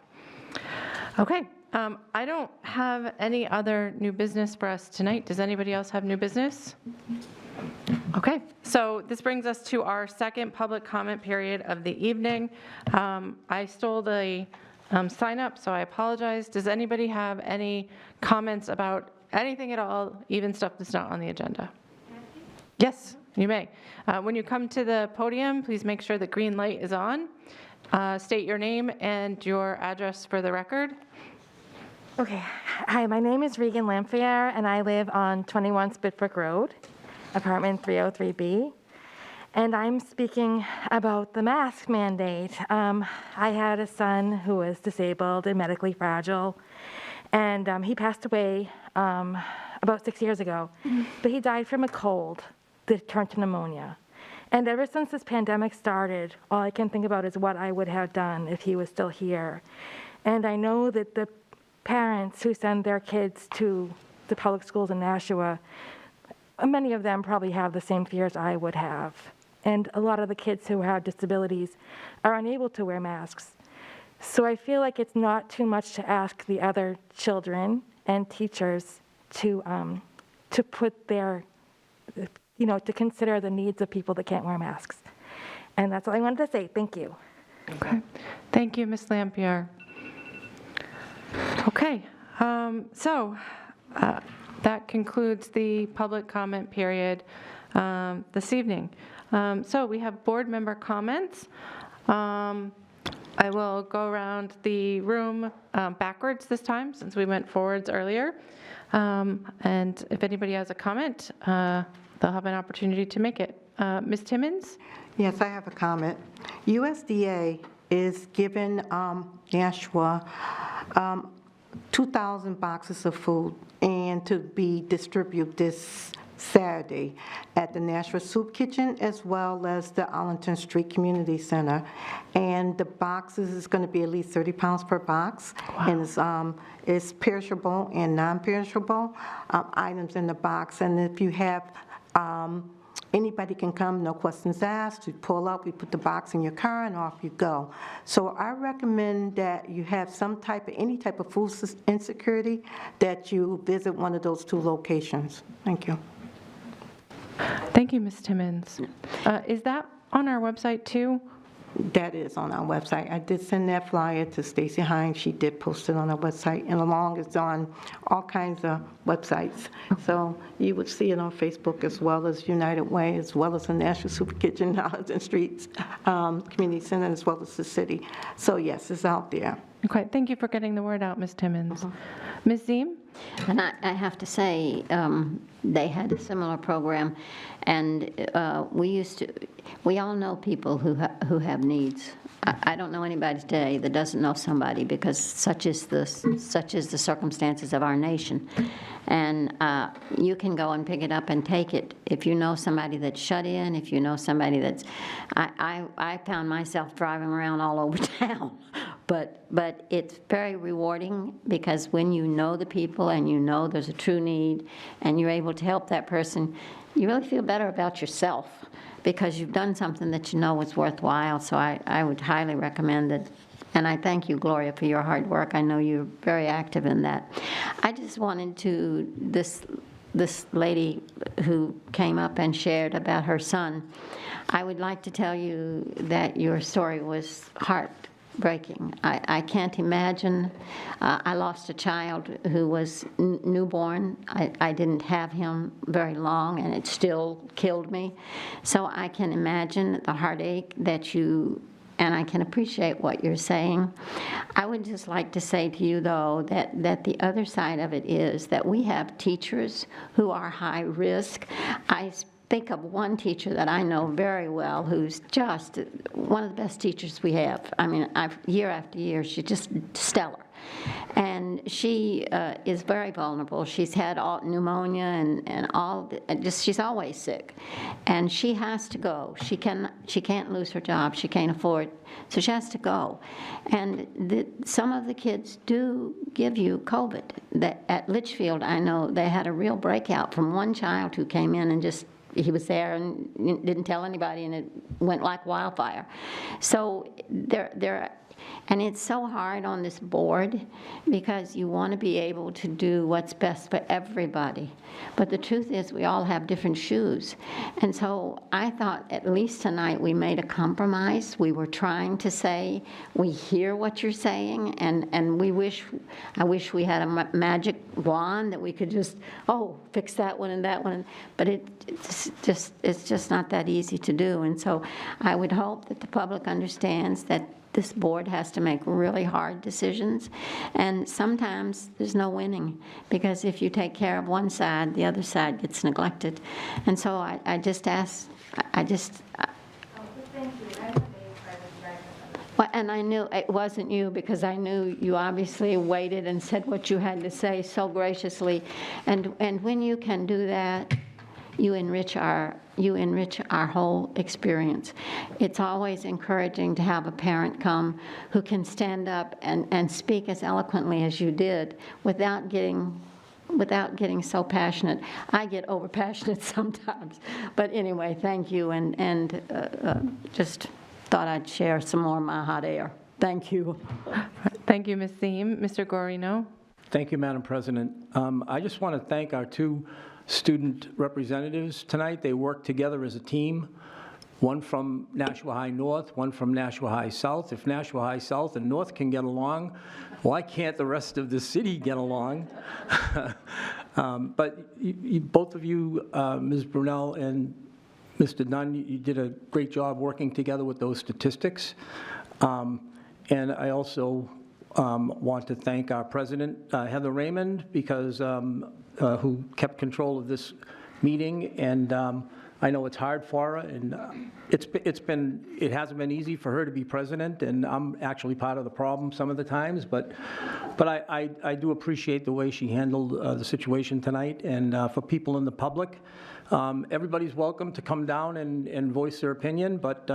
Okay. I don't have any other new business for us tonight. Does anybody else have new business? Okay, so this brings us to our second public comment period of the evening. I stole the sign up, so I apologize. Does anybody have any comments about anything at all, even stuff that's not on the agenda? Yes, you may. When you come to the podium, please make sure the green light is on. State your name and your address for the record. Okay. Hi, my name is Regan Lamphere, and I live on 21 Spitbrook Road, apartment 303B. And I'm speaking about the mask mandate. I had a son who was disabled and medically fragile, and he passed away about 6 years ago. But he died from a cold that turned to pneumonia. And ever since this pandemic started, all I can think about is what I would have done if he was still here. And I know that the parents who send their kids to the public schools in Nashua, many of them probably have the same fears I would have. And a lot of the kids who have disabilities are unable to wear masks. So I feel like it's not too much to ask the other children and teachers to put their, to consider the needs of people that can't wear masks. And that's all I wanted to say. Thank you. Okay. Thank you, Ms. Lamphere. Okay, so that concludes the public comment period this evening. So we have board member comments. I will go around the room backwards this time since we went forwards earlier. And if anybody has a comment, they'll have an opportunity to make it. Ms. Timmons? Yes, I have a comment. USDA is giving Nashua 2,000 boxes of food and to be distributed this Saturday at the Nashua Soup Kitchen as well as the Arlington Street Community Center. And the boxes is going to be at least 30 pounds per box. And it's perishable and non-perishable items in the box. And if you have anybody can come, no questions asked. You pull up, we put the box in your car, and off you go. So I recommend that you have any type of food insecurity, that you visit one of those 2 locations. Thank you. Thank you, Ms. Timmons. Is that on our website too? That is on our website. I did send that flyer to Stacy Hines. She did post it on our website, and along it's on all kinds of websites. So you would see it on Facebook as well as United Way, as well as the Nashua Super Kitchen, Arlington Streets Community Center, as well as the city. So yes, it's out there. Okay, thank you for getting the word out, Ms. Timmons. Ms. Ziem? And I have to say, they had a similar program, and we all know people who have needs. I don't know anybody today that doesn't know somebody, because such is the circumstances of our nation. And you can go and pick it up and take it. If you know somebody that's shut in, if you know somebody that's, I found myself driving around all over town. But it's very rewarding, because when you know the people and you know there's a true need and you're able to help that person, you really feel better about yourself, because you've done something that you know is worthwhile. So I would highly recommend it. And I thank you, Gloria, for your hard work. I know you're very active in that. I just wanted to, this lady who came up and shared about her son, I would like to tell you that your story was heartbreaking. I can't imagine. I lost a child who was newborn. I didn't have him very long, and it still killed me. So I can imagine the heartache that you, and I can appreciate what you're saying. I would just like to say to you, though, that the other side of it is that we have teachers who are high risk. I think of one teacher that I know very well who's just one of the best teachers we have. I mean, year after year, she's just stellar. And she is very vulnerable. She's had pneumonia and all, she's always sick. And she has to go. She can't lose her job. She can't afford, so she has to go. And some of the kids do give you COVID. At Litchfield, I know they had a real breakout from one child who came in and just, he was there and didn't tell anybody, and it went like wildfire. So and it's so hard on this board, because you want to be able to do what's best for everybody. But the truth is, we all have different shoes. And so I thought at least tonight we made a compromise. We were trying to say, we hear what you're saying, and I wish we had a magic wand that we could just, fix that one and that one. But it's just not that easy to do. And so I would hope that the public understands that this board has to make really hard decisions, and sometimes there's no winning, because if you take care of one side, the other side gets neglected. And so I just ask, well, and I knew it wasn't you, because I knew you obviously waited and said what you had to say so graciously, and when you can do that, you enrich our whole experience. It's always encouraging to have a parent come who can stand up and speak as eloquently as you did without getting so passionate. I get over-passionate sometimes. But anyway, thank you, and just thought I'd share some more of my hot air. Thank you. Thank you, Ms. Ziem. Mr. Guarino? Thank you, Madam President. I just want to thank our 2 student representatives tonight. They worked together as a team, one from Nashua High North, one from Nashua High South. If Nashua High South and North can get along, why can't the rest of the city get along? But both of you, Ms. Brunel and Mr. Dunn, you did a great job working together with those statistics. And I also want to thank our president, Heather Raymond, because who kept control of this meeting, and I know it's hard for her, and it hasn't been easy for her to be president, and I'm actually part of the problem some of the times, but I do appreciate the way she handled the situation tonight. And for people in the public, everybody's welcome to come down and voice their opinion, but,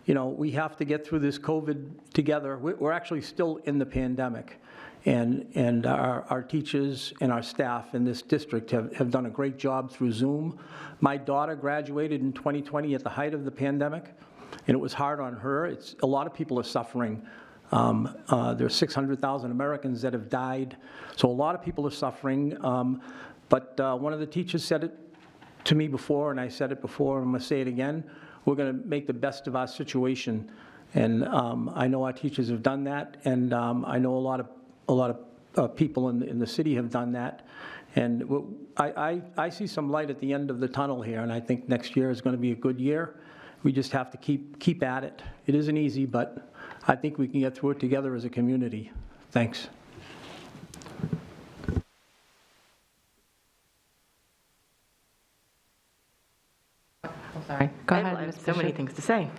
you know, we have to get through this COVID together. We're actually still in the pandemic, and our teachers and our staff in this district have done a great job through Zoom. My daughter graduated in 2020 at the height of the pandemic, and it was hard on her. A lot of people are suffering. There's 600,000 Americans that have died, so a lot of people are suffering. But one of the teachers said it to me before, and I said it before, and I'm going to say it again. We're going to make the best of our situation, and I know our teachers have done that, and I know a lot of people in the city have done that, and I see some light at the end of the tunnel here, and I think next year is going to be a good year. We just have to keep at it. It isn't easy, but I think we can get through it together as a community. Thanks. Sorry. Go I ahead, have Ms. so many Bishop. things to say.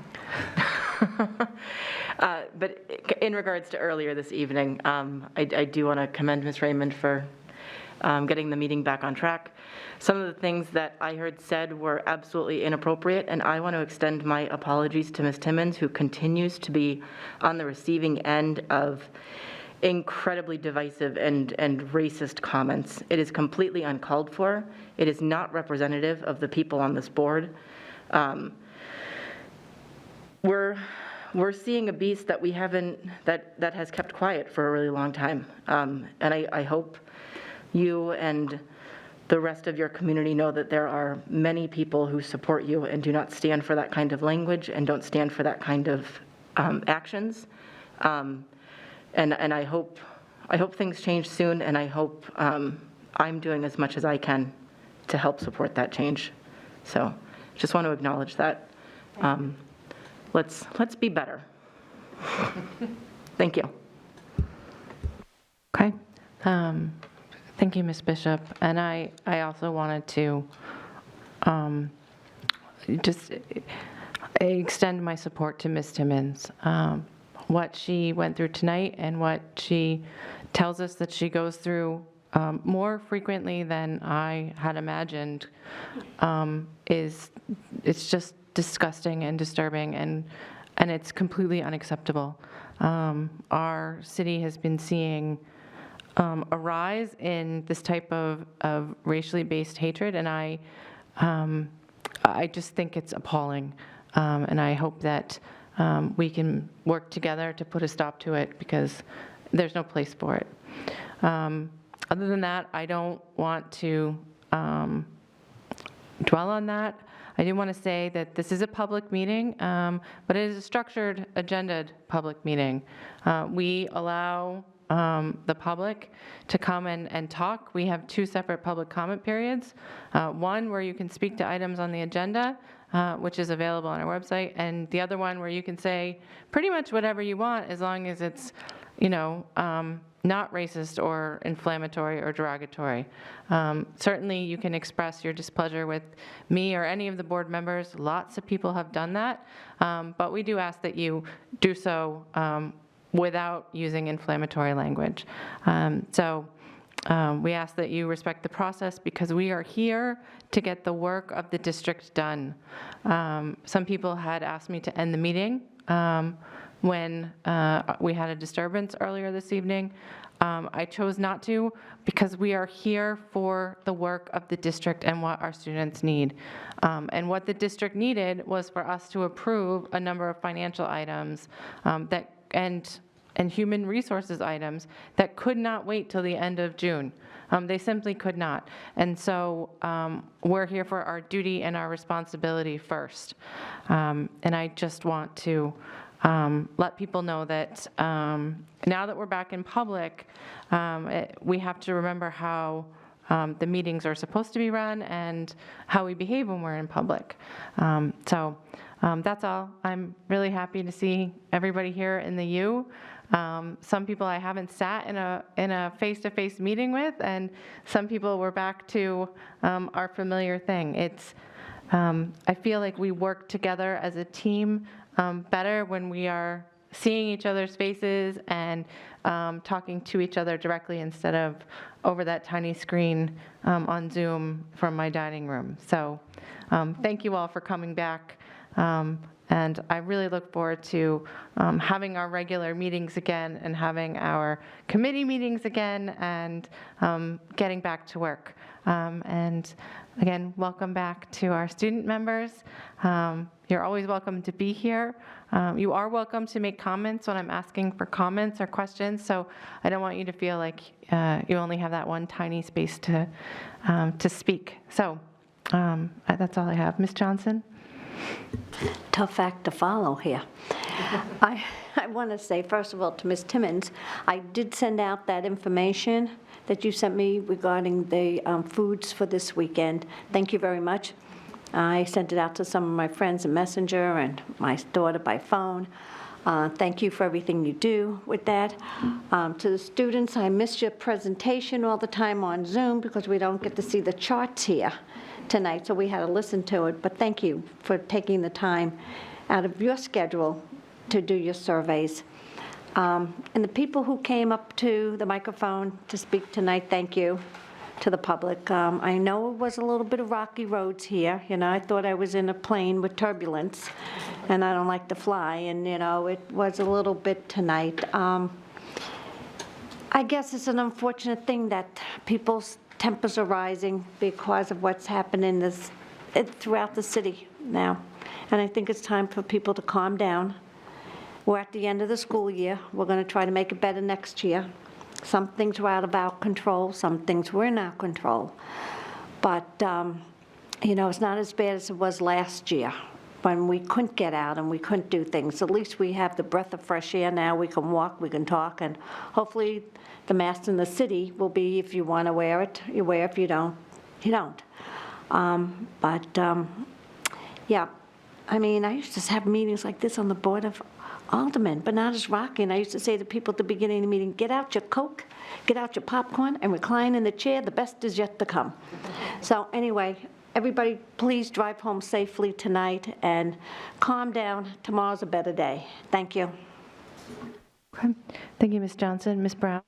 But in regards to earlier this evening, I do want to commend Ms. Raymond for getting the meeting back on track. Some of the things that I heard said were absolutely inappropriate, and I want to extend my apologies to Ms. Timmons, who continues to be on the receiving end of incredibly divisive and racist comments. It is completely uncalled for. It is not representative of the people on this board. We're seeing a beast that we haven't, that has kept quiet for a really long time. And I hope you and the rest of your community know that there are many people who support you and do not stand for that kind of language and don't stand for that kind of actions. And I hope things change soon, and I hope I'm doing as much as I can to help support that change. So just want to acknowledge that. Let's be better. Thank you. Okay. Thank you, Ms. Bishop. And I also wanted to just extend my support to Ms. Timmons. What she went through tonight and what she tells us that she goes through more frequently than I had imagined it's just disgusting and disturbing, and it's completely unacceptable. Our city has been seeing a rise in this type of racially based hatred, and I just think it's appalling, and I hope that we can work together to put a stop to it, because there's no place for it. Other than that, I don't want to dwell on that. I do want to say that this is a public meeting, but it is a structured, agendaed public meeting. We allow the public to come and talk. We have two separate public comment periods. One where you can speak to items on the agenda, which is available on our website, and the other one where you can say pretty much whatever you want, as long as it's, not racist or inflammatory or derogatory. Certainly you can express your displeasure with me or any of the board members. Lots of people have done that, but we do ask that you do so without using inflammatory language. We ask that you respect the process, because we are here to get the work of the district done. Some people had asked me to end the meeting when we had a disturbance earlier this evening. I chose not to, because we are here for the work of the district and what our students need. And what the district needed was for us to approve a number of financial items and human resources items that could not wait till the end of June. They simply could not. And so we're here for our duty and our responsibility first. And I just want to let people know that now that we're back in public, we have to remember how the meetings are supposed to be run and how we behave when we're in public. That's all. I'm really happy to see everybody here in the U. Some people I haven't sat in a face-to-face meeting with, and some people we're back to our familiar thing. I feel like we work together as a team better when we are seeing each other's faces and talking to each other directly instead of over that tiny screen on Zoom from my dining room. So thank you all for coming back. And I really look forward to having our regular meetings again and having our committee meetings again and getting back to work. And again, welcome back to our student members. You're always welcome to be here. You are welcome to make comments when I'm asking for comments or questions, so I don't want you to feel like you only have that one tiny space to speak. So that's all I have. Ms. Johnson? Tough act to follow here. I want to say, first of all, to Ms. Timmons, I did send out that information that you sent me regarding the foods for this weekend. Thank you very much. I sent it out to some of my friends in Messenger and my daughter by phone. Thank you for everything you do with that. To the students, I missed your presentation all the time on Zoom because we don't get to see the charts here tonight, so we had to listen to it. But thank you for taking the time out of your schedule to do your surveys. And the people who came up to the microphone to speak tonight, thank you to the public. I know it was a little bit of rocky roads here. You know, I thought I was in a plane with turbulence, and I don't like to fly, and, you know, it was a little bit tonight. I guess it's an unfortunate thing that people's tempers are rising because of what's happening throughout the city now. And I think it's time for people to calm down. We're at the end of the school year. We're going to try to make it better next year. Some things were out of our control. Some things were in our control. But, you know, it's not as bad as it was last year when we couldn't get out and we couldn't do things. At least we have the breath of fresh air now. We can walk, we can talk, and hopefully the mask in the city will be, if you want to wear it, you wear. If you don't, you don't. Yeah, I mean, I used to have meetings like this on the Board of Aldermen, but not as rocky. And I used to say to people at the beginning of the meeting, get out your Coke, get out your popcorn, and recline in the chair. The best is yet to come. So anyway, everybody, please drive home safely tonight and calm down. Tomorrow's a better day. Thank you. Okay. Thank you, Ms. Johnson. Ms. Brown?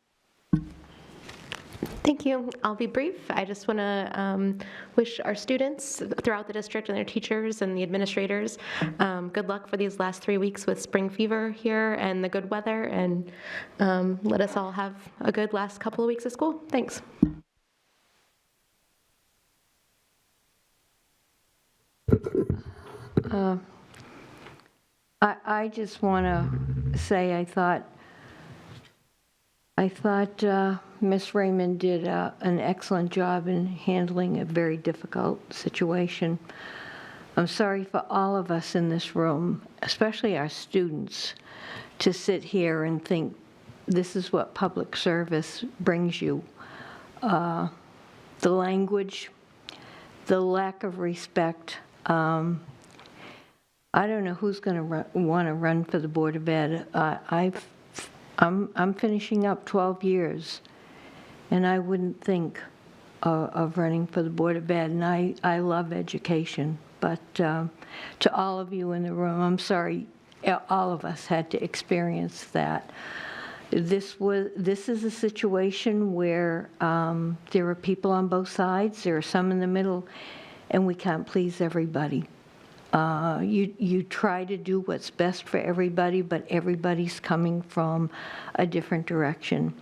Thank you. I'll be brief. I just want to wish our students throughout the district and their teachers and the administrators good luck for these last 3 weeks with spring fever here and the good weather, and let us all have a good last couple of weeks of school. Thanks. I just want to say I thought Ms. Raymond did an excellent job in handling a very difficult situation. I'm sorry for all of us in this room, especially our students, to sit here and think this is what public service brings you. The language, the lack of respect. I don't know who's going to want to run for the Board of Ed. I'm finishing up 12 years, and I wouldn't think of running for the Board of Ed, and I love education. But to all of you in the room, I'm sorry, all of us had to experience that. This is a situation where there are people on both sides, there are some in the middle, and we can't please everybody. You try to do what's best for everybody, but everybody's coming from a different direction.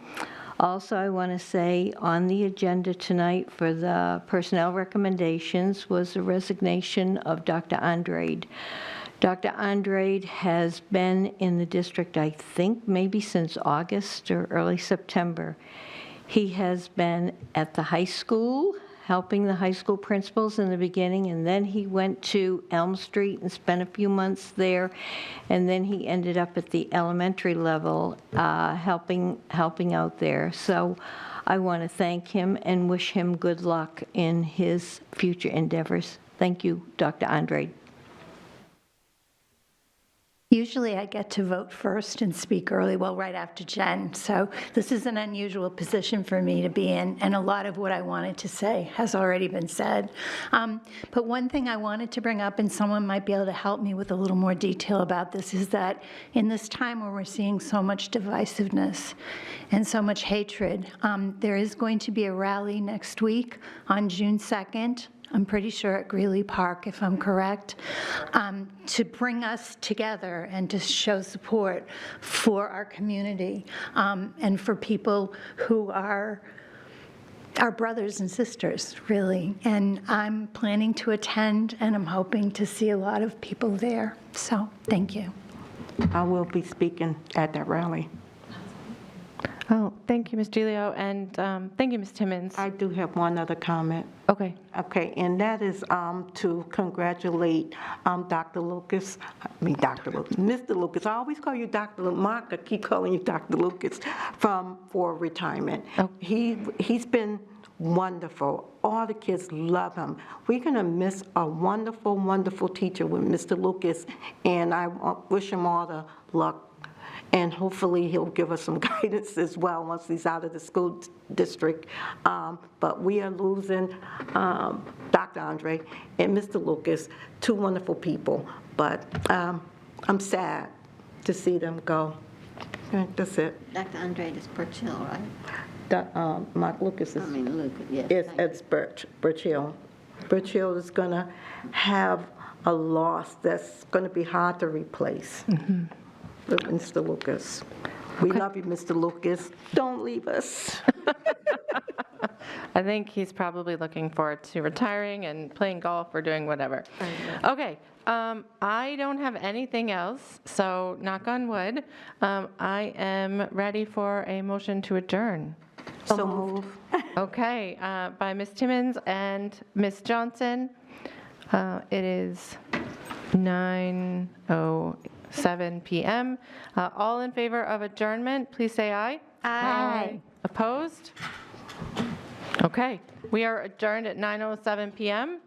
Also, I want to say on the agenda tonight for the personnel recommendations was the resignation of Dr. Andrade. Dr. Andrade has been in the district, I think, maybe since August or early September. He has been at the high school, helping the high school principals in the beginning, and then he went to Elm Street and spent a few months there, and then he ended up at the elementary level helping out there. So I want to thank him and wish him good luck in his future endeavors. Thank you, Dr. Andrade. Usually I get to vote first and speak early, well, right after Jen. So this is an unusual position for me to be in, and a lot of what I wanted to say has already been said. But one thing I wanted to bring up, and someone might be able to help me with a little more detail about this, is that in this time where we're seeing so much divisiveness and so much hatred, there is going to be a rally next week on June 2nd. I'm pretty sure at Greeley Park, if I'm correct, to bring us together and to show support for our community and for people who are our brothers and sisters, really. And I'm planning to attend, and I'm hoping to see a lot of people there. So thank you. I will be speaking at that rally. Oh, thank you, Ms. Giglio, and thank you, Ms. Timmons. I do have one other comment. Okay. Okay, and that is to congratulate Dr. Lucas, Mr. Lucas. I always call you Dr. Mark, I keep calling you Dr. Lucas, for retirement. Oh. He's been wonderful. All the kids love him. We're going to miss a wonderful, wonderful teacher with Mr. Lucas, and I wish him all the luck. And hopefully he'll give us some guidance as well once he's out of the school district. But we are losing Dr. Andre and Mr. Lucas, two wonderful people. But I'm sad to see them go. That's it. Dr. Andre is Burchill, right? Mark Lucas is, Lucas, yes. it's Burchill. Burchill is going to have a loss that's going to be hard to replace. Mm-hmm. Mr. Lucas. We love you, Mr. Lucas. Don't leave us. I think he's probably looking forward to retiring and playing golf or doing whatever. Okay, I don't have anything else, so knock on wood. I am ready for a motion to adjourn. So move. Okay, by Ms. Timmons and Ms. Johnson. It is 9:07 p.m. All in favor of adjournment, please say aye. Aye. Opposed? Okay, we are adjourned at 9:07 p.m.